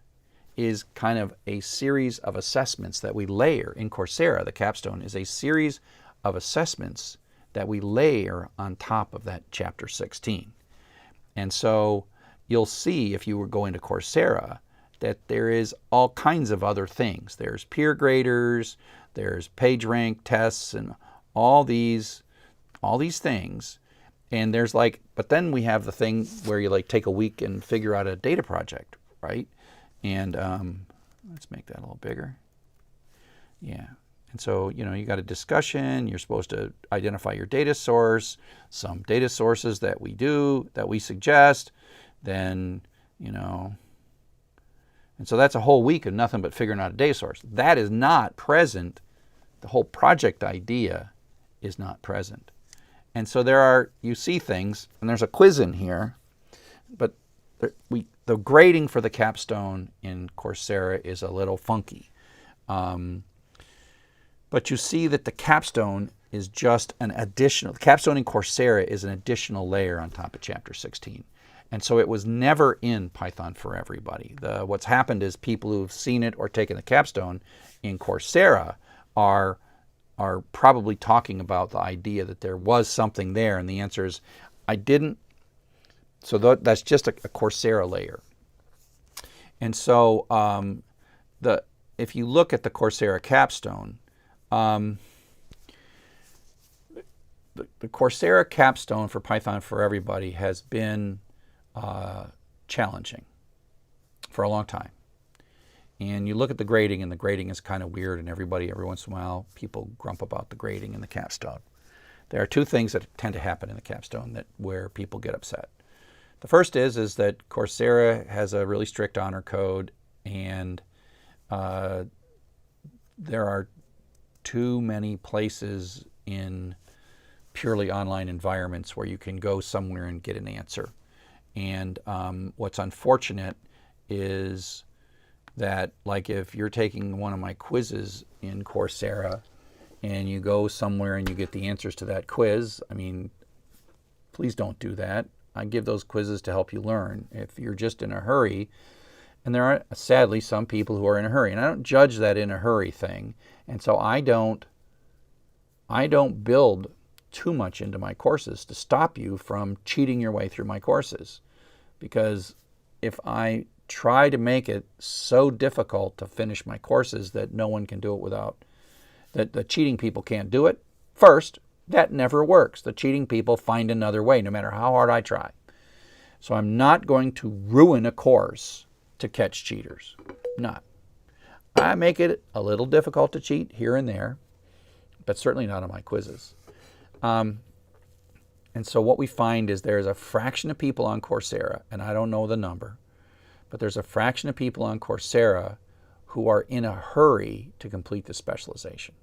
[SPEAKER 1] is kind of a series of assessments that we layer in Coursera. The capstone is a series of assessments that we layer on top of that chapter 16. And so you'll see, if you were going to Coursera, that there is all kinds of other things. There's peer graders, there's PageRank tests, and all these things. And there's like, but then we have the thing where you like take a week and figure out a data project, right? And let's make that a little bigger. Yeah. And so, you got a discussion, you're supposed to identify your data source, some data sources that we suggest, then, and so that's a whole week of nothing but figuring out a data source. That is not present. The whole project idea is not present. And so you see things, and there's a quiz in here, but the grading for the capstone in Coursera is a little funky. But you see that the capstone is just the capstone in Coursera is an additional layer on top of chapter 16. And so it was never in Python for Everybody. What's happened is people who've seen it or taken the capstone in Coursera are probably talking about the idea that there was something there, and the answer is, I didn't. So that's just a Coursera layer. And so if you look at the Coursera capstone, the Coursera capstone for Python for Everybody has been challenging for a long time. And you look at the grading, and the grading is kind of weird, and every once in a while, people grump about the grading in the capstone. There are two things that tend to happen in the capstone where people get upset. The first is that Coursera has a really strict honor code, and there are too many places in purely online environments where you can go somewhere and get an answer. And what's unfortunate is that, like, if you're taking one of my quizzes in Coursera and you go somewhere and you get the answers to that quiz, I mean, please don't do that. I give those quizzes to help you learn. If you're just in a hurry, and there are sadly some people who are in a hurry, and I don't judge that in a hurry thing, and so I don't build too much into my courses to stop you from cheating your way through my courses. Because if I try to make it so difficult to finish my courses that no one can do it without, that the cheating people can't do it, first, that never works. The cheating people find another way, no matter how hard I try. So I'm not going to ruin a course to catch cheaters. Not. I make it a little difficult to cheat here and there, but certainly not on my quizzes. And so what we find is there's a fraction of people on Coursera, and I don't know the number, but there's a fraction of people on Coursera who are in a hurry to complete the specialization.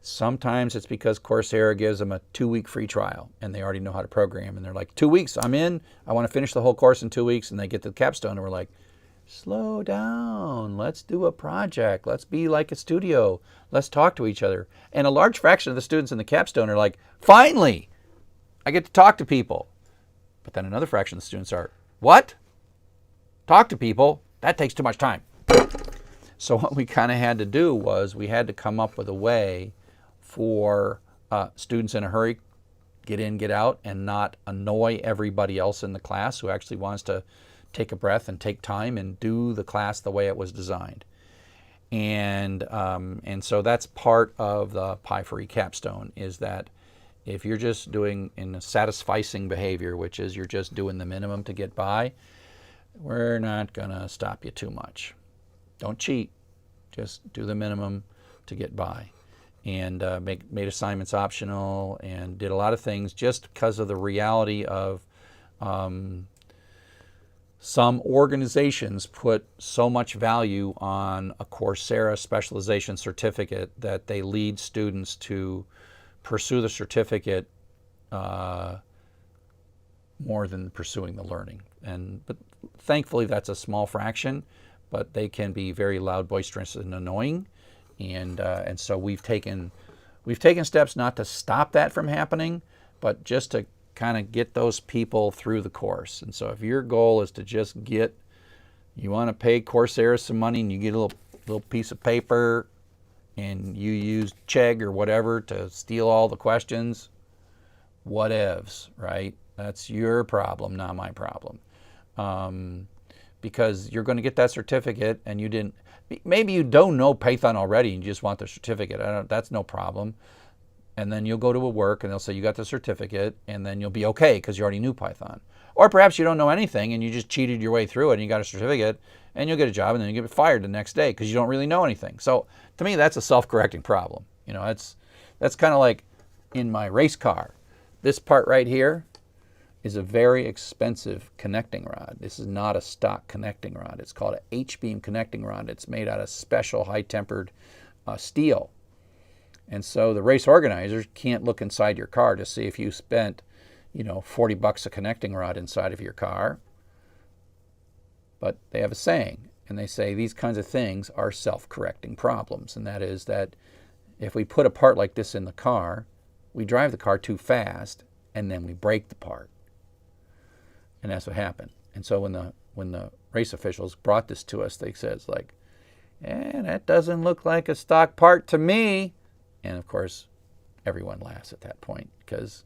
[SPEAKER 1] Sometimes it's because Coursera gives them a 2-week free trial, and they already know how to program, and they're like, 2 weeks, I'm in, I want to finish the whole course in 2 weeks, and they get to the capstone, and we're like, slow down, let's do a project, let's be like a studio, let's talk to each other. And a large fraction of the students in the capstone are like, finally, I get to talk to people. But then another fraction of the students are, what? Talk to people? That takes too much time. So what we kind of had to do was we had to come up with a way for students in a hurry, get in, get out, and not annoy everybody else in the class who actually wants to take a breath and take time and do the class the way it was designed. And so that's part of the Pi for E capstone, is that if you're just doing in a satisficing behavior, which is you're just doing the minimum to get by, we're not going to stop you too much. Don't cheat. Just do the minimum to get by. And made assignments optional and did a lot of things just because of the reality of some organizations put so much value on a Coursera specialization certificate that they lead students to pursue the certificate more than pursuing the learning. But thankfully that's a small fraction, but they can be very loud, boisterous, and annoying. And so we've taken steps not to stop that from happening, but just to kind of get those people through the course. And so if your goal is to just you want to pay Coursera some money and you get a little piece of paper and you use Chegg or whatever to steal all the questions, whatevs, right? That's your problem, not my problem. Because you're going to get that certificate and maybe you don't know Python already and you just want the certificate. That's no problem. And then you'll go to a work and they'll say you got the certificate, and then you'll be okay because you already knew Python. Or perhaps you don't know anything and you just cheated your way through it and you got a certificate, and you'll get a job and then you get fired the next day because you don't really know anything. So to me, that's a self-correcting problem. That's kind of like in my race car. This part right here is a very expensive connecting rod. This is not a stock connecting rod. It's called an H-beam connecting rod. It's made out of special high-tempered steel. And so the race organizers can't look inside your car to see if you spent, $40 a connecting rod inside of your car. But they have a saying, and they say these kinds of things are self-correcting problems. And that is that if we put a part like this in the car, we drive the car too fast, and then we break the part. And that's what happened. And so when the race officials brought this to us, they said, that doesn't look like a stock part to me. And of course, everyone laughs at that point because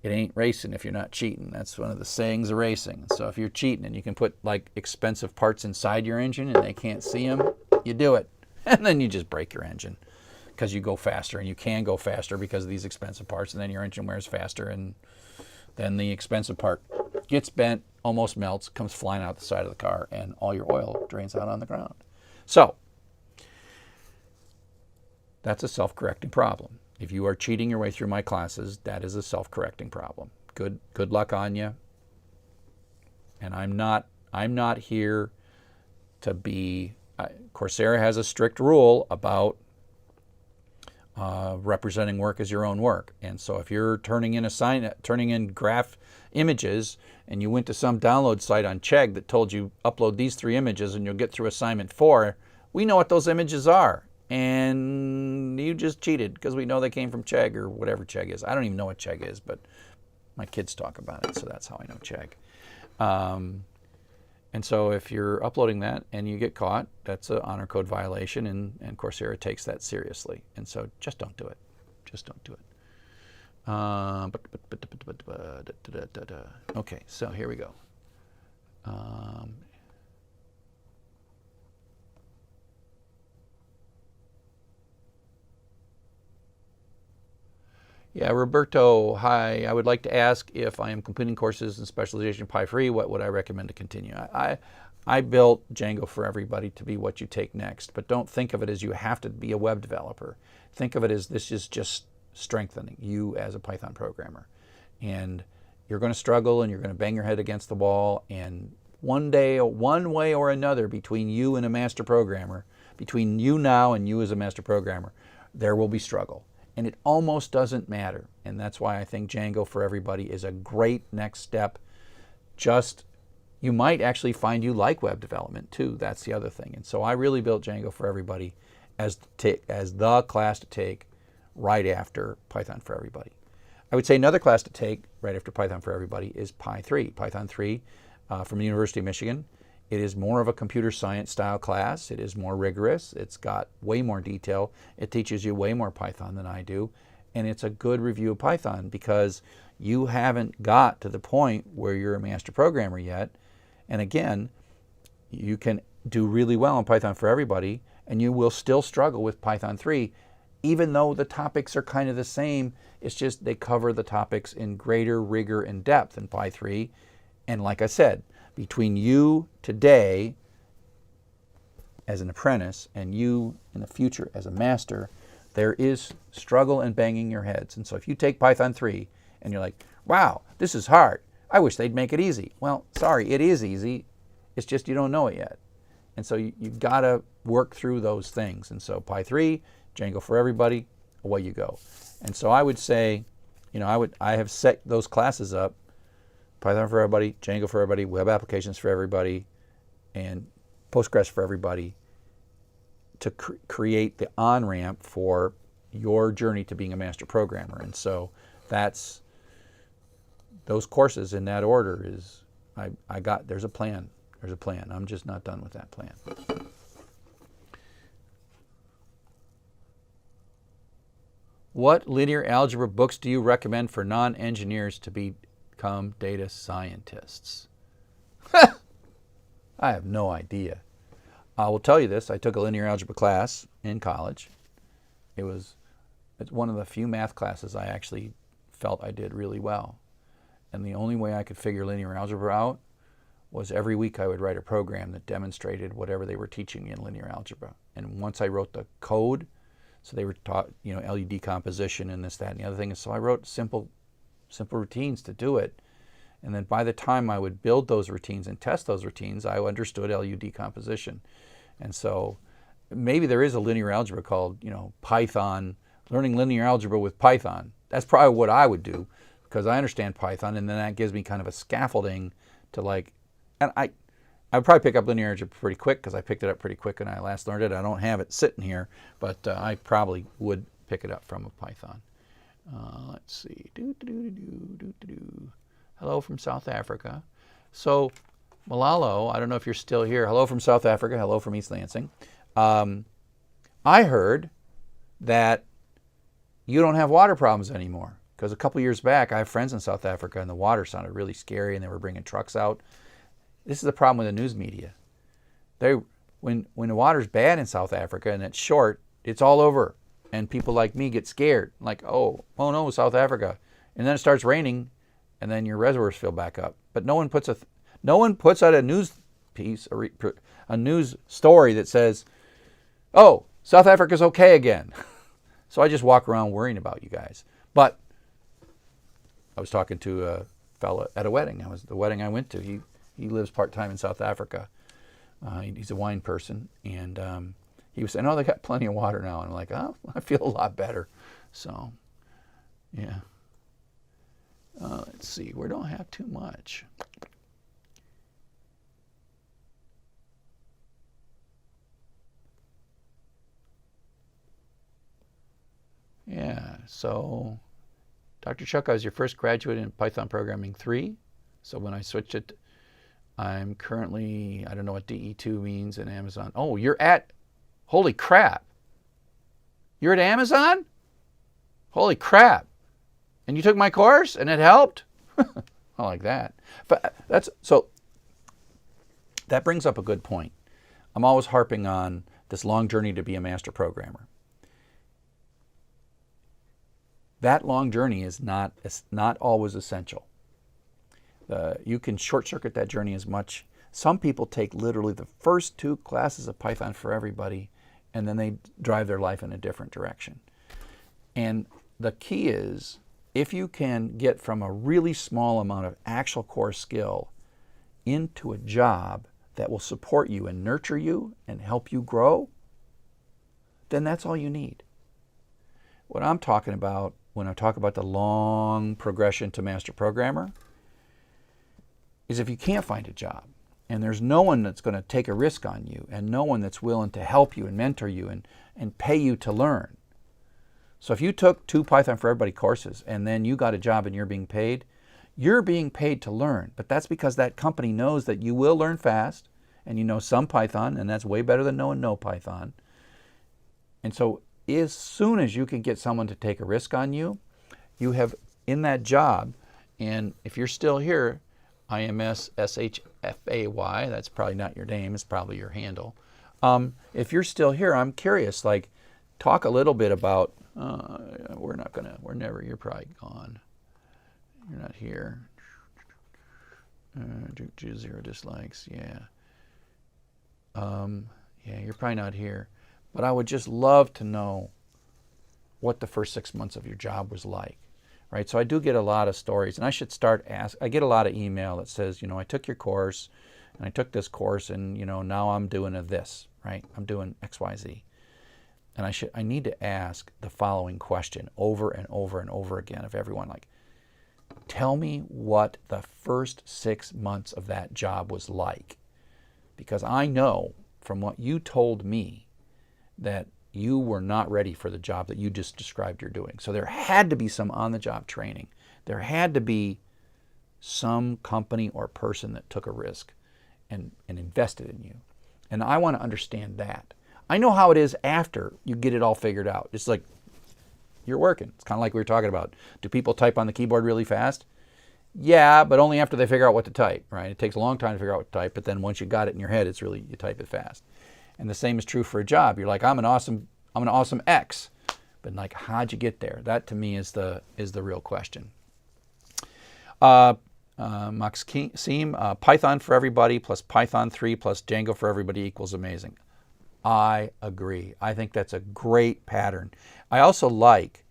[SPEAKER 1] it ain't racing if you're not cheating. That's one of the sayings of racing. So if you're cheating and you can put expensive parts inside your engine and they can't see them, you do it. And then you just break your engine because you go faster, and you can go faster because of these expensive parts, and then your engine wears faster, and then the expensive part gets bent, almost melts, comes flying out the side of the car, and all your oil drains out on the ground. So that's a self-correcting problem. If you are cheating your way through my classes, that is a self-correcting problem. Good luck on you. And I'm not here to be. Coursera has a strict rule about representing work as your own work. And so if you're turning in graph images, and you went to some download site on Chegg that told you upload these 3 images and you'll get through assignment 4, we know what those images are. And you just cheated because we know they came from Chegg or whatever Chegg is. I don't even know what Chegg is, but my kids talk about it, so that's how I know Chegg. And so if you're uploading that and you get caught, that's an honor code violation, and Coursera takes that seriously. And so just don't do it. Just don't do it. Okay, so here we go. Yeah, Roberto, hi. I would like to ask if I am completing courses in specialization Pi for E, what would I recommend to continue? I built Django for Everybody to be what you take next, but don't think of it as you have to be a web developer. Think of it as this is just strengthening you as a Python programmer. And you're going to struggle and you're going to bang your head against the wall, and one day, one way or another, between you and a master programmer, between you now and you as a master programmer, there will be struggle. And it almost doesn't matter. And that's why I think Django for Everybody is a great next step. You might actually find you like web development too. That's the other thing. And so I really built Django for Everybody as the class to take right after Python for Everybody. I would say another class to take right after Python for Everybody is Pi 3. Python 3 from the University of Michigan. It is more of a computer science style class. It is more rigorous. It's got way more detail. It teaches you way more Python than I do. And it's a good review of Python because you haven't got to the point where you're a master programmer yet. And again, you can do really well in Python for Everybody, and you will still struggle with Python 3, even though the topics are kind of the same. It's just they cover the topics in greater rigor and depth in Py 3. And like I said, between you today as an apprentice and you in the future as a master, there is struggle and banging your heads. And so if you take Python 3 and you're like, wow, this is hard, I wish they'd make it easy. Well, sorry, it is easy. It's just you don't know it yet. And so you've got to work through those things. And so Py 3, Django for Everybody, away you go. And so I would say, I have set those classes up: Python for Everybody, Django for Everybody, Web Applications for Everybody, and Postgres for Everybody, to create the on-ramp for your journey to being a master programmer. And so that's those courses in that order. Is there's a plan. There's a plan. I'm just not done with that plan. What linear algebra books do you recommend for non-engineers to become data scientists? I have no idea. I will tell you this. I took a linear algebra class in college. It's one of the few math classes I actually felt I did really well. And the only way I could figure linear algebra out was every week I would write a program that demonstrated whatever they were teaching me in linear algebra. And once I wrote the code, so they were taught, LU decomposition and this, that, and the other thing. And so I wrote simple routines to do it. And then by the time I would build those routines and test those routines, I understood LU decomposition. And so maybe there is a linear algebra called, Python, learning linear algebra with Python. That's probably what I would do, because I understand Python, and then that gives me kind of a scaffolding to and I would probably pick up linear algebra pretty quick, because I picked it up pretty quick when I last learned it. I don't have it sitting here, but I probably would pick it up from a Python. Let's see. Hello from South Africa. So Malalo, I don't know if you're still here. Hello from South Africa. Hello from East Lansing. I heard that you don't have water problems anymore, because a couple years back I have friends in South Africa and the water sounded really scary and they were bringing trucks out. This is the problem with the news media. When the water's bad in South Africa and it's short, it's all over, and people like me get scared, like, oh no, South Africa, and then it starts raining, and then your reservoirs fill back up. But no one puts out a news piece, a news story that says, oh, South Africa's okay again. So I just walk around worrying about you guys. But I was talking to a fella at a wedding. The wedding I went to. He lives part-time in South Africa. He's a wine person, and he was saying, oh, they got plenty of water now. And I'm like, oh, I feel a lot better. So, yeah. Let's see. We don't have too much. Yeah, so Dr. Chuck, I was your first graduate in Python Programming 3. So when I switched it, I'm currently, I don't know what DE2 means in Amazon. Oh, holy crap. You're at Amazon? Holy crap. And you took my course and it helped? I like that. But that brings up a good point. I'm always harping on this long journey to be a master programmer. That long journey is not always essential. You can short-circuit that journey as much. Some people take literally the first 2 classes of Python for Everybody, and then they drive their life in a different direction. And the key is, if you can get from a really small amount of actual core skill into a job that will support you and nurture you and help you grow, then that's all you need. What I'm talking about when I talk about the long progression to master programmer is if you can't find a job and there's no one that's going to take a risk on you and no one that's willing to help you and mentor you and pay you to learn. So if you took 2 Python for Everybody courses and then you got a job and you're being paid to learn. But that's because that company knows that you will learn fast and you know some Python, and that's way better than knowing no Python. And so as soon as you can get someone to take a risk on you, you have in that job, and if you're still here, IMSSHFAY. That's probably not your name. It's probably your handle. If you're still here, I'm curious. Like, talk a little bit about. You're probably gone. You're not here. 0 dislikes. Yeah. Yeah, you're probably not here. But I would just love to know what the first 6 months of your job was like. Right, so I do get a lot of stories, and I should start I get a lot of email that says, I took your course, and I took this course, and now I'm doing this, right? I'm doing X, Y, Z, and I need to ask the following question over and over and over again of everyone, like, tell me what the first 6 months of that job was like, because I know from what you told me that you were not ready for the job that you just described you're doing. So there had to be some on-the-job training. There had to be some company or person that took a risk and invested in you. And I want to understand that. I know how it is after you get it all figured out. It's like you're working. It's kind of like we were talking about. Do people type on the keyboard really fast? Yeah, but only after they figure out what to type, right? It takes a long time to figure out what to type, but then once you got it in your head, you type it fast. And the same is true for a job. You're like, I'm an awesome X, but like, how'd you get there? That to me is the real question. Maxime, Python for everybody plus Python 3 plus Django for everybody equals amazing. I agree. I think that's a great pattern. I also like,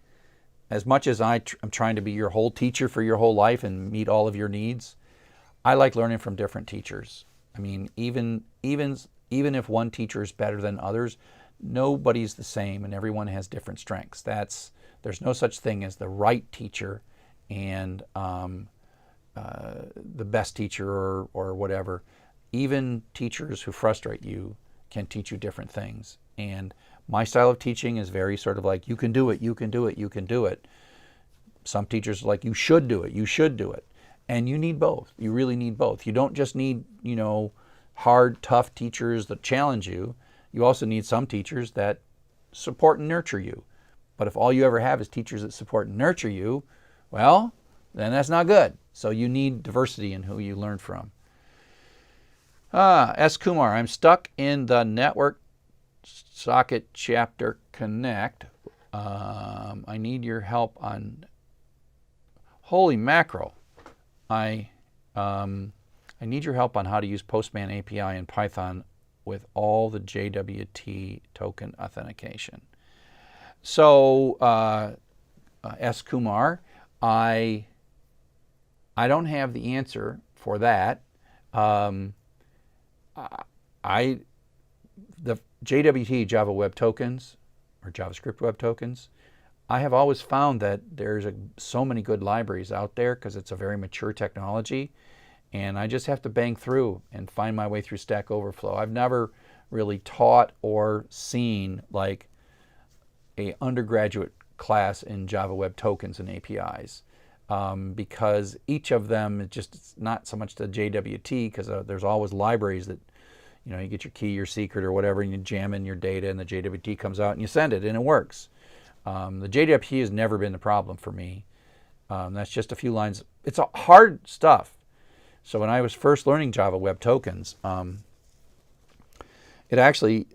[SPEAKER 1] as much as I'm trying to be your whole teacher for your whole life and meet all of your needs, I like learning from different teachers. I mean, even if one teacher is better than others, nobody's the same and everyone has different strengths. There's no such thing as the right teacher and the best teacher or whatever. Even teachers who frustrate you can teach you different things. And my style of teaching is very sort of like, you can do it, you can do it, you can do it. Some teachers are like, you should do it, you should do it. And you need both. You really need both. You don't just need, hard, tough teachers that challenge you. You also need some teachers that support and nurture you. But if all you ever have is teachers that support and nurture you, well, then that's not good. So you need diversity in who you learn from. S. Kumar, I'm stuck in the network socket chapter connect. I need your help on, holy mackerel. I need your help on how to use Postman API in Python with all the JWT token authentication. So, S. Kumar, I don't have the answer for that. The JWT Java Web Tokens or JavaScript Web Tokens, I have always found that there's so many good libraries out there because it's a very mature technology, and I just have to bang through and find my way through Stack Overflow. I've never really taught or seen like a undergraduate class in Java Web Tokens and APIs. Because each of them is just not so much the JWT, because there's always libraries that, you get your key, your secret, or whatever, and you jam in your data, and the JWT comes out, and you send it, and it works. The JWT has never been the problem for me. That's just a few lines. It's a hard stuff. So when I was first learning Java Web Tokens, it actually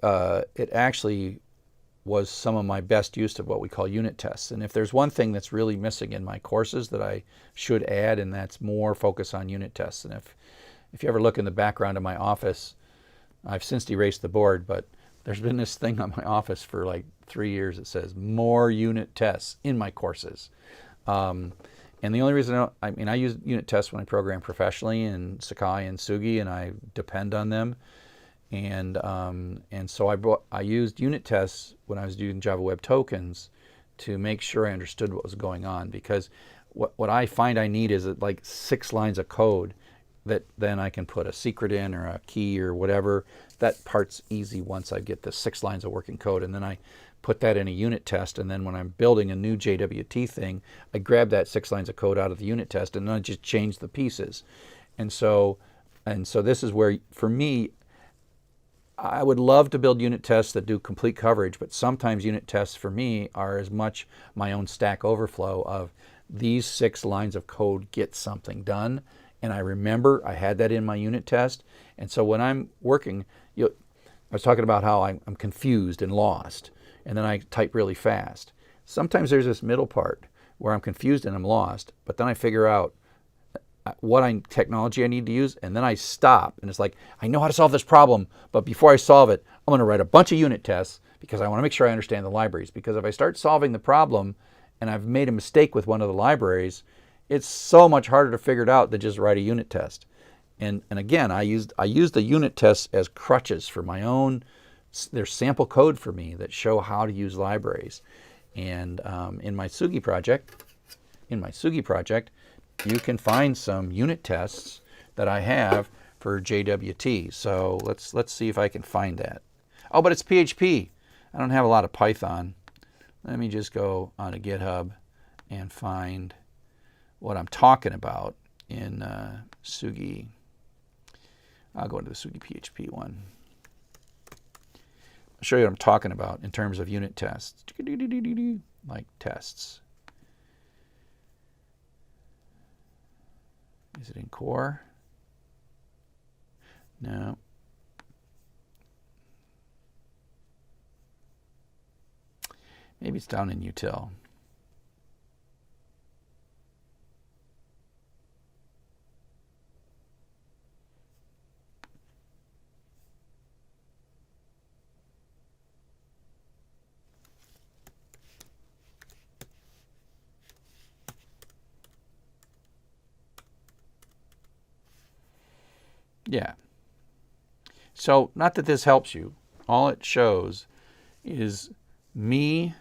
[SPEAKER 1] was some of my best use of what we call unit tests. And if there's one thing that's really missing in my courses that I should add, and that's more focus on unit tests. And if you ever look in the background of my office, I've since erased the board, but there's been this thing on my office for like 3 years that says more unit tests in my courses. And the only reason I use unit tests when I program professionally in Sakai and Sugi, and I depend on them. And so I used unit tests when I was doing Java Web Tokens to make sure I understood what was going on, because what I find I need is like 6 lines of code that then I can put a secret in or a key or whatever. That part's easy once I get the 6 lines of working code, and then I put that in a unit test, and then when I'm building a new JWT thing, I grab that 6 lines of code out of the unit test, and then I just change the pieces. And so this is where, for me, I would love to build unit tests that do complete coverage, but sometimes unit tests for me are as much my own Stack Overflow of these 6 lines of code get something done, And I remember I had that in my unit test. And so when I'm working, I was talking about how I'm confused and lost, and then I type really fast. Sometimes there's this middle part where I'm confused and I'm lost, but then I figure out what technology I need to use, and then I stop, and it's like, I know how to solve this problem, but before I solve it, I'm going to write a bunch of unit tests because I want to make sure I understand the libraries. Because if I start solving the problem and I've made a mistake with one of the libraries, it's so much harder to figure it out than just write a unit test. And again, I used the unit tests as crutches for my own. There's sample code for me that show how to use libraries. And in my Sugi project, you can find some unit tests that I have for JWT. So let's see if I can find that. Oh, but it's PHP. I don't have a lot of Python. Let me just go onto GitHub and find what I'm talking about in Sugi. I'll go into the Sugi PHP one. I'll show you what I'm talking about in terms of unit tests. Like tests. Is it in core? No. Maybe it's down in util. Yeah. So, not that this helps you. All it shows is me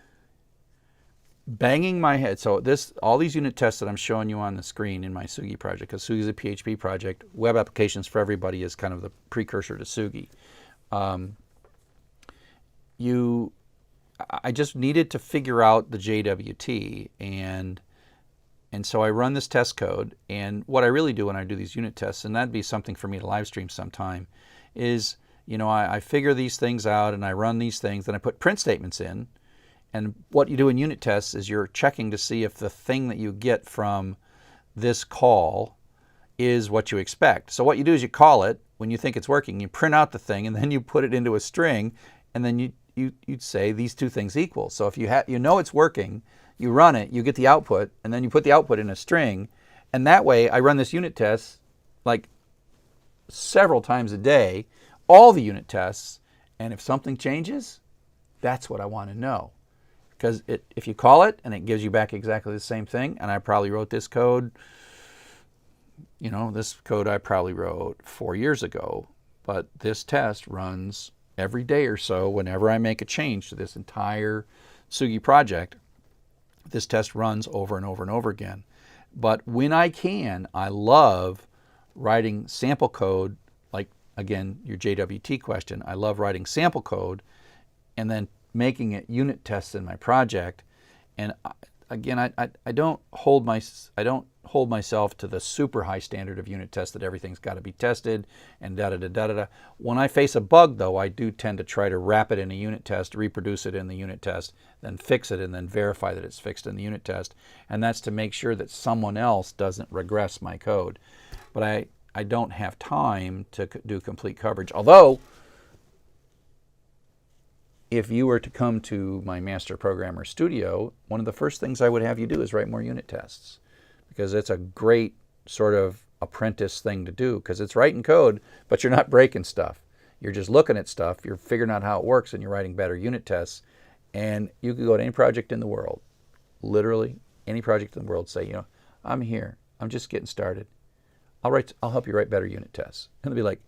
[SPEAKER 1] banging my head. So all these unit tests that I'm showing you on the screen in my Sugi project, because Sugi is a PHP project, Web Applications for Everybody is kind of the precursor to Sugi. I just needed to figure out the JWT, and so I run this test code, and what I really do when I do these unit tests, and that'd be something for me to live stream sometime, is, I figure these things out and I run these things, then I put print statements in, and what you do in unit tests is you're checking to see if the thing that you get from this call is what you expect. So what you do is you call it when you think it's working, you print out the thing, and then you put it into a string, and then you'd say these two things equal. So if you know it's working, you run it, you get the output, and then you put the output in a string, and that way I run this unit test like several times a day, all the unit tests, and if something changes, that's what I want to know. Because if you call it and it gives you back exactly the same thing, and I probably wrote this code, this code I probably wrote 4 years ago, but this test runs every day or so whenever I make a change to this entire Sugi project. This test runs over and over and over again. But when I can, I love writing sample code, like, again, your JWT question. I love writing sample code and then making it unit tests in my project. And again, I don't hold myself to the super high standard of unit tests that everything's got to be tested and da-da-da-da-da. When I face a bug, though, I do tend to try to wrap it in a unit test, reproduce it in the unit test, then fix it, and then verify that it's fixed in the unit test. And that's to make sure that someone else doesn't regress my code. But I don't have time to do complete coverage. Although, if you were to come to my Master Programmer Studio, one of the first things I would have you do is write more unit tests, because it's a great sort of apprentice thing to do, because it's writing code, but you're not breaking stuff. You're just looking at stuff, you're figuring out how it works, and you're writing better unit tests. And you could go to any project in the world, literally any project in the world, say, I'm here, I'm just getting started. I'll help you write better unit tests. And they'll be like,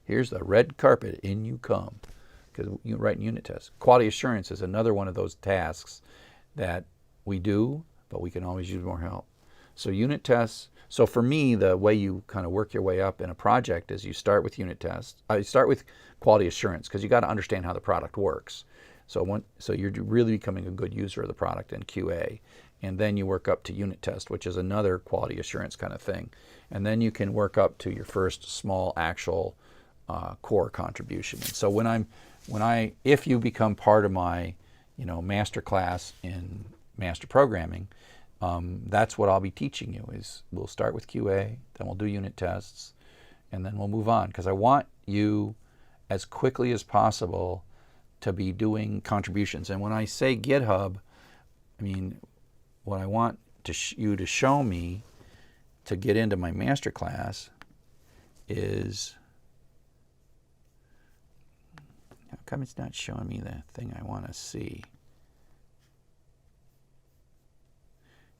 [SPEAKER 1] here's the red carpet, in you come. Because you write unit tests. Quality assurance is another one of those tasks that we do, but we can always use more help. So unit tests. So for me, the way you kind of work your way up in a project is you start with unit tests. You start with quality assurance, because you got to understand how the product works. So you're really becoming a good user of the product in QA. And then you work up to unit test, which is another quality assurance kind of thing. And then you can work up to your first small actual core contribution. And so if you become part of my master class in master programming, That's what I'll be teaching you. Is we'll start with QA, then we'll do unit tests, and then we'll move on, because I want you as quickly as possible to be doing contributions. And when I say GitHub, I mean what I want you to show me to get into my masterclass is, how come it's not showing me the thing I want to see?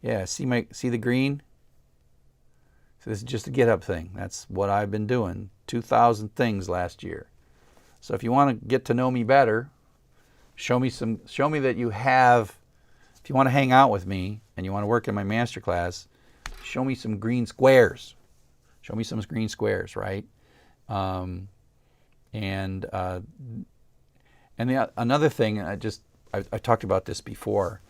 [SPEAKER 1] Yeah, see the green? So this is just a GitHub thing. That's what I've been doing. 2,000 things last year. So if you want to get to know me better, show me that you have, if you want to hang out with me and you want to work in my masterclass, show me some green squares. Show me some green squares, right? Another thing, I talked about this before.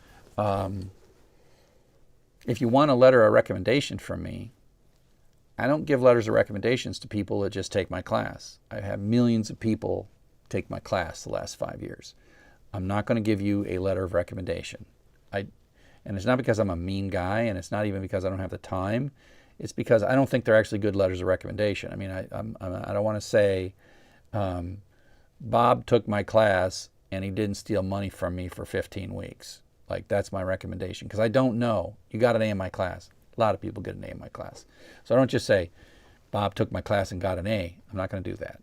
[SPEAKER 1] If you want a letter of recommendation from me, I don't give letters of recommendations to people that just take my class. I have millions of people take my class the last 5 years. I'm not going to give you a letter of recommendation. And it's not because I'm a mean guy, and it's not even because I don't have the time. It's because I don't think they're actually good letters of recommendation. I mean, I don't want to say, Bob took my class and he didn't steal money from me for 15 weeks. Like, that's my recommendation, because I don't know. You got an A in my class. A lot of people get an A in my class. So I don't just say, Bob took my class and got an A. I'm not going to do that.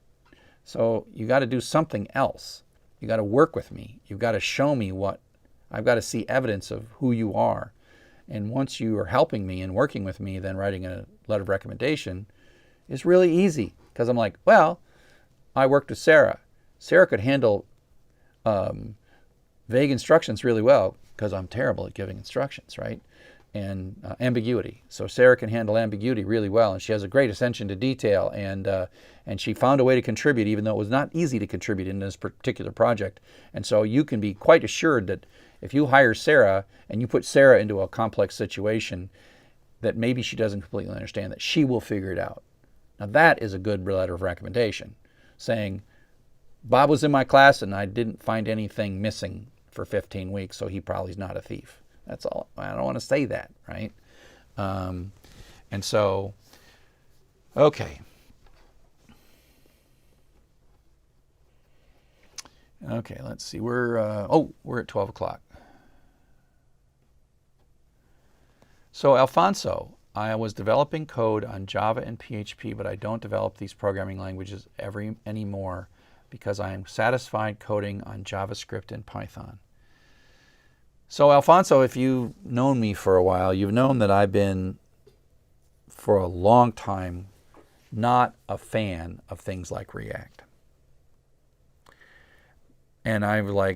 [SPEAKER 1] So you got to do something else. You got to work with me. You've got to show me what, I've got to see evidence of who you are. And once you are helping me and working with me, then writing a letter of recommendation is really easy, because I'm like, well, I worked with Sarah. Sarah could handle vague instructions really well, because I'm terrible at giving instructions, right? And ambiguity. So Sarah can handle ambiguity really well, and she has a great attention to detail, and she found a way to contribute, even though it was not easy to contribute in this particular project. And so you can be quite assured that if you hire Sarah and you put Sarah into a complex situation that maybe she doesn't completely understand, that she will figure it out. Now that is a good letter of recommendation, saying, Bob was in my class and I didn't find anything missing for 15 weeks, so he probably is not a thief. That's all. I don't want to say that, right? And so, okay. Okay, let's see. We're at 12 o'clock. So Alfonso, I was developing code on Java and PHP, but I don't develop these programming languages anymore because I am satisfied coding on JavaScript and Python. So Alfonso, if you've known me for a while, you've known that I've been, for a long time, not a fan of things like React. And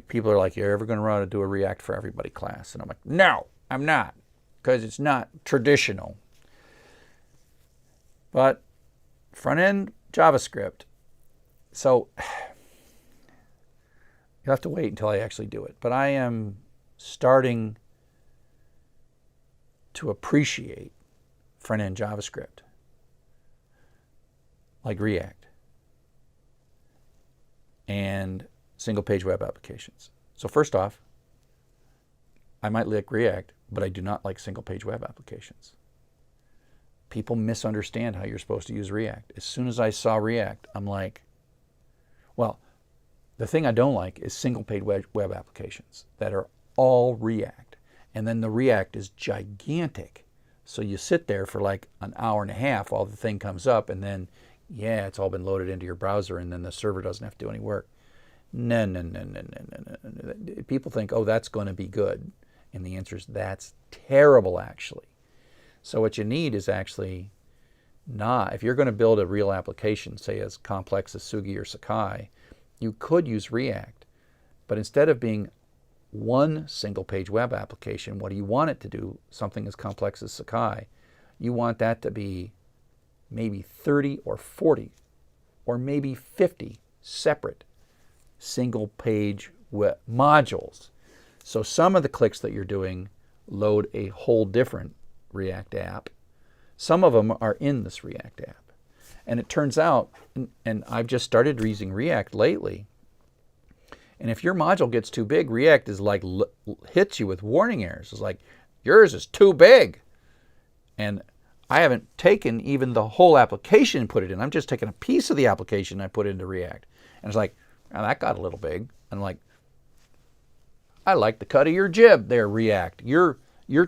[SPEAKER 1] people are like, you're ever going to run to do a React for Everybody class? And I'm like, no, I'm not, because it's not traditional. But front-end JavaScript, so you'll have to wait until I actually do it. But I am starting to appreciate front-end JavaScript, like React, and single-page web applications. So first off, I might like React, but I do not like single-page web applications. People misunderstand how you're supposed to use React. As soon as I saw React, I'm like, well, the thing I don't like is single-page web applications that are all React. And then the React is gigantic. So you sit there for like an hour and a half while the thing comes up, and then, yeah, it's all been loaded into your browser, and then the server doesn't have to do any work. No. People think, oh, that's going to be good. And the answer is that's terrible, actually. So what you need is actually not, if you're going to build a real application, say as complex as Sugi or Sakai, you could use React. But instead of being one single-page web application, what do you want it to do? Something as complex as Sakai. You want that to be maybe 30 or 40 or maybe 50 separate single-page web modules. So some of the clicks that you're doing load a whole different React app. Some of them are in this React app. And it turns out, and I've just started using React lately, and if your module gets too big, React is like hits you with warning errors. It's like, yours is too big. And I haven't taken even the whole application and put it in. I'm just taking a piece of the application and I put it into React. And it's like, oh, that got a little big. And I'm like, I like the cut of your jib there, React. You're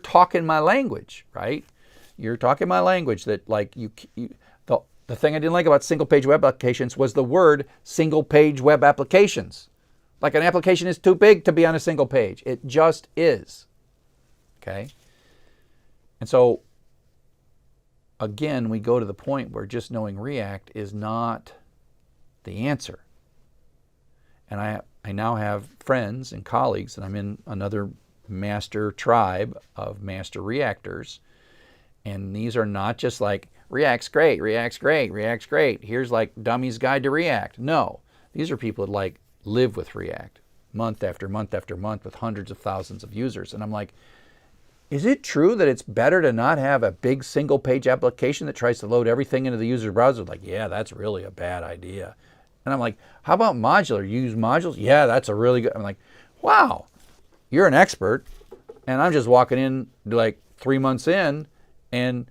[SPEAKER 1] talking my language, right? You're talking my language that like the thing I didn't like about single page web applications was the word single page web applications. Like an application is too big to be on a single page. It just is. Okay? And so again, we go to the point where just knowing React is not the answer. And I now have friends and colleagues, and I'm in another master tribe of master Reactors. And these are not just like, React's great, React's great, React's great. Here's like Dummy's Guide to React. No, these are people that like live with React month after month after month with hundreds of thousands of users. And I'm like, is it true that it's better to not have a big single page application that tries to load everything into the user browser? Like, yeah, that's really a bad idea. And I'm like, how about modular? You use modules? Yeah, that's a really good. I'm like, wow, you're an expert. And I'm just walking in like 3 months in, and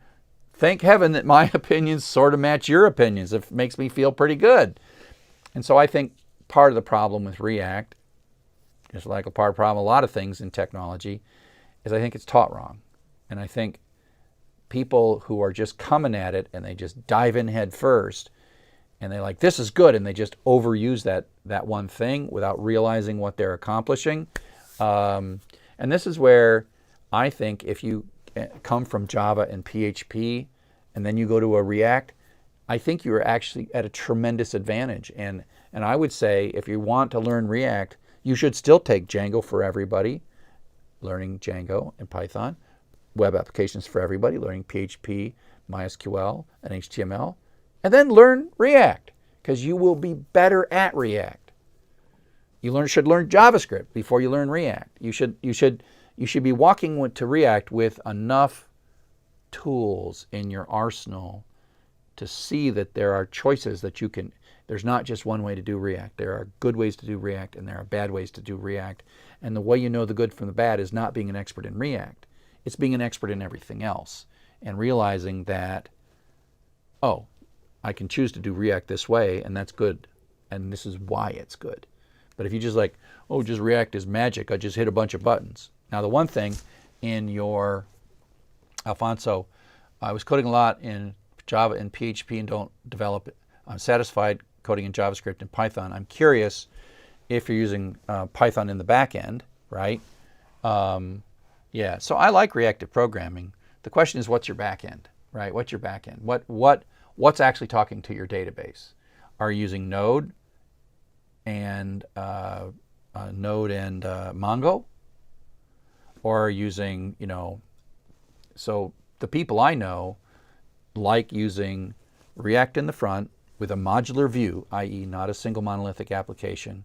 [SPEAKER 1] thank heaven that my opinions sort of match your opinions. It makes me feel pretty good. And so I think part of the problem with React, just like a part of the problem, a lot of things in technology, is I think it's taught wrong. And I think people who are just coming at it and they just dive in head first and they're like, this is good, and they just overuse that one thing without realizing what they're accomplishing. And this is where I think if you come from Java and PHP and then you go to a React, I think you're actually at a tremendous advantage. And I would say if you want to learn React, you should still take Django for Everybody, learning Django and Python, web applications for everybody, learning PHP, MySQL, and HTML, and then learn React, because you will be better at React. You should learn JavaScript before you learn React. You should be walking to React with enough tools in your arsenal to see that there are choices that you can. There's not just one way to do React. There are good ways to do React, and there are bad ways to do React. And the way you know the good from the bad is not being an expert in React. It's being an expert in everything else and realizing that, oh, I can choose to do React this way, and that's good, and this is why it's good. But if you just like, oh, just React is magic, I just hit a bunch of buttons. Now, the one thing in your, Alfonso, I was coding a lot in Java and PHP and don't develop it. I'm satisfied coding in JavaScript and Python. I'm curious if you're using Python in the back end, right? Yeah, so I like reactive programming. The question is, what's your back end, right? What's your back end? What's actually talking to your database? Are you using Node and Mongo? Or are you using, so the people I know like using React in the front with a modular view, i.e. not a single monolithic application,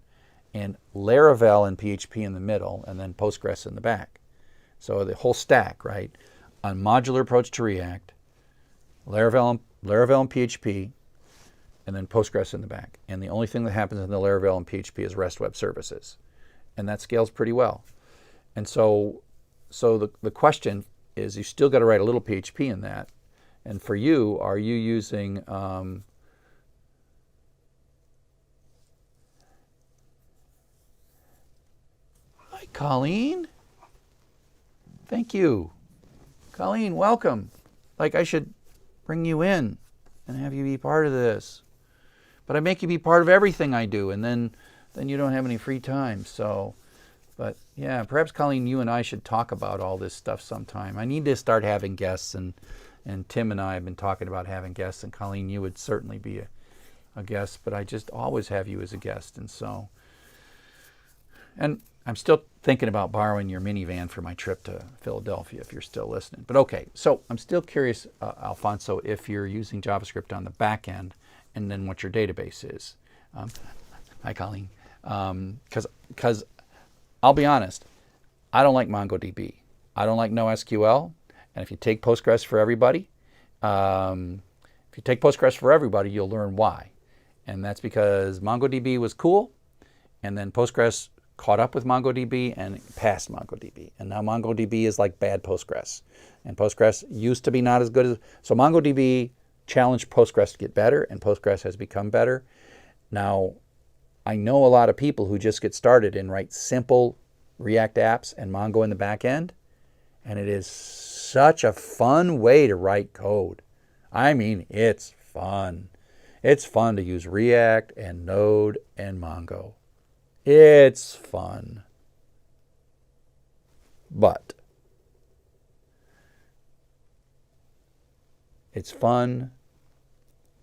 [SPEAKER 1] and Laravel and PHP in the middle, and then Postgres in the back. So the whole stack, right? A modular approach to React, Laravel and PHP, and then Postgres in the back. And the only thing that happens in the Laravel and PHP is REST web services. And that scales pretty well. And so the question is, you still got to write a little PHP in that. And for you, are you using hi, Colleen. Thank you. Colleen, welcome. Like, I should bring you in and have you be part of this. But I make you be part of everything I do, and then you don't have any free time. So, but yeah, perhaps, Colleen, you and I should talk about all this stuff sometime. I need to start having guests, and Tim and I have been talking about having guests, and Colleen, you would certainly be a guest, but I just always have you as a guest. And so, and I'm still thinking about borrowing your minivan for my trip to Philadelphia, if you're still listening. But okay, so I'm still curious, Alfonso, if you're using JavaScript on the back end, and then what your database is. Hi, Colleen. Because I'll be honest, I don't like MongoDB. I don't like NoSQL. And if you take Postgres for everybody, you'll learn why. And that's because MongoDB was cool, and then Postgres caught up with MongoDB and passed MongoDB. And now MongoDB is like bad Postgres. And Postgres used to be not as good as... So MongoDB challenged Postgres to get better, and Postgres has become better. Now, I know a lot of people who just get started and write simple React apps and Mongo in the back end, and it is such a fun way to write code. I mean, it's fun. It's fun to use React and Node and Mongo. It's fun. But it's fun,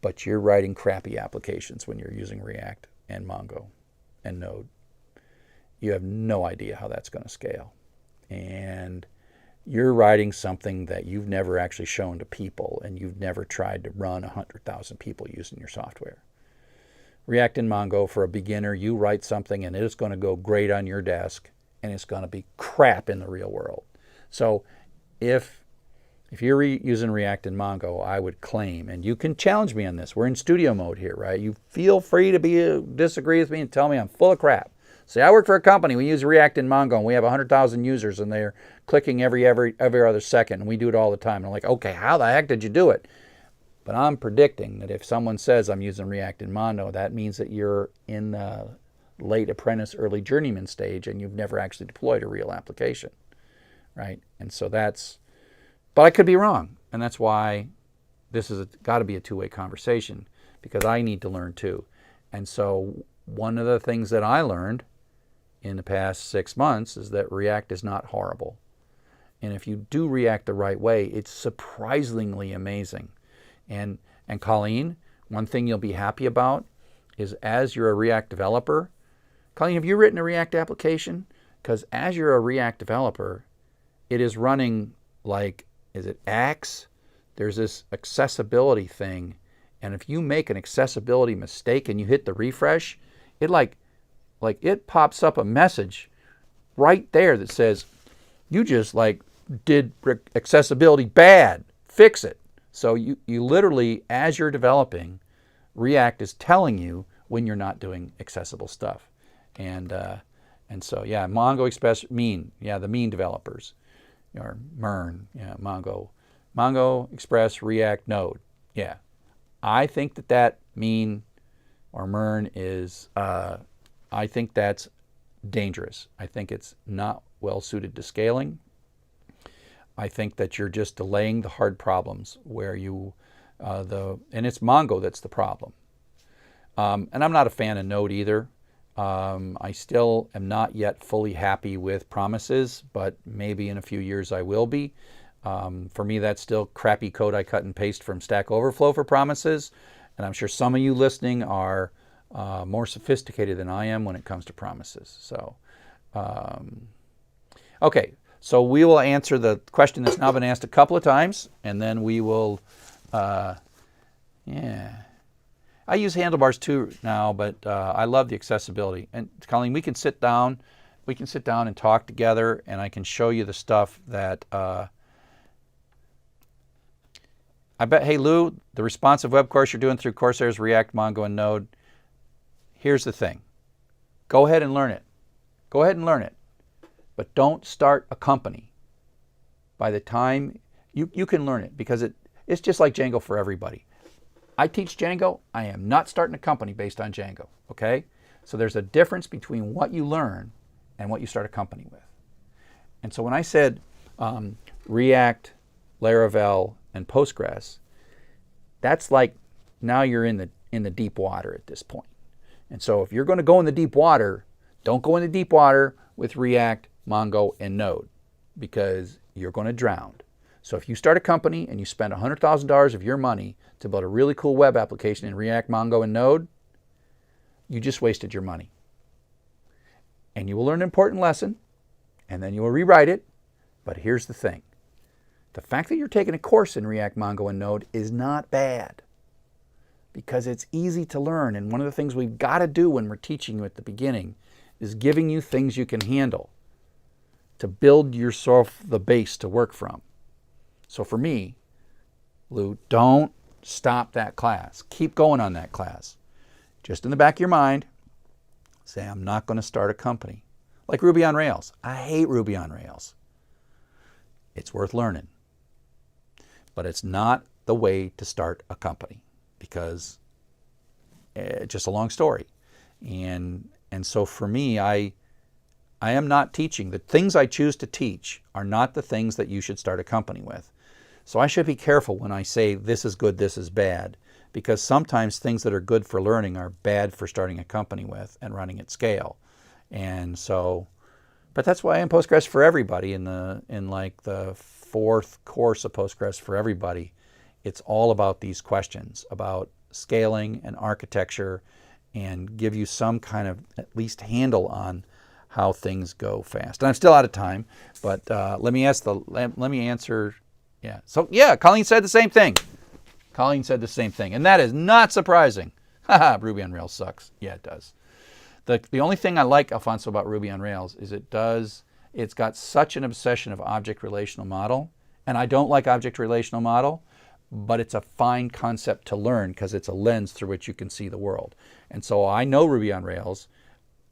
[SPEAKER 1] but you're writing crappy applications when you're using React and Mongo and Node. You have no idea how that's going to scale. And you're writing something that you've never actually shown to people, and you've never tried to run 100,000 people using your software. React and Mongo, for a beginner, you write something and it's going to go great on your desk, and it's going to be crap in the real world. So if you're using React and Mongo, I would claim, and you can challenge me on this, we're in studio mode here, right? You feel free to disagree with me and tell me I'm full of crap. Say, I work for a company, we use React and Mongo, and we have 100,000 users, and they're clicking every other second, and we do it all the time. And I'm like, okay, how the heck did you do it? But I'm predicting that if someone says I'm using React and Mongo, that means that you're in the late apprentice, early journeyman stage, and you've never actually deployed a real application, right? And so that's, but I could be wrong, and that's why this has got to be a two-way conversation, because I need to learn too. And so one of the things that I learned in the past 6 months is that React is not horrible. And if you do React the right way, it's surprisingly amazing. And Colleen, one thing you'll be happy about is as you're a React developer, Colleen, have you written a React application? Because as you're a React developer, it is running like, is it Axe? There's this accessibility thing. And if you make an accessibility mistake and you hit the refresh, it it pops up a message right there that says, you just did accessibility bad, fix it. So you literally, as you're developing, React is telling you when you're not doing accessible stuff. And so, yeah, Mongo Express mean, yeah, the mean developers, or MERN, yeah, Mongo Express, React, Node, yeah. I think that mean or MERN is, I think that's dangerous. I think it's not well suited to scaling. I think that you're just delaying the hard problems where you, and it's Mongo that's the problem. And I'm not a fan of Node either. I still am not yet fully happy with promises, but maybe in a few years I will be. For me, that's still crappy code I cut and paste from Stack Overflow for promises. And I'm sure some of you listening are more sophisticated than I am when it comes to promises. So, okay. So we will answer the question that's now been asked a couple of times, and then we will, yeah. I use handlebars too now, but I love the accessibility. And Colleen, we can sit down and talk together, and I can show you the stuff that, I bet, hey Lou, the responsive web course you're doing through Coursera's React, Mongo, and Node, here's the thing. Go ahead and learn it. Go ahead and learn it. But don't start a company. By the time you can learn it, because it's just like Django for everybody. I teach Django. I am not starting a company based on Django. Okay? So there's a difference between what you learn and what you start a company with. And so when I said React, Laravel, and Postgres, that's like now you're in the deep water at this point. And so if you're going to go in the deep water, don't go in the deep water with React, Mongo, and Node, because you're going to drown. So if you start a company and you spend $100,000 of your money to build a really cool web application in React, Mongo, and Node, you just wasted your money. And you will learn an important lesson, and then you will rewrite it. But here's the thing. The fact that you're taking a course in React, Mongo, and Node is not bad, because it's easy to learn. And one of the things we've got to do when we're teaching you at the beginning is giving you things you can handle to build yourself the base to work from. So for me, Lou, don't stop that class. Keep going on that class. Just in the back of your mind, say, I'm not going to start a company. Like Ruby on Rails. I hate Ruby on Rails. It's worth learning. But it's not the way to start a company, because it's just a long story. And so for me, I am not teaching. The things I choose to teach are not the things that you should start a company with. So I should be careful when I say this is good, this is bad, because sometimes things that are good for learning are bad for starting a company with and running at scale. And so, but that's why I'm Postgres for Everybody in like the 4th course of Postgres for Everybody. It's all about these questions about scaling and architecture, and give you some kind of at least handle on how things go fast. And I'm still out of time, but let me answer. Yeah. So yeah, Colleen said the same thing. And that is not surprising. Haha, Ruby on Rails sucks. Yeah, it does. The only thing I like, Alfonso, about Ruby on Rails is it's got such an obsession of object relational model, and I don't like object relational model, but it's a fine concept to learn because it's a lens through which you can see the world. And so I know Ruby on Rails.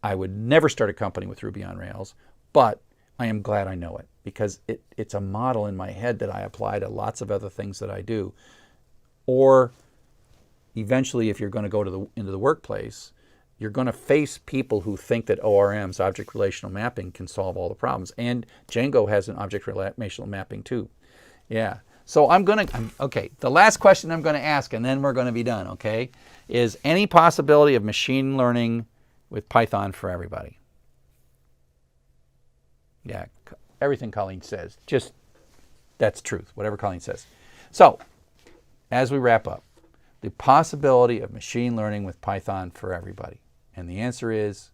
[SPEAKER 1] I would never start a company with Ruby on Rails, but I am glad I know it, because it's a model in my head that I apply to lots of other things that I do. Or eventually, if you're going to go into the workplace, you're going to face people who think that ORMs, object relational mapping, can solve all the problems. And Django has an object relational mapping too. Yeah. So okay, the last question I'm going to ask, and then we're going to be done, okay, is any possibility of machine learning with Python for everybody? Yeah, everything Colleen says, just, that's truth, whatever Colleen says. So, as we wrap up, the possibility of machine learning with Python for everybody. And the answer is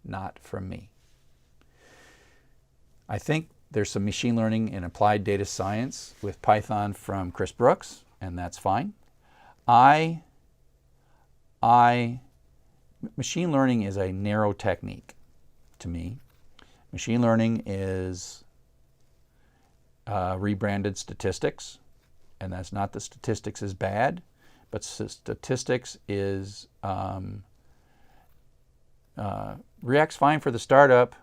[SPEAKER 1] not from me. I think there's some machine learning in applied data science with Python from Chris Brooks, and that's fine. Machine learning is a narrow technique to me. Machine learning is rebranded statistics, and that's not that statistics is bad, but statistics is React's fine for the startup.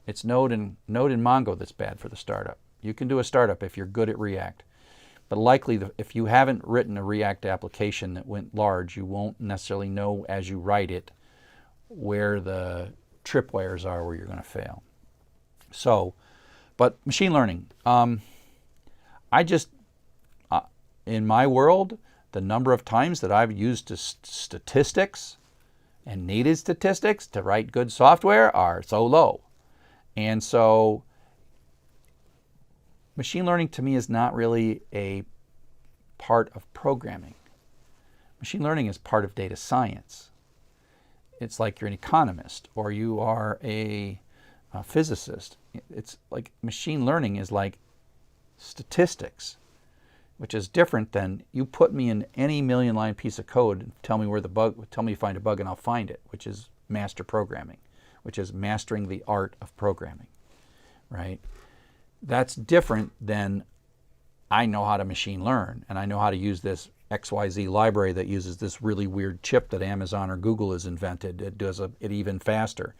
[SPEAKER 1] It's Node and Mongo that's bad for the startup. You can do a startup if you're good at React. But likely, if you haven't written a React application that went large, you won't necessarily know as you write it where the tripwires are where you're going to fail. So, but machine learning. In my world, the number of times that I've used statistics and needed statistics to write good software are so low. And so machine learning to me is not really a part of programming. Machine learning is part of data science. It's like you're an economist or you are a physicist. It's like machine learning is like statistics, which is different than you put me in any million-line piece of code and tell me to find a bug and I'll find it, which is master programming, which is mastering the art of programming, right? That's different than I know how to machine learn and I know how to use this XYZ library that uses this really weird chip that Amazon or Google has invented. It does it even faster.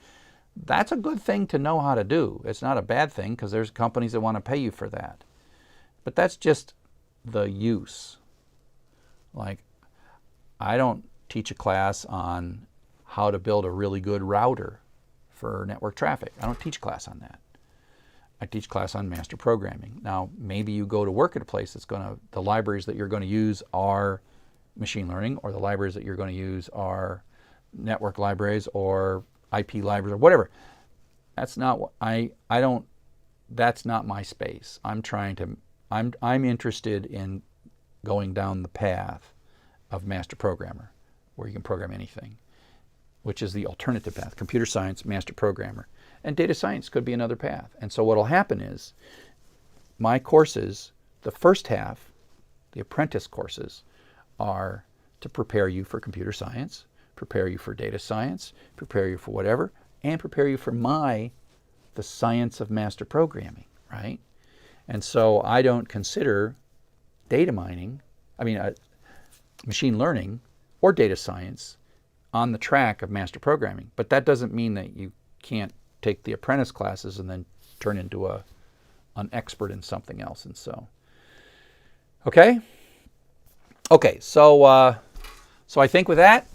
[SPEAKER 1] That's a good thing to know how to do. It's not a bad thing because there's companies that want to pay you for that. But that's just the use. Like, I don't teach a class on how to build a really good router for network traffic. I don't teach a class on that. I teach class on master programming. Now, maybe you go to work at a place that's the libraries that you're going to use are machine learning, or the libraries that you're going to use are network libraries or IP libraries or whatever. That's not what that's not my space. I'm interested in going down the path of master programmer, where you can program anything, which is the alternative path, computer science, master programmer. And data science could be another path. And so what will happen is my courses, the first half, the apprentice courses, are to prepare you for computer science, prepare you for data science, prepare you for whatever, and prepare you for the science of master programming, right? And so I don't consider machine learning or data science on the track of master programming. But that doesn't mean that you can't take the apprentice classes and then turn into an expert in something else. And so, okay, so so I think with that,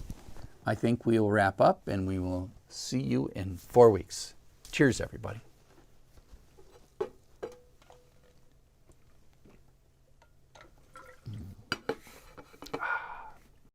[SPEAKER 1] I think we will wrap up, and we will see you in 4 weeks. Cheers, everybody.